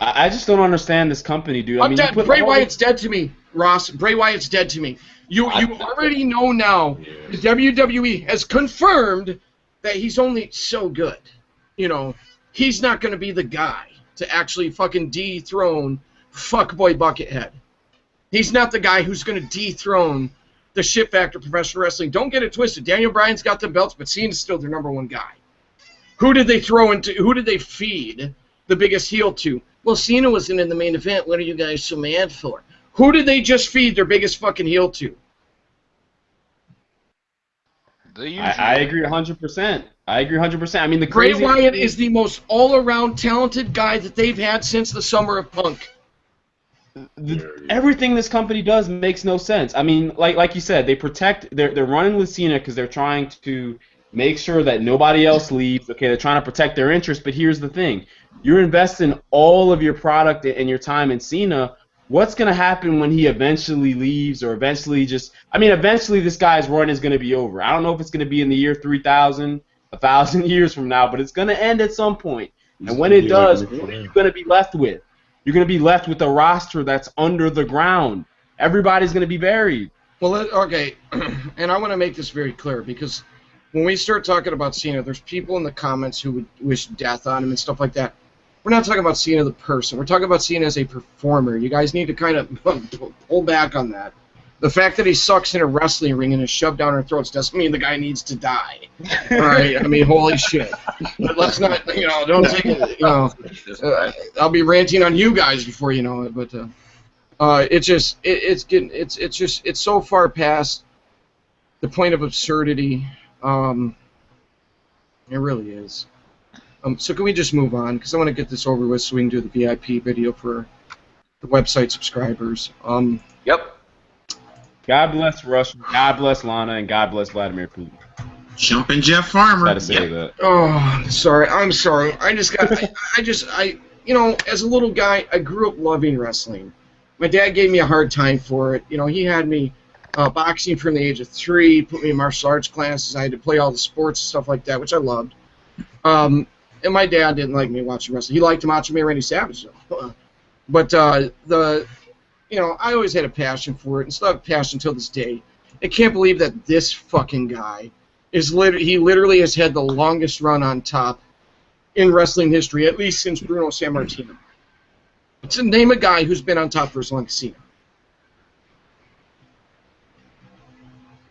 I just don't understand this company, dude. I'm dead. Bray Wyatt's dead to me, Ross. Bray Wyatt's dead to me. You already know now. The WWE has confirmed that he's only so good. He's not going to be the guy to actually fucking dethrone fuckboy Buckethead. He's not the guy who's going to dethrone the shit factor of professional wrestling. Don't get it twisted. Daniel Bryan's got the belts, but Cena's still their number one guy. Who did they throw into? Who did they feed the biggest heel to? Well, Cena wasn't in the main event. What are you guys so mad for? Who did they just feed their biggest fucking heel to? I agree 100%. I agree 100%. I mean, the Bray crazy Wyatt is the most all-around talented guy that they've had since the summer of Punk. Everything this company does makes no sense. I mean, like you said, they're running with Cena because they're trying to make sure that nobody else leaves. Okay, they're trying to protect their interests, but here's the thing. You're investing all of your product and your time in Cena. What's going to happen when he eventually leaves or eventually eventually this guy's run is going to be over. I don't know if it's going to be in the year 3000, 1,000 years from now, but it's going to end at some point. And when it does, what are you going to be left with? You're going to be left with a roster that's under the ground. Everybody's going to be buried. Well, okay, and I want to make this very clear because when we start talking about Cena, there's people in the comments who would wish death on him and stuff like that. We're not talking about Cena the person. We're talking about Cena as a performer. You guys need to kind of pull back on that. The fact that he sucks in a wrestling ring and is shoved down our throats doesn't mean the guy needs to die. All right? I mean, holy shit. But let's not, don't take it, I'll be ranting on you guys before you know it. But It's so far past the point of absurdity. It really is. So can we just move on? Because I want to get this over with so we can do the VIP video for the website subscribers. Yep. God bless Russia, God bless Lana, and God bless Vladimir Putin. Jumping Jeff Farmer. Gotta say that. Oh, I'm sorry. I just got. You know, as a little guy, I grew up loving wrestling. My dad gave me a hard time for it. You know, he had me boxing from the age of 3, put me in martial arts classes. I had to play all the sports and stuff like that, which I loved. And my dad didn't like me watching wrestling. He liked Macho Man Randy Savage, though. But you know, I always had a passion for it, and still have a passion until this day. I can't believe that this fucking guy is literally has had the longest run on top in wrestling history, at least since Bruno Sammartino. To name a guy who's been on top for as long as Cena.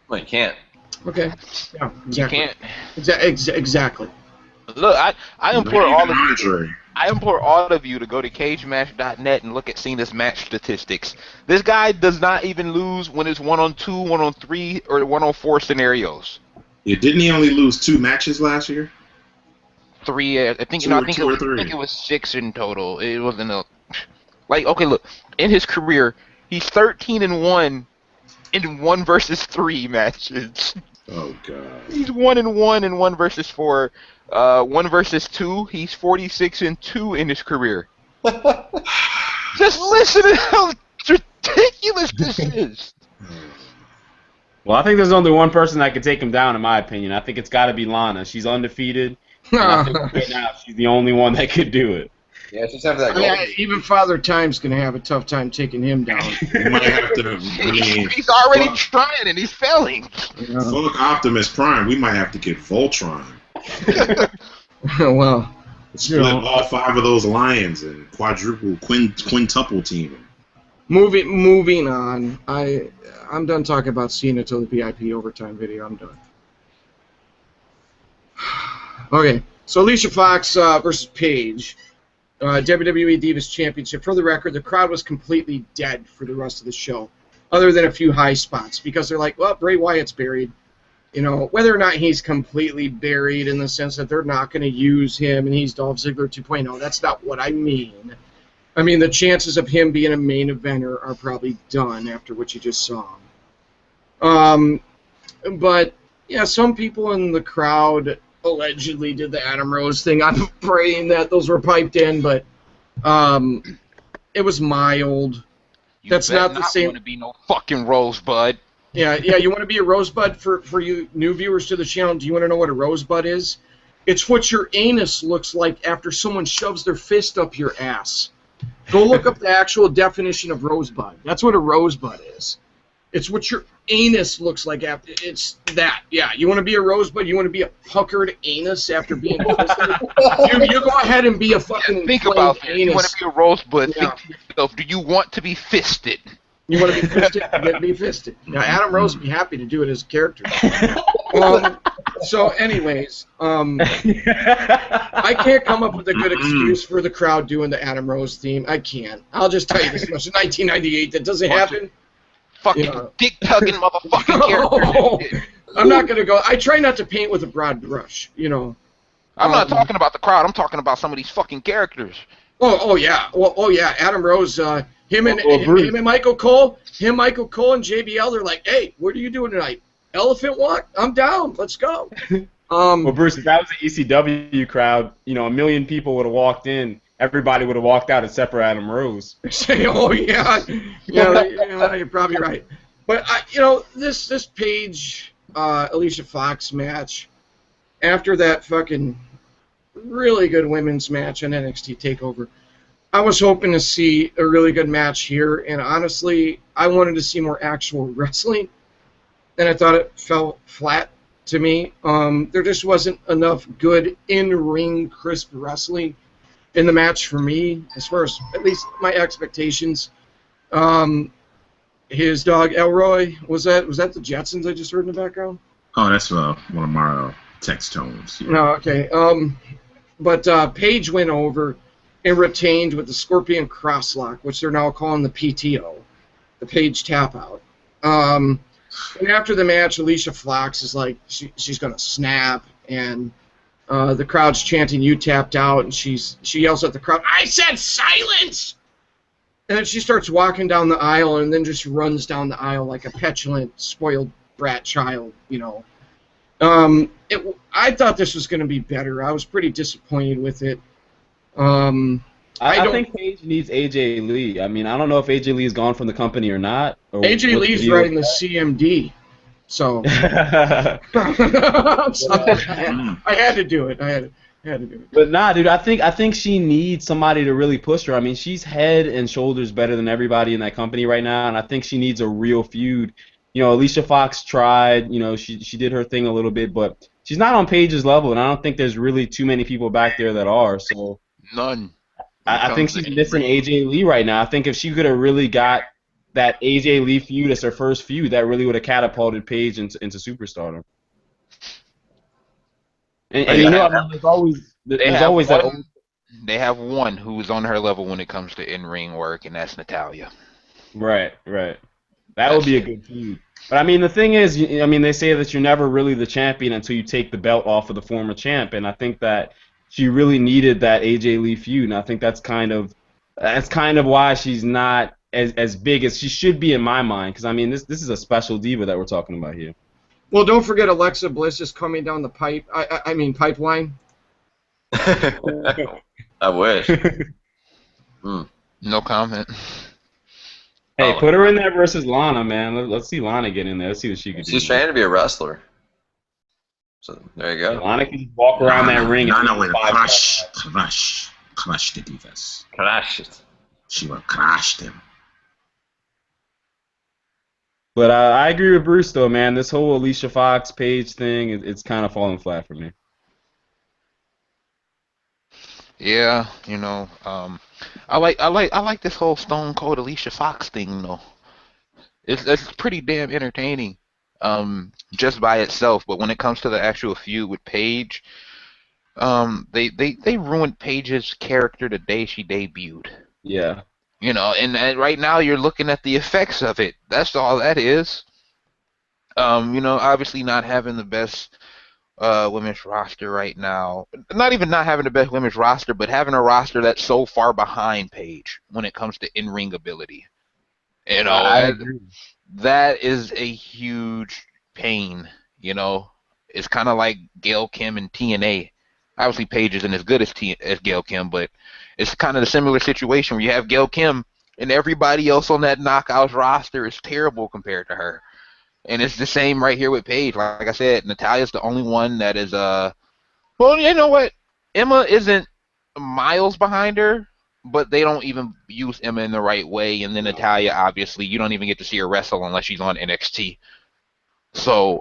Well, you can't. Okay. Yeah, exactly. You can't. Exactly. Look, I implore all of you. Andre. I implore all of you to go to cagematch.net and look at Cena's match statistics. This guy does not even lose when it's 1-on-2, 1-on-3, or 1-on-4 scenarios. Yeah, didn't he only lose 2 matches last year? 3, I think. Two I or think two or it three. was 6 in total. It wasn't a okay. Look, in his career, he's 13-1 in 1 versus 3 matches. Oh God. He's 1-1 in 1 versus 4. 1 versus 2. He's 46-2 in his career. Just listen to how ridiculous this is. Well, I think there's only one person that could take him down, in my opinion. I think it's got to be Lana. She's undefeated. And I think right now she's the only one that could do it. Yeah, she's after that goal. Even Father Time's going to have a tough time taking him down. We might have to. He's already trying and he's failing. Fuck Optimus Prime. We might have to get Voltron. Well, Split all 5 of those lions and quintuple team. moving on. I'm done talking about Cena till the VIP overtime video. I'm done. Okay, so Alicia Fox versus Paige, WWE Divas Championship. For the record, the crowd was completely dead for the rest of the show, other than a few high spots, because they're like, well, Bray Wyatt's buried. You know, whether or not he's completely buried in the sense that they're not going to use him and he's Dolph Ziggler 2.0, that's not what I mean. I mean, the chances of him being a main eventer are probably done after what you just saw. But, yeah, some people in the crowd allegedly did the Adam Rose thing. I'm praying that those were piped in, but it was mild. That's not the same. You want to be no fucking Rosebud. Yeah, you want to be a rosebud for you new viewers to the channel. Do you want to know what a rosebud is? It's what your anus looks like after someone shoves their fist up your ass. Go look up the actual definition of rosebud. That's what a rosebud is. It's what your anus looks like after. It's that. Yeah, you want to be a rosebud? You want to be a puckered anus after being fisted? you go ahead and be a fucking think about that. anus. You want to be a Rosebud. Yeah. Think to yourself, do you want to be fisted? You want to be fisted? You get to be fisted. Now, Adam Rose would be happy to do it as a character. So, anyways, I can't come up with a good excuse for the crowd doing the Adam Rose theme. I can't. I'll just tell you this much. In 1998, that doesn't happen. Fucking dick-tugging motherfucking character. I'm not going to go. I try not to paint with a broad brush, you know. I'm not talking about the crowd. I'm talking about some of these fucking characters. Oh yeah. Well, yeah. Adam Rose, him and Michael Cole, Michael Cole, and JBL. They're like, hey, what are you doing tonight? Elephant walk? I'm down. Let's go. Well, Bruce, if that was the ECW crowd, you know, 1 million people would have walked in. Everybody would have walked out except for Adam Rose. Oh yeah, you're probably right. But you know, this Paige Alicia Fox match, after that fucking really good women's match on NXT TakeOver, I was hoping to see a really good match here, and honestly, I wanted to see more actual wrestling, and I thought it fell flat to me. There just wasn't enough good in-ring crisp wrestling in the match for me, as far as at least my expectations. His dog Elroy, was that the Jetsons I just heard in the background? Oh, that's one of my text tones. Yeah. No, okay. But Paige went over. and retained with the Scorpion Crosslock, which they're now calling the PTO, the Page Tap Out. And after the match, Alicia Fox is like, she's going to snap, and the crowd's chanting, "You tapped out," and she yells at the crowd, "I said silence!" And then she starts walking down the aisle and then just runs down the aisle like a petulant, spoiled brat child, you know. I thought this was going to be better. I was pretty disappointed with it. I think Paige needs AJ Lee. I mean, I don't know if AJ Lee is gone from the company or not. Or AJ Lee's writing the CMD, so I had to do it. I had to do it. But nah, dude, I think she needs somebody to really push her. I mean, she's head and shoulders better than everybody in that company right now, and I think she needs a real feud. You know, Alicia Fox tried. You know, she did her thing a little bit, but she's not on Paige's level, and I don't think there's really too many people back there that are. So None. I think she's missing AJ Lee right now. I think if she could have really got that AJ Lee feud as her first feud, that really would have catapulted Paige into superstardom. And you know, I mean, there's always that. They have one who's on her level when it comes to in-ring work, and that's Natalya. Right. That would be a good feud. But I mean, the thing is, I mean, they say that you're never really the champion until you take the belt off of the former champ, and I think that she really needed that AJ Lee feud, and I think that's kind of why she's not as big as she should be in my mind. Because I mean, this is a special diva that we're talking about here. Well, don't forget Alexa Bliss is coming down the pipe. I mean pipeline. I wish. No comment. Hey, put her in there versus Lana, man. Let's see Lana get in there. Let's see what she can do. She's trying to be a wrestler. So there you go. Lana can just walk around that ring. Lana will crush the divas. Crash it. She will crush them. But I agree with Bruce, though, man. This whole Alicia Fox Paige thing, it's kind of falling flat for me. Yeah, you know, I like this whole Stone Cold Alicia Fox thing, though. It's pretty damn entertaining, just by itself. But when it comes to the actual feud with Paige, they ruined Paige's character the day she debuted. Yeah. You know, and right now you're looking at the effects of it. That's all that is. You know, obviously not having the best women's roster right now. Not even not having the best women's roster, but having a roster that's so far behind Paige when it comes to in-ring ability. You know, that is a huge pain. You know, it's kind of like Gail Kim and TNA. Obviously, Paige isn't as good as Gail Kim, but it's kind of a similar situation where you have Gail Kim and everybody else on that Knockouts roster is terrible compared to her. And it's the same right here with Paige. Like I said, Natalya's the only one that is, well, you know what? Emma isn't miles behind her, but they don't even use Emma in the right way. And then Natalya, obviously, you don't even get to see her wrestle unless she's on NXT. So,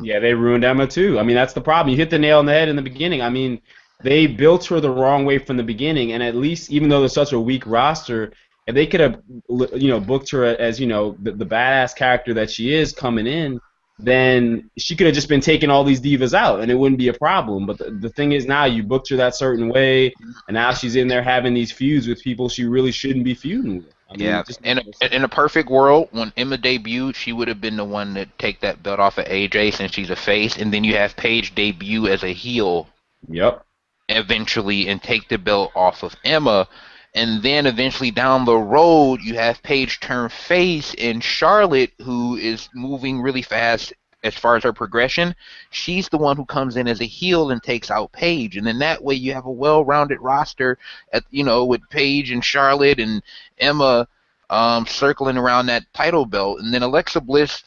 yeah, they ruined Emma too. I mean, that's the problem. You hit the nail on the head in the beginning. I mean, they built her the wrong way from the beginning, and at least, even though there's such a weak roster, if they could have, you know, booked her as, you know, the badass character that she is coming in, then she could have just been taking all these divas out, and it wouldn't be a problem. But the thing is, now you booked her that certain way, and now she's in there having these feuds with people she really shouldn't be feuding with. I mean, yeah, in a perfect world, when Emma debuted, she would have been the one to take that belt off of AJ since she's a face, and then you have Paige debut as a heel. Yep. Eventually, and take the belt off of Emma, and then eventually down the road, you have Paige turn face, and Charlotte, who is moving really fast as far as her progression, she's the one who comes in as a heel and takes out Paige, and then that way you have a well-rounded roster, with Paige and Charlotte and Emma circling around that title belt, and then Alexa Bliss.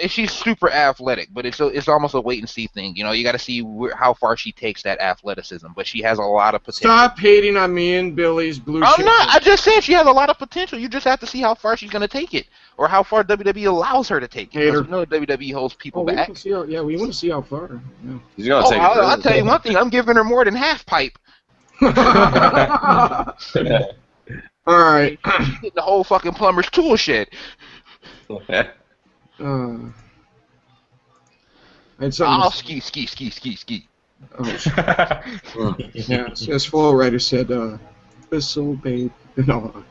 She's super athletic, but it's almost a wait and see thing. You know, you got to see how far she takes that athleticism, but she has a lot of potential. Stop hating on me and Billy's blue. I'm not. I just said she has a lot of potential. You just have to see how far she's going to take it, or how far WWE allows her to take it. Because you know WWE holds people back. We want to see how far. Yeah. He's gonna take it. I'll tell you one thing. I'm giving her more than half pipe. All right. Getting the whole fucking plumber's tool shed. And something. Ski. Oh, shit. Yeah, as Flow Rider said, Whistle, babe. No.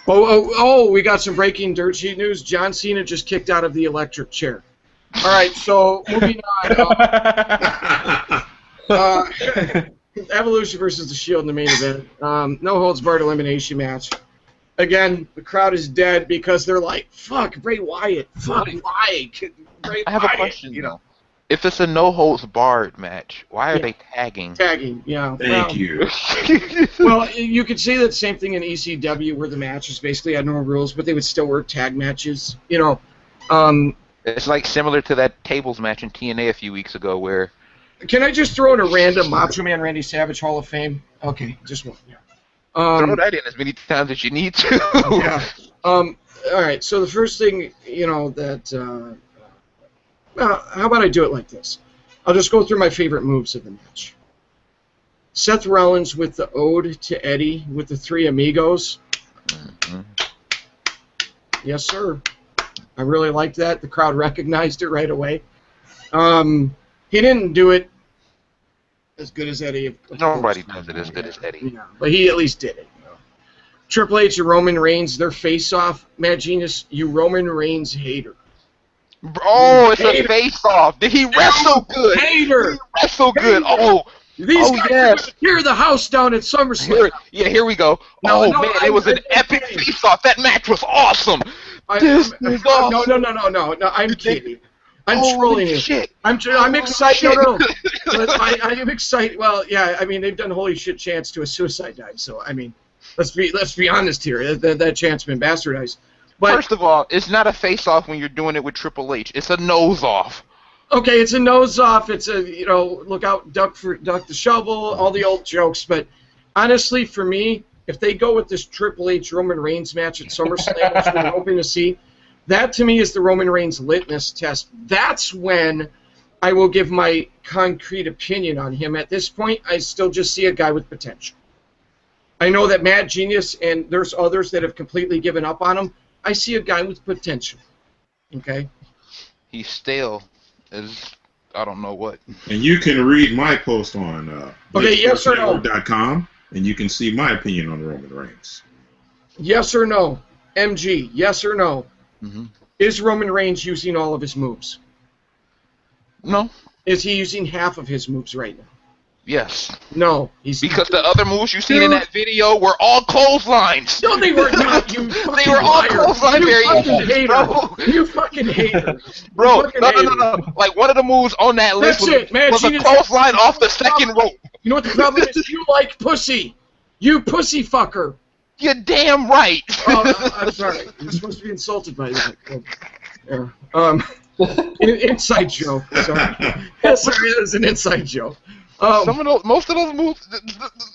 Oh, we got some breaking dirt sheet news. John Cena just kicked out of the electric chair. All right, so moving on. Evolution versus the Shield in the main event. No holds barred elimination match. Again, the crowd is dead because they're like, "Fuck Bray Wyatt, fuck why?" I have a question, though. If it's a no holds barred match, why are they tagging? Tagging, yeah. Thank you. Well, you could say that same thing in ECW where the matches basically had no rules, but they would still work tag matches. It's like similar to that tables match in TNA a few weeks ago where... Can I just throw in a random Macho Man Randy Savage Hall of Fame? Okay, just one. Yeah. Throw that in as many times as you need to. Yeah. All right, so the first thing, that... how about I do it like this? I'll just go through my favorite moves of the match. Seth Rollins with the Ode to Eddie with the Three Amigos. Mm-hmm. Yes, sir. I really liked that. The crowd recognized it right away. He didn't do it as good as Eddie. Nobody does it as good as Eddie. Yeah, but he at least did it. Triple H and Roman Reigns, their face-off. Mad Genius, you Roman Reigns hater. Oh, it's a face-off. Did he wrestle good? Hater. He wrestle good. Oh, these guys yes. Tear the house down at SummerSlam. Here we go. No, it was an epic face-off. That match was awesome. No, I'm kidding. I'm trolling you. Shit. I'm excited. No. I am excited. Well, yeah, I mean, they've done holy shit chants to a suicide dive, so, I mean, let's be honest here. That chant's been bastardized. But, first of all, it's not a face-off when you're doing it with Triple H. It's a nose-off. Okay, it's a nose-off. It's a, look out, duck the shovel, all the old jokes. But honestly, for me, if they go with this Triple H Roman Reigns match at SummerSlam, which we're hoping to see, that to me is the Roman Reigns litmus test. That's when I will give my concrete opinion on him. At this point, I still just see a guy with potential. I know that Mad Genius and there's others that have completely given up on him. I see a guy with potential. Okay? He's stale as I don't know what. And you can read my post on yes or no? .com, and you can see my opinion on Roman Reigns. Yes or no? MG, yes or no? Mm-hmm. Is Roman Reigns using all of his moves? No. Is he using half of his moves right now? Yes. No. He's because the other moves you seen in that video were all clotheslines. No, they were not. You fucking They were all clothesline variations, bro. You fucking hater. Bro, no. Like one of the moves on that list was a clothesline off the second rope. You know what the problem is? You like pussy. You pussy fucker. You're damn right. I'm sorry. You're supposed to be insulted by that. Inside joke. Sorry. That was an inside joke. Most of those moves,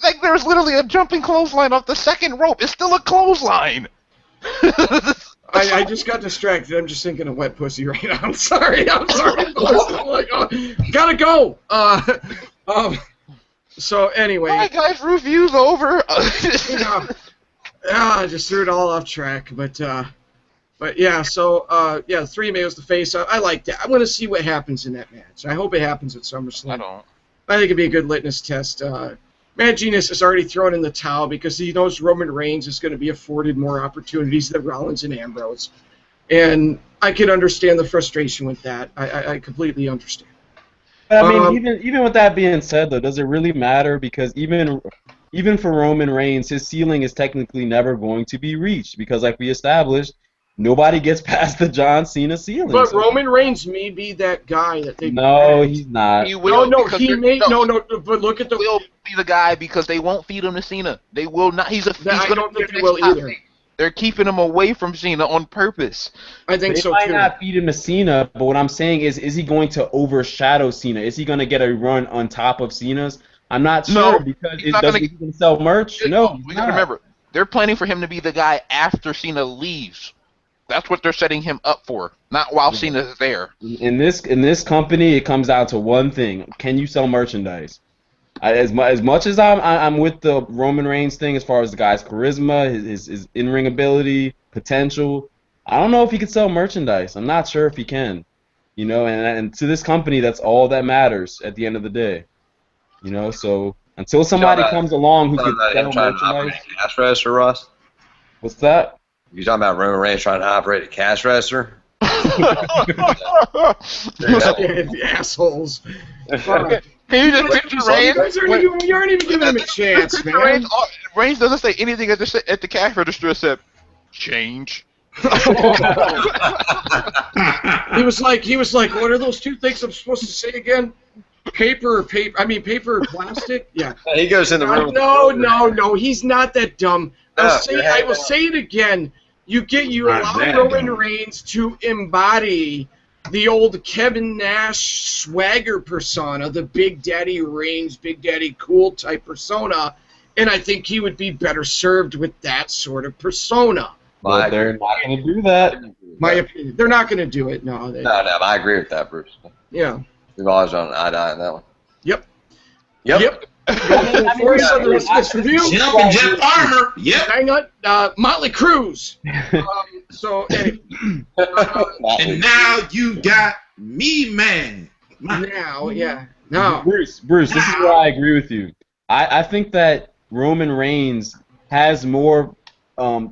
like there's literally a jumping clothesline off the second rope. It's still a clothesline. I just got distracted. I'm just thinking of wet pussy right now. I'm sorry. I'm like, gotta go. So anyway. All right, guys, review's over. I just threw it all off track, but yeah. So Three Amigos the face. I like that. I want to see what happens in that match. I hope it happens at SummerSlam. I think it'd be a good litmus test. Mad Genius is already thrown in the towel because he knows Roman Reigns is going to be afforded more opportunities than Rollins and Ambrose. And I can understand the frustration with that. I completely understand. But I mean, even with that being said, though, does it really matter? Because even for Roman Reigns, his ceiling is technically never going to be reached because, like we established, nobody gets past the John Cena ceiling. But Roman Reigns may be that guy that they. No, he's not. He will. But look at the. He will be the guy because they won't feed him to Cena. They will not. He's I don't think he will either. They're keeping him away from Cena on purpose. I think so too. They might not feed him to Cena, but what I'm saying is he going to overshadow Cena? Is he going to get a run on top of Cena's? I'm not sure because he can sell merch. No, we got to remember they're planning for him to be the guy after Cena leaves. That's what they're setting him up for, not while Cena's there. In this company, it comes down to one thing: can you sell merchandise? As much as I'm with the Roman Reigns thing, as far as the guy's charisma, his in-ring ability, potential, I don't know if he can sell merchandise. I'm not sure if he can. And to this company, that's all that matters at the end of the day. You know, so until somebody comes along who could sell trying to operate merchandise. a cash register, Ross? What's that? You talking about Roman Reigns trying to operate a cash register? The assholes. Can you just picture Reigns? You aren't even giving him a chance, man. Reigns doesn't say anything at the cash register except change. He was like, what are those two things I'm supposed to say again? Paper or plastic? Yeah. He goes in the room. No, he's not that dumb. I will say it again. You allow Roman Reigns to embody the old Kevin Nash swagger persona, the Big Daddy Reigns, Big Daddy Cool type persona, and I think he would be better served with that sort of persona. But they're not going to do that. My opinion. They're not going to do it. No, I agree with that, Bruce. Yeah. We've always done eye-to-eye on that one. Yep. Before we start the rest of this review, Jumping Jeff Farmer. Yep. Hang on. Motley Cruz. So anyway. And now you got me, man. Now. Bruce, this is where I agree with you. I think that Roman Reigns has more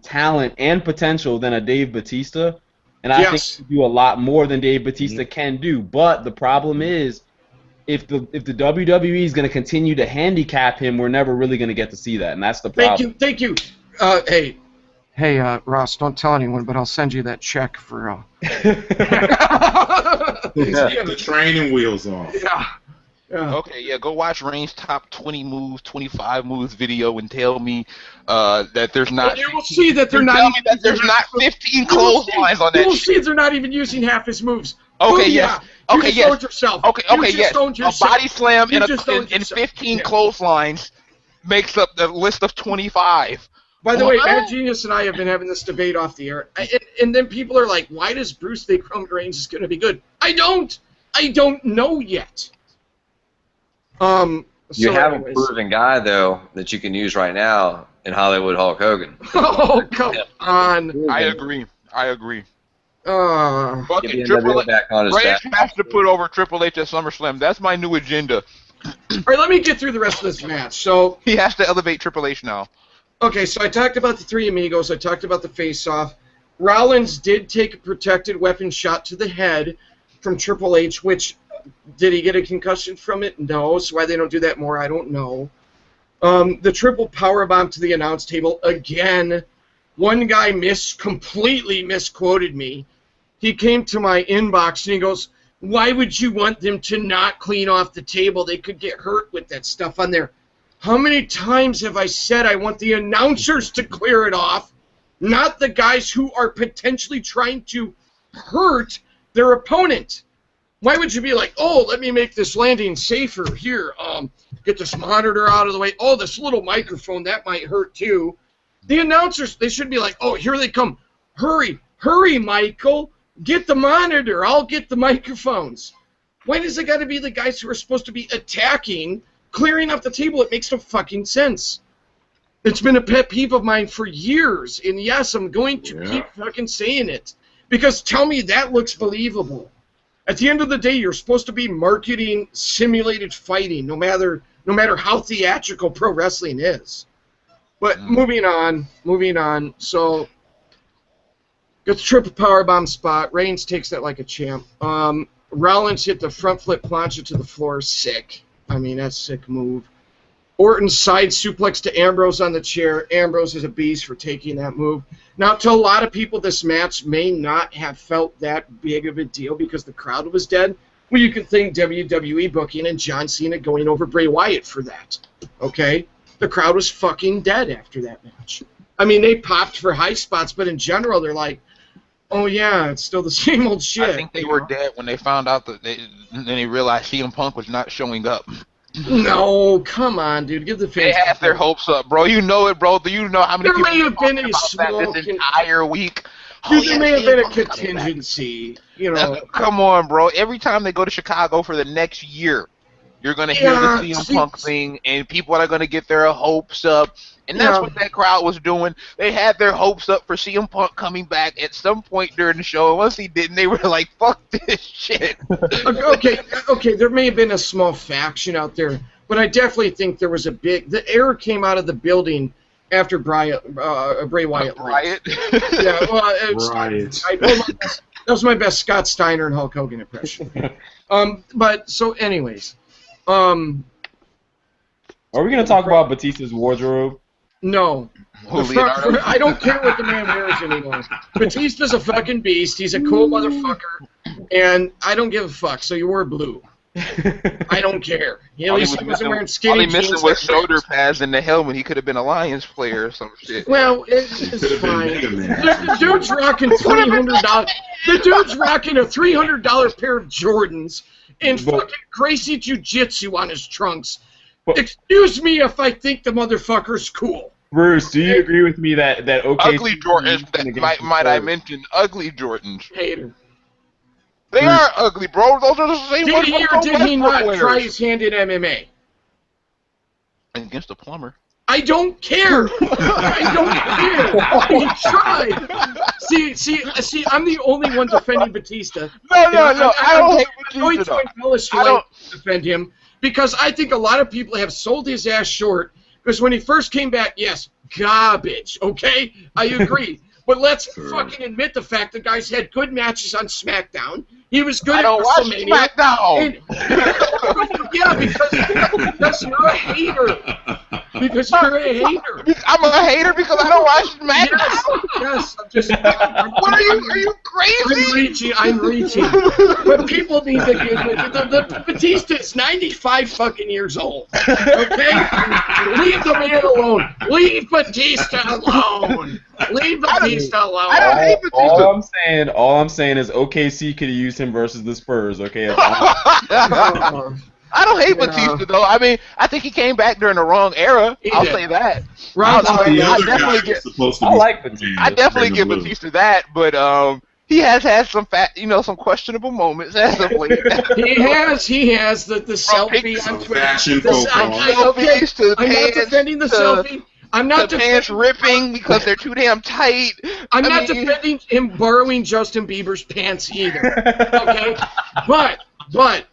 talent and potential than a Dave Bautista, and I think he can do a lot more than Dave Bautista can do. But the problem is, if the WWE is going to continue to handicap him, we're never really going to get to see that, and that's the problem. Thank you. Hey, Ross, don't tell anyone, but I'll send you that check for. The training wheels off. Yeah. Okay, go watch Reigns' top 20 moves, 25 moves video, and tell me that there's not. You will see that they're not. Tell me that there's not 15 clotheslines on that. You will see they're not even using half his moves. Okay, yes. Okay, yes. Owned yourself. Okay, yes. A body slam and 15 clotheslines makes up the list of 25. By the way, Mad Genius and I have been having this debate off the air, and then people are like, "Why does Bruce think Roman Reigns is going to be good?" I don't know yet. You have a proven guy though that you can use right now in Hollywood Hulk Hogan. Oh, come on! I agree. Fucking Triple H has to put over Triple H at SummerSlam. That's my new agenda. All right, let me get through the rest of this match. So he has to elevate Triple H now. Okay, so I talked about the Three Amigos. I talked about the face-off. Rollins did take a protected weapon shot to the head from Triple H, which, did he get a concussion from it? No. So why they don't do that more, I don't know. The triple powerbomb to the announce table, again. One guy completely misquoted me. He came to my inbox and he goes, "Why would you want them to not clean off the table? They could get hurt with that stuff on there." How many times have I said I want the announcers to clear it off, not the guys who are potentially trying to hurt their opponent? Why would you be like, "Oh, let me make this landing safer here, get this monitor out of the way. Oh, this little microphone, that might hurt too." The announcers, they should be like, "Oh, here they come. Hurry, Michael. Get the monitor. I'll get the microphones." Why does it got to be the guys who are supposed to be attacking, clearing up the table? It makes no fucking sense. It's been a pet peeve of mine for years, and yes, I'm going to keep fucking saying it, because tell me that looks believable. At the end of the day, you're supposed to be marketing simulated fighting, no matter how theatrical pro wrestling is. But moving on. So, got the triple powerbomb spot. Reigns takes that like a champ. Rollins hit the front flip plancha to the floor. Sick. I mean, that's a sick move. Orton's side suplex to Ambrose on the chair. Ambrose is a beast for taking that move. Now, to a lot of people, this match may not have felt that big of a deal because the crowd was dead. Well, you could think WWE booking and John Cena going over Bray Wyatt for that. Okay? The crowd was fucking dead after that match. I mean, they popped for high spots, but in general, they're like, "Oh, yeah, it's still the same old shit." I think they were dead when they found out that then they realized CM Punk was not showing up. No, come on, dude. Give the fans. They have their hopes up, bro. You know it, bro. Do you know how many people may have been a about that this entire week? There may have been a contingency, you know. Come on, bro. Every time they go to Chicago for the next year, You're going to hear the CM Punk thing, and people are going to get their hopes up. And that's what that crowd was doing. They had their hopes up for CM Punk coming back at some point during the show. And once he didn't, they were like, fuck this shit. Okay, there may have been a small faction out there, but I definitely think there was the error came out of the building after Bray Wyatt. Riot? Yeah, well, Riot. that was my best Scott Steiner and Hulk Hogan impression. But, so anyways. Are we going to talk about Batista's wardrobe? No. Leonardo? I don't care what the man wears anymore. Batista's a fucking beast. He's a cool motherfucker. And I don't give a fuck, so you wore blue. I don't care. At least he wasn't wearing skinny jeans. All he missing was shoulder pads and the helmet. He could have been a Lions player or some shit. Well, it's fine. The dude's rocking $300. The dude's rocking a $300 pair of Jordans and fucking Gracie Jiu-Jitsu on his trunks. Excuse me if I think the motherfucker's cool. Bruce, do you agree with me that OKC... Ugly Jordans, might I mention, ugly Jordans. Hater. They are ugly, bro. Those are the same Did ones he or did he not try his hand in MMA? Against a plumber. I don't care. I don't care. He tried. See, I'm the only one defending Batista. No. I don't hate Batista. I'm going to embellish to defend him because I think a lot of people have sold his ass short because when he first came back, yes, garbage, okay? I agree. But let's fucking admit the fact the guy's had good matches on SmackDown. He was good at WrestleMania. SmackDown. Yeah, because you're a hater. Because you're a hater. I'm a hater because I don't watch SmackDown. Yes. I'm just. What are you crazy? I'm reaching. But people need to get the Batista is 95 fucking years old. Okay? Leave the man alone. Leave Batista alone. Leave Batista alone. I don't hate Batista. All I'm saying is OKC could have used him versus the Spurs. Okay. I don't hate Batista though. I mean, I think he came back during the wrong era. I'll say that. I like Batista. I definitely give Batista that, but he has had some some questionable moments as of late. He has the selfie on Twitter. I'm not defending the selfie. I'm not defending pants ripping because they're too damn tight. I'm not defending him borrowing Justin Bieber's pants either. Okay, but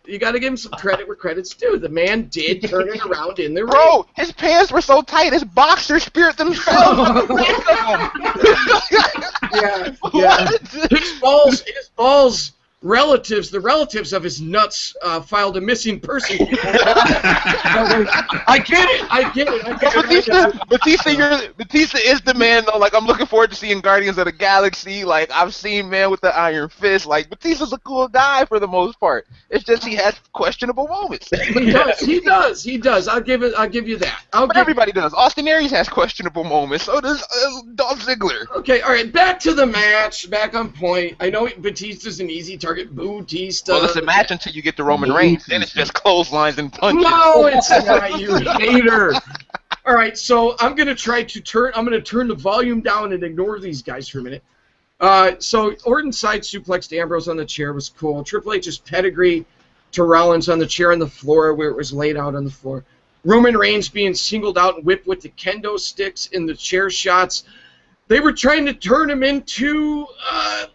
you got to give him some credit where credit's due. The man did turn it around in the ring. Bro, his pants were so tight, his boxers speared themselves. Yeah. His balls. The relatives of his nuts filed a missing person. I get it. Batista is the man though. Like I'm looking forward to seeing Guardians of the Galaxy. Like I've seen Man with the Iron Fist. Like Batista's a cool guy for the most part. It's just he has questionable moments. He does. I'll give you that. Everybody does. Austin Aries has questionable moments. So does Dolph Ziggler. Okay, all right. Back to the match. Back on point. I know Batista's an easy target. Batista. Well, it's a match until you get to Roman Reigns. Then it's just clotheslines and punches. No, it's not. You hater. All right, so I'm gonna turn the volume down and ignore these guys for a minute. So Orton side suplexed Ambrose on the chair was cool. Triple H's pedigree to Rollins on the chair on the floor where it was laid out on the floor. Roman Reigns being singled out and whipped with the kendo sticks in the chair shots. They were trying to turn him into,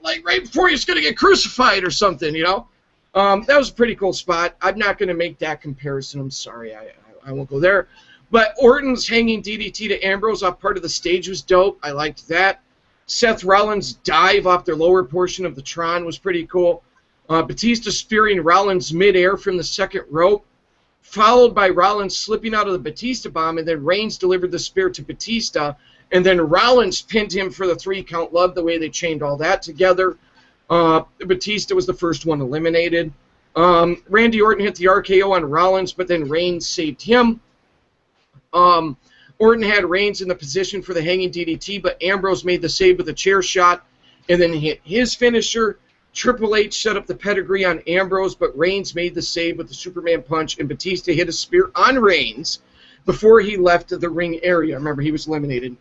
like, right before he was going to get crucified or something, you know? That was a pretty cool spot. I'm not going to make that comparison. I'm sorry. I won't go there. But Orton's hanging DDT to Ambrose off part of the stage was dope. I liked that. Seth Rollins' dive off the lower portion of the Tron was pretty cool. Batista spearing Rollins midair from the second rope, followed by Rollins slipping out of the Batista bomb, and then Reigns delivered the spear to Batista. And then Rollins pinned him for the 3-count. Love the way they chained all that together. Batista was the first one eliminated. Randy Orton hit the RKO on Rollins, but then Reigns saved him. Orton had Reigns in the position for the hanging DDT, but Ambrose made the save with a chair shot and then hit his finisher. Triple H set up the pedigree on Ambrose, but Reigns made the save with the Superman punch, and Batista hit a spear on Reigns before he left the ring area. Remember, he was eliminated.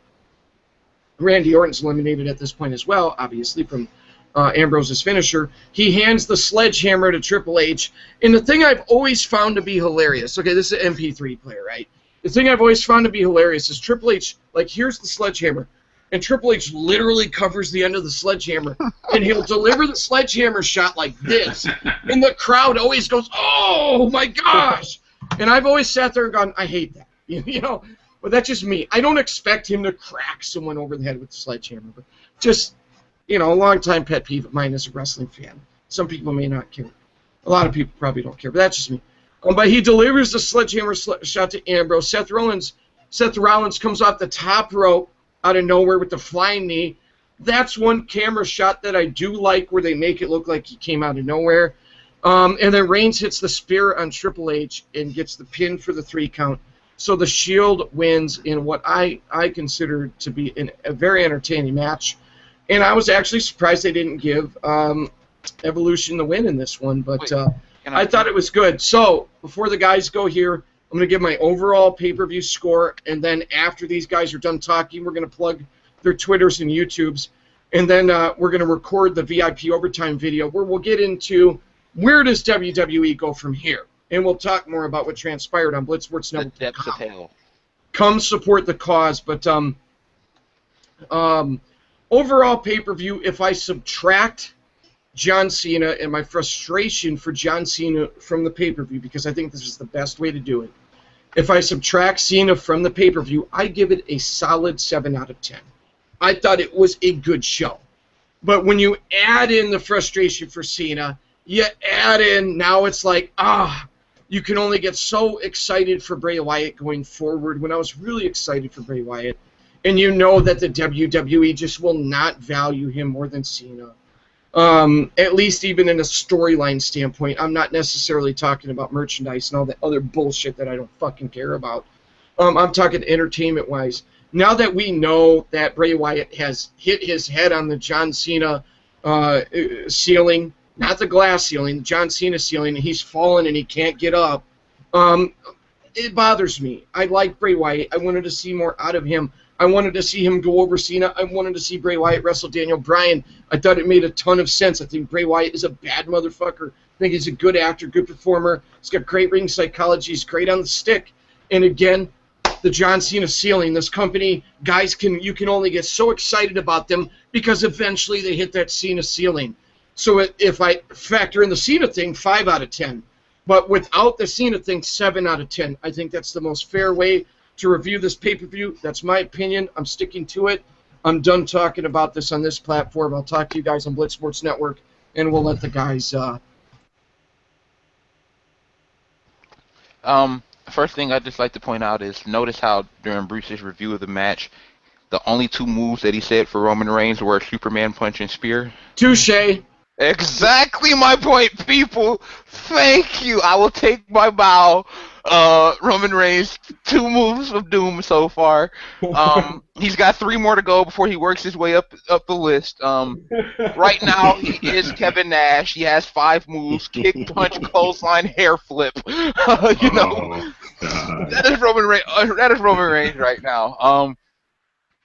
Randy Orton's eliminated at this point as well, obviously, from Ambrose's finisher. He hands the sledgehammer to Triple H. And the thing I've always found to be hilarious, okay, this is an MP3 player, right? The thing I've always found to be hilarious is Triple H, like, here's the sledgehammer. And Triple H literally covers the end of the sledgehammer. And he'll deliver the sledgehammer shot like this. And the crowd always goes, oh, my gosh. And I've always sat there and gone, I hate that. You know, but that's just me. I don't expect him to crack someone over the head with the sledgehammer. But just, you know, a long-time pet peeve of mine as a wrestling fan. Some people may not care. A lot of people probably don't care, but that's just me. But he delivers the sledgehammer shot to Ambrose. Seth Rollins comes off the top rope out of nowhere with the flying knee. That's one camera shot that I do like, where they make it look like he came out of nowhere. And then Reigns hits the spear on Triple H and gets the pin for the 3 count. So the Shield wins in what I consider to be a very entertaining match. And I was actually surprised they didn't give Evolution the win in this one, but I thought it was good. So before the guys go here, I'm going to give my overall pay-per-view score, and then after these guys are done talking, we're going to plug their Twitters and YouTubes, and then we're going to record the VIP overtime video where we'll get into where does WWE go from here, and we'll talk more about what transpired on Blitz Sports Network. The depths of hell. Come support the cause, but overall pay-per-view, if I subtract John Cena and my frustration for John Cena from the pay-per-view, because I think this is the best way to do it, if I subtract Cena from the pay-per-view, I give it a solid 7 out of 10. I thought it was a good show. But when you add in the frustration for Cena, you add in, now it's like, you can only get so excited for Bray Wyatt going forward, when I was really excited for Bray Wyatt. And you know that the WWE just will not value him more than Cena. At least even in a storyline standpoint. I'm not necessarily talking about merchandise and all that other bullshit that I don't fucking care about. I'm talking entertainment-wise. Now that we know that Bray Wyatt has hit his head on the John Cena ceiling, not the glass ceiling, the John Cena ceiling, and he's fallen and he can't get up, it bothers me. I like Bray Wyatt. I wanted to see more out of him. I wanted to see him go over Cena. I wanted to see Bray Wyatt wrestle Daniel Bryan. I thought it made a ton of sense. I think Bray Wyatt is a bad motherfucker. I think he's a good actor, good performer. He's got great ring psychology. He's great on the stick. And again, the John Cena ceiling, this company, guys, you can only get so excited about them because eventually they hit that Cena ceiling. So if I factor in the Cena thing, 5 out of 10. But without the Cena thing, 7 out of 10. I think that's the most fair way to review this pay-per-view. That's my opinion. I'm sticking to it. I'm done talking about this on this platform. I'll talk to you guys on Blitz Sports Network, and we'll let the guys... First thing I'd just like to point out is notice how during Bruce's review of the match, the only 2 moves that he said for Roman Reigns were Superman punch and spear. Touche. Exactly my point, people. Thank you. I will take my bow. Roman Reigns, 2 moves of doom so far. He's got 3 more to go before he works his way up the list. Right now, he is Kevin Nash. He has 5 moves: kick, punch, clothesline, hair flip. You know, that is Roman Reigns. That is Roman Reigns right now.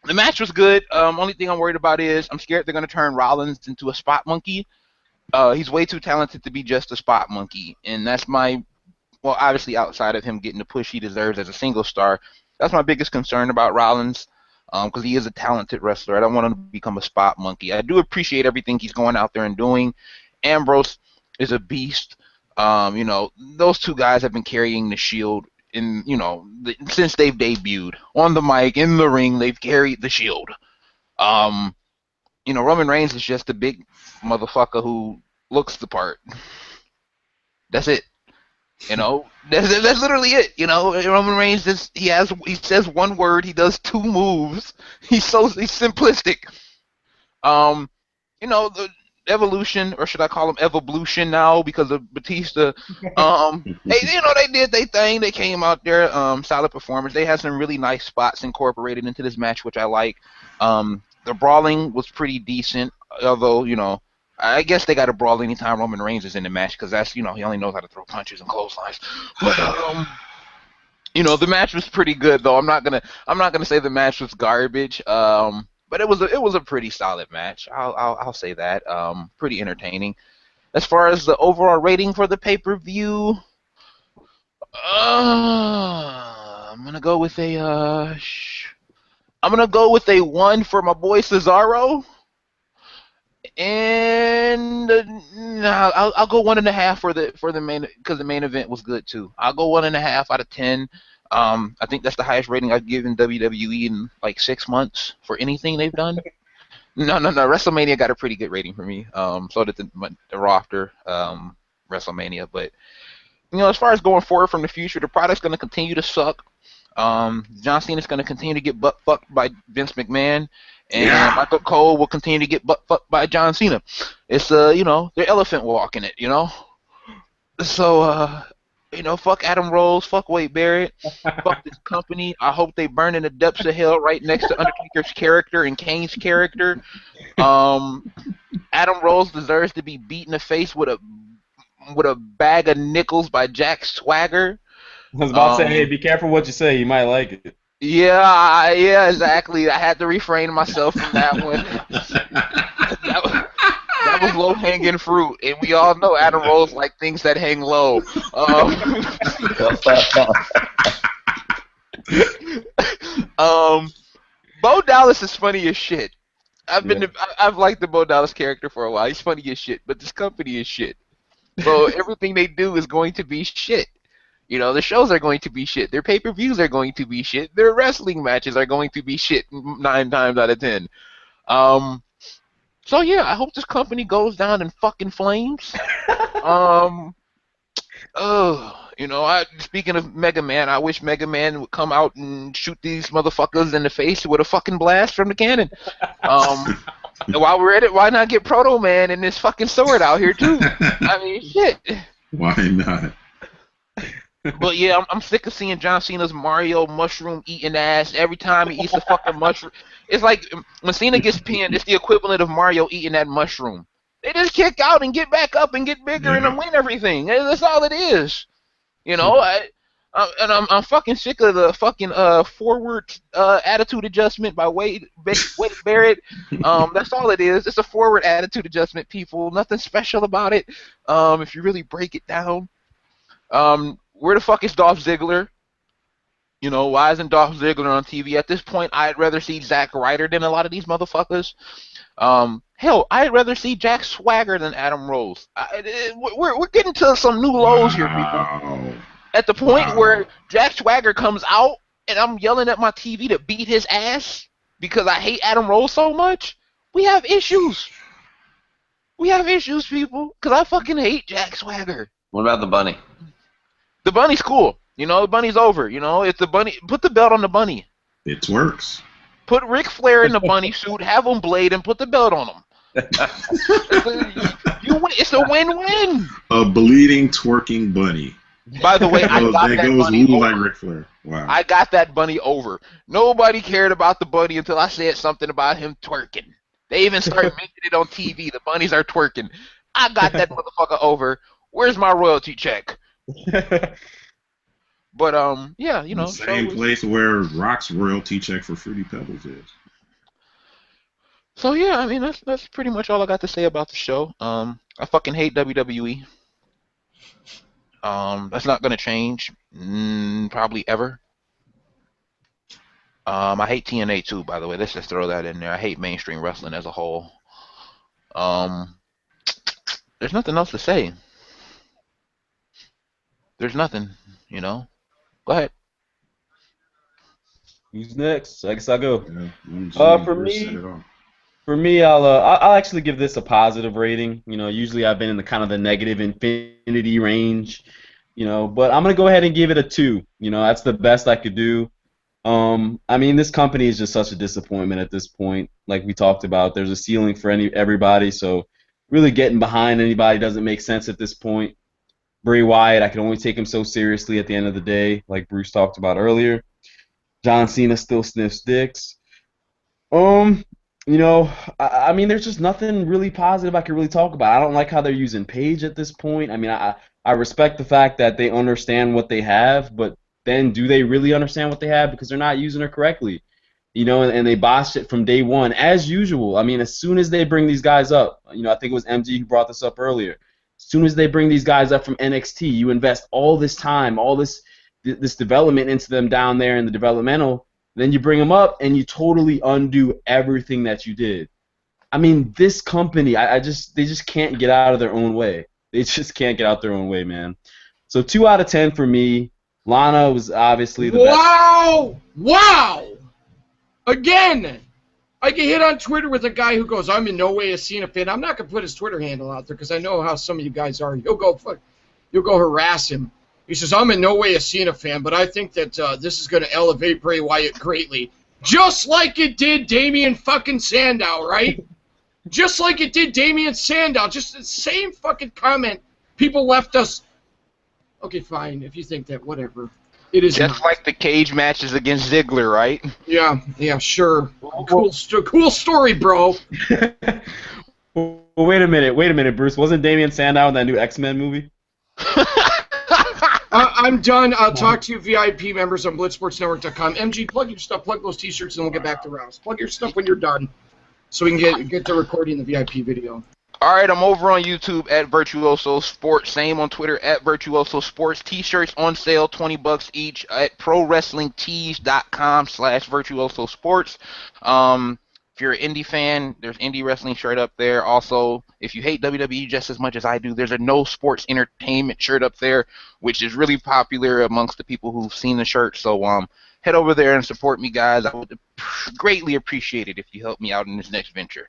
The match was good. Only thing I'm worried about is I'm scared they're going to turn Rollins into a spot monkey. He's way too talented to be just a spot monkey, and that's well, obviously outside of him getting the push he deserves as a single star, that's my biggest concern about Rollins, because he is a talented wrestler. I don't want him to become a spot monkey. I do appreciate everything he's going out there and doing. Ambrose is a beast. You know, those 2 guys have been carrying the Shield since they've debuted on the mic, in the ring. They've carried the Shield. You know, Roman Reigns is just a big motherfucker who looks the part. That's it. You know, that's literally it. You know, Roman Reigns he says 1 word, he does 2 moves. He's simplistic. You know, the Evolution, or should I call him Evolution now because of Batista? They did their thing. They came out there, solid performance. They had some really nice spots incorporated into this match, which I like. The brawling was pretty decent, although, you know, I guess they got to brawl anytime Roman Reigns is in the match because that's, you know, he only knows how to throw punches and clotheslines. But you know, the match was pretty good though. I'm not gonna say the match was garbage. But it was a pretty solid match. I'll say that. Pretty entertaining. As far as the overall rating for the pay-per-view, I'm gonna go with a I'm gonna go with a 1 for my boy Cesaro, and I'll go 1.5 for the main, because the main event was good too. I'll go 1.5 out of 10. I think that's the highest rating I've given WWE in like 6 months for anything they've done. No. WrestleMania got a pretty good rating for me. So did the Raw after WrestleMania. But as far as going forward from the future, the product's going to continue to suck. John Cena's going to continue to get butt fucked by Vince McMahon, and Michael Cole will continue to get butt fucked by John Cena. It's they're elephant walking it, So fuck Adam Rose, fuck Wade Barrett, fuck this company. I hope they burn in the depths of hell right next to Undertaker's character and Kane's character. Adam Rose deserves to be beat in the face with a bag of nickels by Jack Swagger. I was about to say, hey, be careful what you say. You might like it. Yeah, exactly. I had to refrain myself from that one. That was low-hanging fruit, and we all know Adam Rose like things that hang low. Bo Dallas is funny as shit. I've liked the Bo Dallas character for a while. He's funny as shit, but this company is shit. So everything they do is going to be shit. The shows are going to be shit. Their pay-per-views are going to be shit. Their wrestling matches are going to be shit 9 times out of 10. So yeah, I hope this company goes down in fucking flames. Speaking of Mega Man, I wish Mega Man would come out and shoot these motherfuckers in the face with a fucking blast from the cannon. While we're at it, why not get Proto Man and this fucking sword out here too? I mean, shit. Why not? But yeah, I'm sick of seeing John Cena's Mario mushroom eating ass every time he eats a fucking mushroom. It's like when Cena gets pinned, it's the equivalent of Mario eating that mushroom. They just kick out and get back up and get bigger and win everything. That's all it is. I'm fucking sick of the fucking forward attitude adjustment by Wade Barrett. That's all it is. It's a forward attitude adjustment, people. Nothing special about it. If you really break it down. Where the fuck is Dolph Ziggler? Why isn't Dolph Ziggler on TV? At this point, I'd rather see Zack Ryder than a lot of these motherfuckers. Hell, I'd rather see Jack Swagger than Adam Rose. We're getting to some new lows here, people. At the point where Jack Swagger comes out and I'm yelling at my TV to beat his ass because I hate Adam Rose so much, we have issues. We have issues, people, because I fucking hate Jack Swagger. What about the bunny? The bunny's cool. The bunny's over. It's the bunny. Put the belt on the bunny. It works. Put Ric Flair in the bunny suit, have him blade, and put the belt on him. It's a win-win. A bleeding, twerking bunny. By the way, I got that bunny over. Like Ric Flair. Wow. I got that bunny over. Nobody cared about the bunny until I said something about him twerking. They even started making it on TV. The bunnies are twerking. I got that motherfucker over. Where's my royalty check? But same place where Rock's royalty check for Fruity Pebbles is. So yeah, I mean that's pretty much all I got to say about the show. I fucking hate WWE. That's not gonna change, probably ever. I hate TNA too, by the way. Let's just throw that in there. I hate mainstream wrestling as a whole. There's nothing else to say. There's nothing, Go ahead. Who's next? I guess I'll go. Yeah, for me, I'll actually give this a positive rating. Usually I've been in the kind of the negative infinity range, but I'm gonna go ahead and give it a 2. That's the best I could do. I mean, this company is just such a disappointment at this point. Like we talked about, there's a ceiling for everybody, so really getting behind anybody doesn't make sense at this point. Bray Wyatt, I can only take him so seriously at the end of the day, like Bruce talked about earlier. John Cena still sniffs dicks. I mean, there's just nothing really positive I can really talk about. I don't like how they're using Paige at this point. I mean, I respect the fact that they understand what they have, but then do they really understand what they have? Because they're not using her correctly. you know, and they botched it from day one, as usual. I mean, as soon as they bring these guys up, you know, I think it was MG who brought this up earlier. As soon as they bring these guys up from NXT, you invest all this time, all this development into them down there in the developmental, then you bring them up and you totally undo everything that you did. I mean, this company, they just can't get out of their own way. They just can't get out their own way, man. So 2 out of 10 for me. Lana was obviously the best. Wow! Again, I get hit on Twitter with a guy who goes, "I'm in no way a Cena fan." I'm not gonna put his Twitter handle out there because I know how some of you guys are. You'll go harass him. He says, "I'm in no way a Cena fan, but I think that this is gonna elevate Bray Wyatt greatly, just like it did Damian fucking Sandow, right? Just like it did Damian Sandow. Just the same fucking comment. People left us. Okay, fine. If you think that, whatever. It is just like the cage matches against Ziggler, right? Yeah, sure. Cool story, bro. Well, wait a minute, Bruce. Wasn't Damian Sandow in that new X-Men movie? I'm done. I'll talk to you VIP members on blitzsportsnetwork.com. MG, plug your stuff. Plug those T-shirts, and we'll get back to rounds. Plug your stuff when you're done, so we can get to recording the VIP video. All right, I'm over on YouTube at Virtuoso Sports. Same on Twitter at Virtuoso Sports. T-shirts on sale, $20 each at prowrestlingtees.com/Virtuoso Sports. If you're an indie fan, there's indie wrestling shirt up there. Also, if you hate WWE just as much as I do, there's a no sports entertainment shirt up there, which is really popular amongst the people who've seen the shirt. So head over there and support me, guys. I would greatly appreciate it if you help me out in this next venture.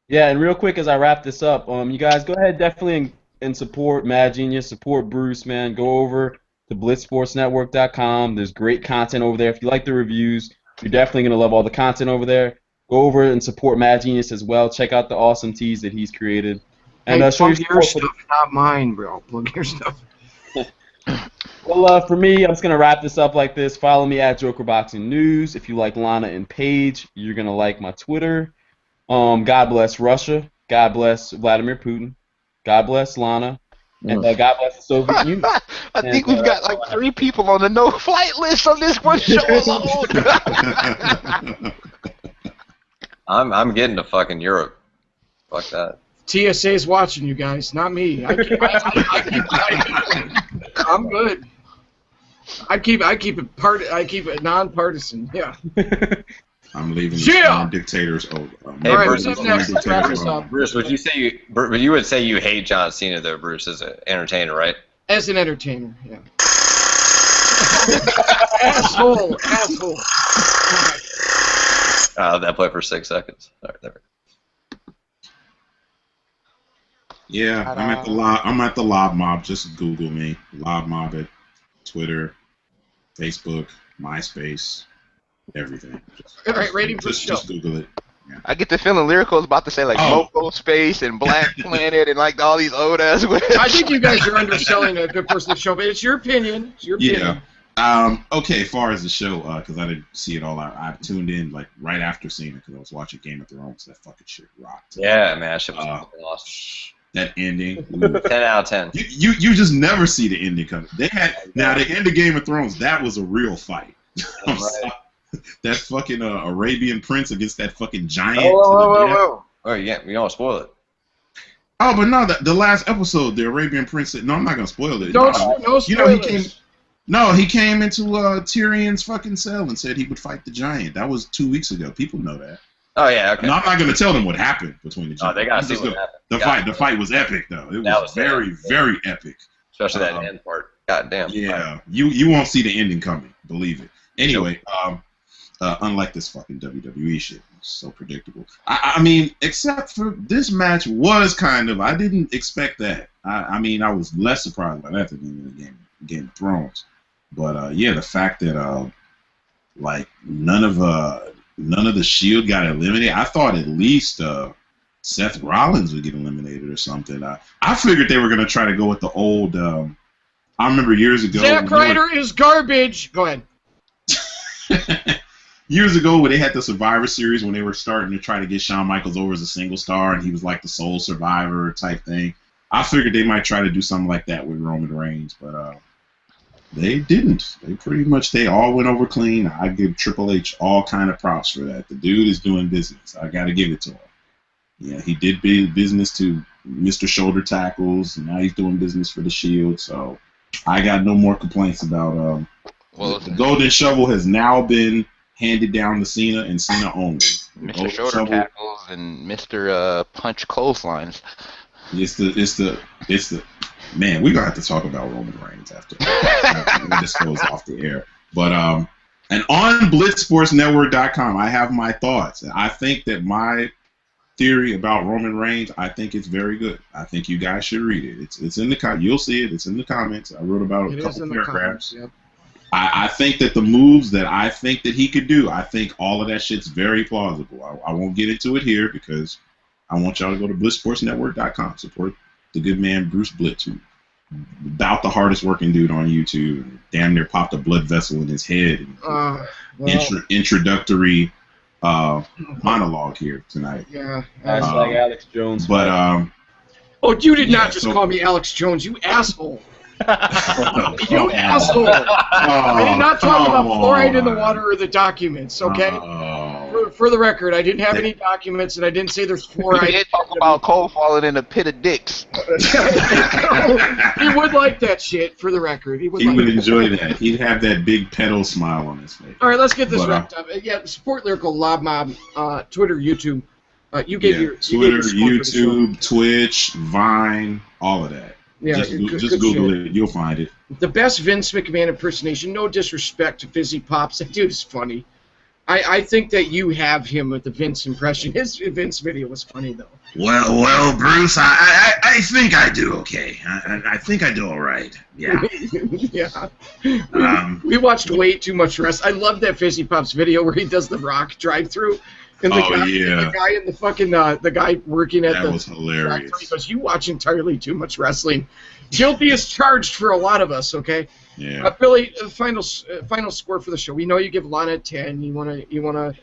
Yeah, and real quick as I wrap this up, you guys go ahead definitely and support Mad Genius, support Bruce, man. Go over to blitzsportsnetwork.com. There's great content over there. If you like the reviews, you're definitely going to love all the content over there. Go over and support Mad Genius as well. Check out the awesome tees that he's created. And show your stuff, not mine, bro. Plug your stuff. Well, for me, I'm just going to wrap this up like this. Follow me at JokerBoxing News. If you like Lana and Paige, you're going to like my Twitter. God bless Russia. God bless Vladimir Putin. God bless Lana. And God bless the Soviet Union. I think we've got like 3 people on the no-flight list on this one show alone. I'm getting to fucking Europe. Fuck that. TSA's watching you guys, not me. I'm good. I keep it nonpartisan. Yeah. I'm leaving the dictators over. Hey, Bruce, up next. Let's wrap this up. Bruce, would you say you hate John Cena though, Bruce, as an entertainer, right? As an entertainer, yeah. asshole. That play for 6 seconds. All right, there we go. Yeah, I'm at the Lob Mob. Just Google me, Lob Mob at Twitter, Facebook, MySpace. Everything. All right, rating for the show. Just Google it. Yeah. I get the feeling Lyrical is about to say like Moco Space and Black Planet and like all these old ass words. I think you guys are underselling a good person to show, but it's your opinion. It's your opinion. Yeah. Okay, as far as the show, because I didn't see it all out, I tuned in like right after Cena because I was watching Game of Thrones. That fucking shit rocked. Yeah, man, that shit was fucking awesome. That ending. 10 out of 10. You just never see the ending coming. They had now the end of Game of Thrones. That was a real fight. Right. That fucking Arabian Prince against that fucking giant. Whoa. Oh, yeah, we don't spoil it. Oh, but no, the last episode, the Arabian Prince said, no, I'm not going to spoil it. No spoilers. You know, he came into Tyrion's fucking cell and said he would fight the giant. That was 2 weeks ago. People know that. Oh, yeah, okay. No, I'm not going to tell them what happened between the giants. Oh, they got to see what happened. The fight was epic, though. It was very, very epic. Especially that end part. God damn. Yeah, you won't see the ending coming. Believe it. Anyway, unlike this fucking WWE shit, it's so predictable. I mean, except for this match was kind of, I didn't expect that. I mean, I was less surprised by that than in the Game of Thrones. But yeah, the fact that like none of the Shield got eliminated. I thought at least Seth Rollins would get eliminated or something. I figured they were gonna try to go with the old. I remember years ago. Zack Ryder is garbage. Go ahead. Years ago, when they had the Survivor Series, when they were starting to try to get Shawn Michaels over as a single star, and he was like the sole survivor type thing, I figured they might try to do something like that with Roman Reigns, but They didn't. They all went over clean. I give Triple H all kind of props for that. The dude is doing business. I got to give it to him. Yeah, he did business to Mr. Shoulder Tackles, and now he's doing business for the Shield. So I got no more complaints about. The Golden Shovel has now been handed down to Cena and Cena only. Mr. Shoulder Tackles and Mr. Punch Clotheslines. It's the man. We're gonna have to talk about Roman Reigns after this goes off the air. But and on BlitzSportsNetwork.com, I have my thoughts. I think that my theory about Roman Reigns, I think it's very good. I think you guys should read it. It's in the you'll see it. It's in the comments. I wrote about a couple paragraphs. Yep. I think that the moves that I think that he could do, I think all of that shit's very plausible. I won't get into it here because I want y'all to go to BlitzSportsNetwork.com. Support the good man Bruce Blitz, who about the hardest working dude on YouTube. Damn near popped a blood vessel in his head. Introductory monologue here tonight. Yeah, like Alex Jones. But oh, you did not just call me Alex Jones, you asshole. You asshole! I did not talk about fluoride in the water or the documents, okay? For the record, I didn't have any documents, and I didn't say there's fluoride. We did talk about Cole falling in a pit of dicks. He would like that shit, for the record. He would enjoy that. He'd have that big pedo smile on his face. All right, let's get this wrapped up. Yeah, support Lyrical Lob Mob, Twitter, YouTube. You gave your Twitter, YouTube, Twitch, Vine, all of that. Yeah, just Google it. You'll find it. The best Vince McMahon impersonation. No disrespect to Fizzy Pops. That dude is funny. I think that you have him with the Vince impression. His Vince video was funny, though. Well, Bruce, I think I do okay. I think I do all right. Yeah. Yeah. We watched way too much wrestling. I love that Fizzy Pops video where he does the Rock drive-through. And the guy in the fucking the guy working at that was hilarious. He goes, "You watch entirely too much wrestling. Guilty as charged for a lot of us." Okay. Yeah. Billy, final score for the show. We know you give Lana a 10. You wanna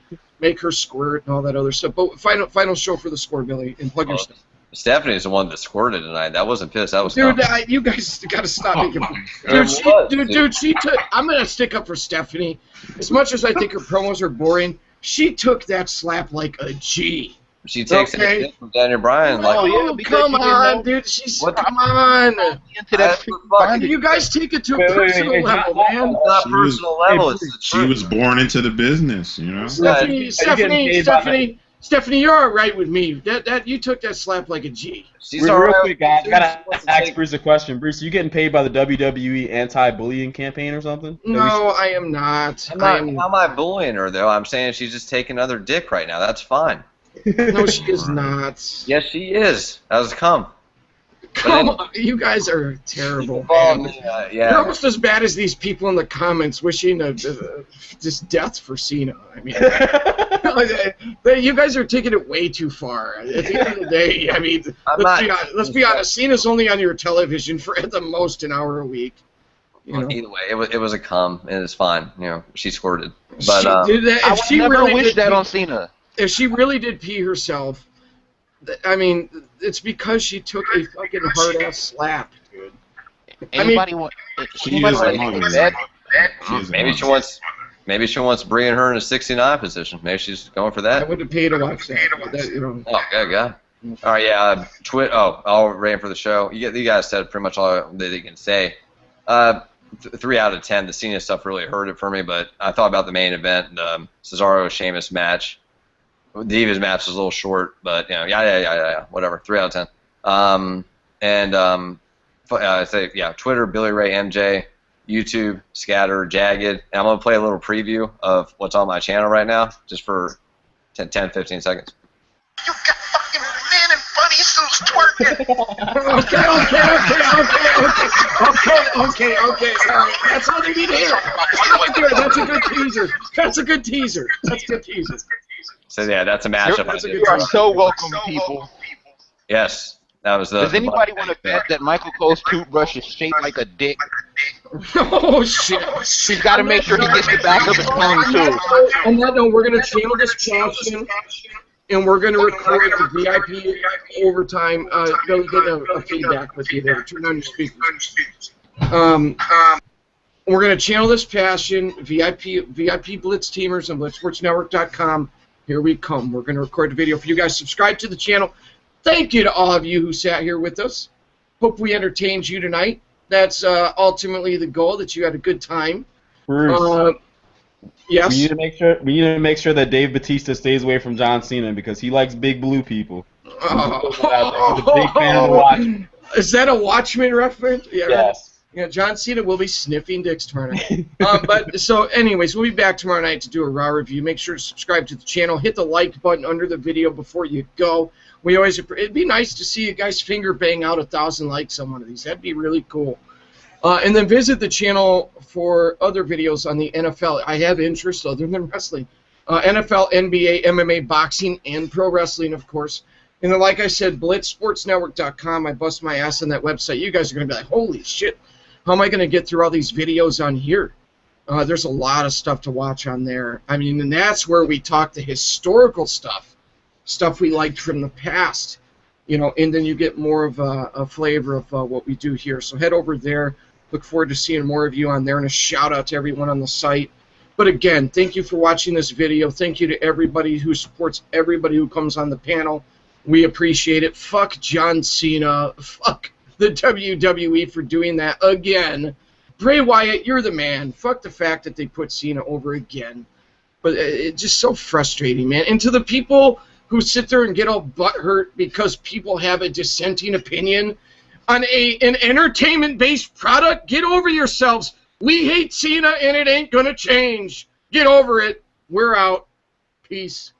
make her squirt and all that other stuff. But final show for the score, Billy, and plug your stuff. Stephanie's the one that squirted tonight. That wasn't piss. That was dude. You guys got to stop making. Dude, she took. I'm gonna stick up for Stephanie. As much as I think her promos are boring. She took that slap like a G. She takes it from Daniel Bryan. Come on, dude. Come on. You guys take it to a personal level, man. It's not personal level. It's the truth. She was born into the business, you know. Stephanie, you're all right with me. That you took that slap like a G. She's all right. Real quick, guys, I gotta ask Bruce a question. Bruce, you getting paid by the WWE anti-bullying campaign or something? No, I am not. How am I bullying her though? I'm saying she's just taking another dick right now. That's fine. No, she is not. Yes, she is. That was cum. Come on, you guys are terrible. You're almost as bad as these people in the comments wishing just death for Cena. I mean, you guys are taking it way too far. At the end of the day, I mean, let's be honest. Cena's only on your television for at the most an hour a week. Either way, it was a cum, and it's fine. She squirted. But I would never wish that on Cena. If she really did pee herself, I mean, it's because she took a fucking hard-ass slap, dude. Maybe she wants bringing her in a 69 position. Maybe she's going for that. I wouldn't pay to watch that. Oh, God. All right, yeah. I'll rant for the show. You guys said pretty much all that you can say. 3 out of 10. The Cena stuff really hurt it for me, but I thought about the main event, the Cesaro-Sheamus match. The Divas match was a little short, but yeah, whatever. 3 out of 10. I say Twitter, Billy Ray MJ, YouTube, Scatter, Jagged. And I'm gonna play a little preview of what's on my channel right now, just for 10, 15 seconds. You got fucking men in bunny suits twerking. Okay. All right. That's all they need to hear. That's a good teaser. So yeah, that's a matchup. You are so welcome, people. Yes, that was the. Does anybody want to bet that Michael Cole's toothbrush is shaped like a dick? Oh shit! He's got to make sure he gets the back of his tongue too. On that note, we're gonna channel this passion, and we're gonna record the VIP overtime. Billy, get a feedback with you there. Turn on your speakers. We're going to channel this passion, VIP Blitz Teamers on BlitzSportsNetwork.com. Here we come. We're going to record the video for you guys. Subscribe to the channel. Thank you to all of you who sat here with us. Hope we entertained you tonight. That's ultimately the goal, that you had a good time. Bruce, yes? we need to make sure that Dave Bautista stays away from John Cena because he likes big blue people. He's a big fan of the Watchmen. Is that a Watchmen reference? Yeah, yes. Yeah, John Cena will be sniffing dicks tomorrow night. But so, anyways, we'll be back tomorrow night to do a Raw review. Make sure to subscribe to the channel. Hit the like button under the video before you go. It'd be nice to see you guys finger bang out 1,000 likes on one of these. That'd be really cool. And then visit the channel for other videos on the NFL. I have interest other than wrestling. NFL, NBA, MMA, boxing, and pro wrestling, of course. And then, like I said, BlitzSportsNetwork.com. I bust my ass on that website. You guys are going to be like, holy shit. How am I going to get through all these videos on here? There's a lot of stuff to watch on there. I mean, and that's where we talk the historical stuff we liked from the past, and then you get more of a flavor of what we do here. So head over there. Look forward to seeing more of you on there, and a shout-out to everyone on the site. But again, thank you for watching this video. Thank you to everybody who supports everybody who comes on the panel. We appreciate it. Fuck John Cena. Fuck the WWE for doing that again. Bray Wyatt, you're the man. Fuck the fact that they put Cena over again. But it's just so frustrating, man. And to the people who sit there and get all butthurt because people have a dissenting opinion on an entertainment-based product, get over yourselves. We hate Cena, and it ain't gonna change. Get over it. We're out. Peace.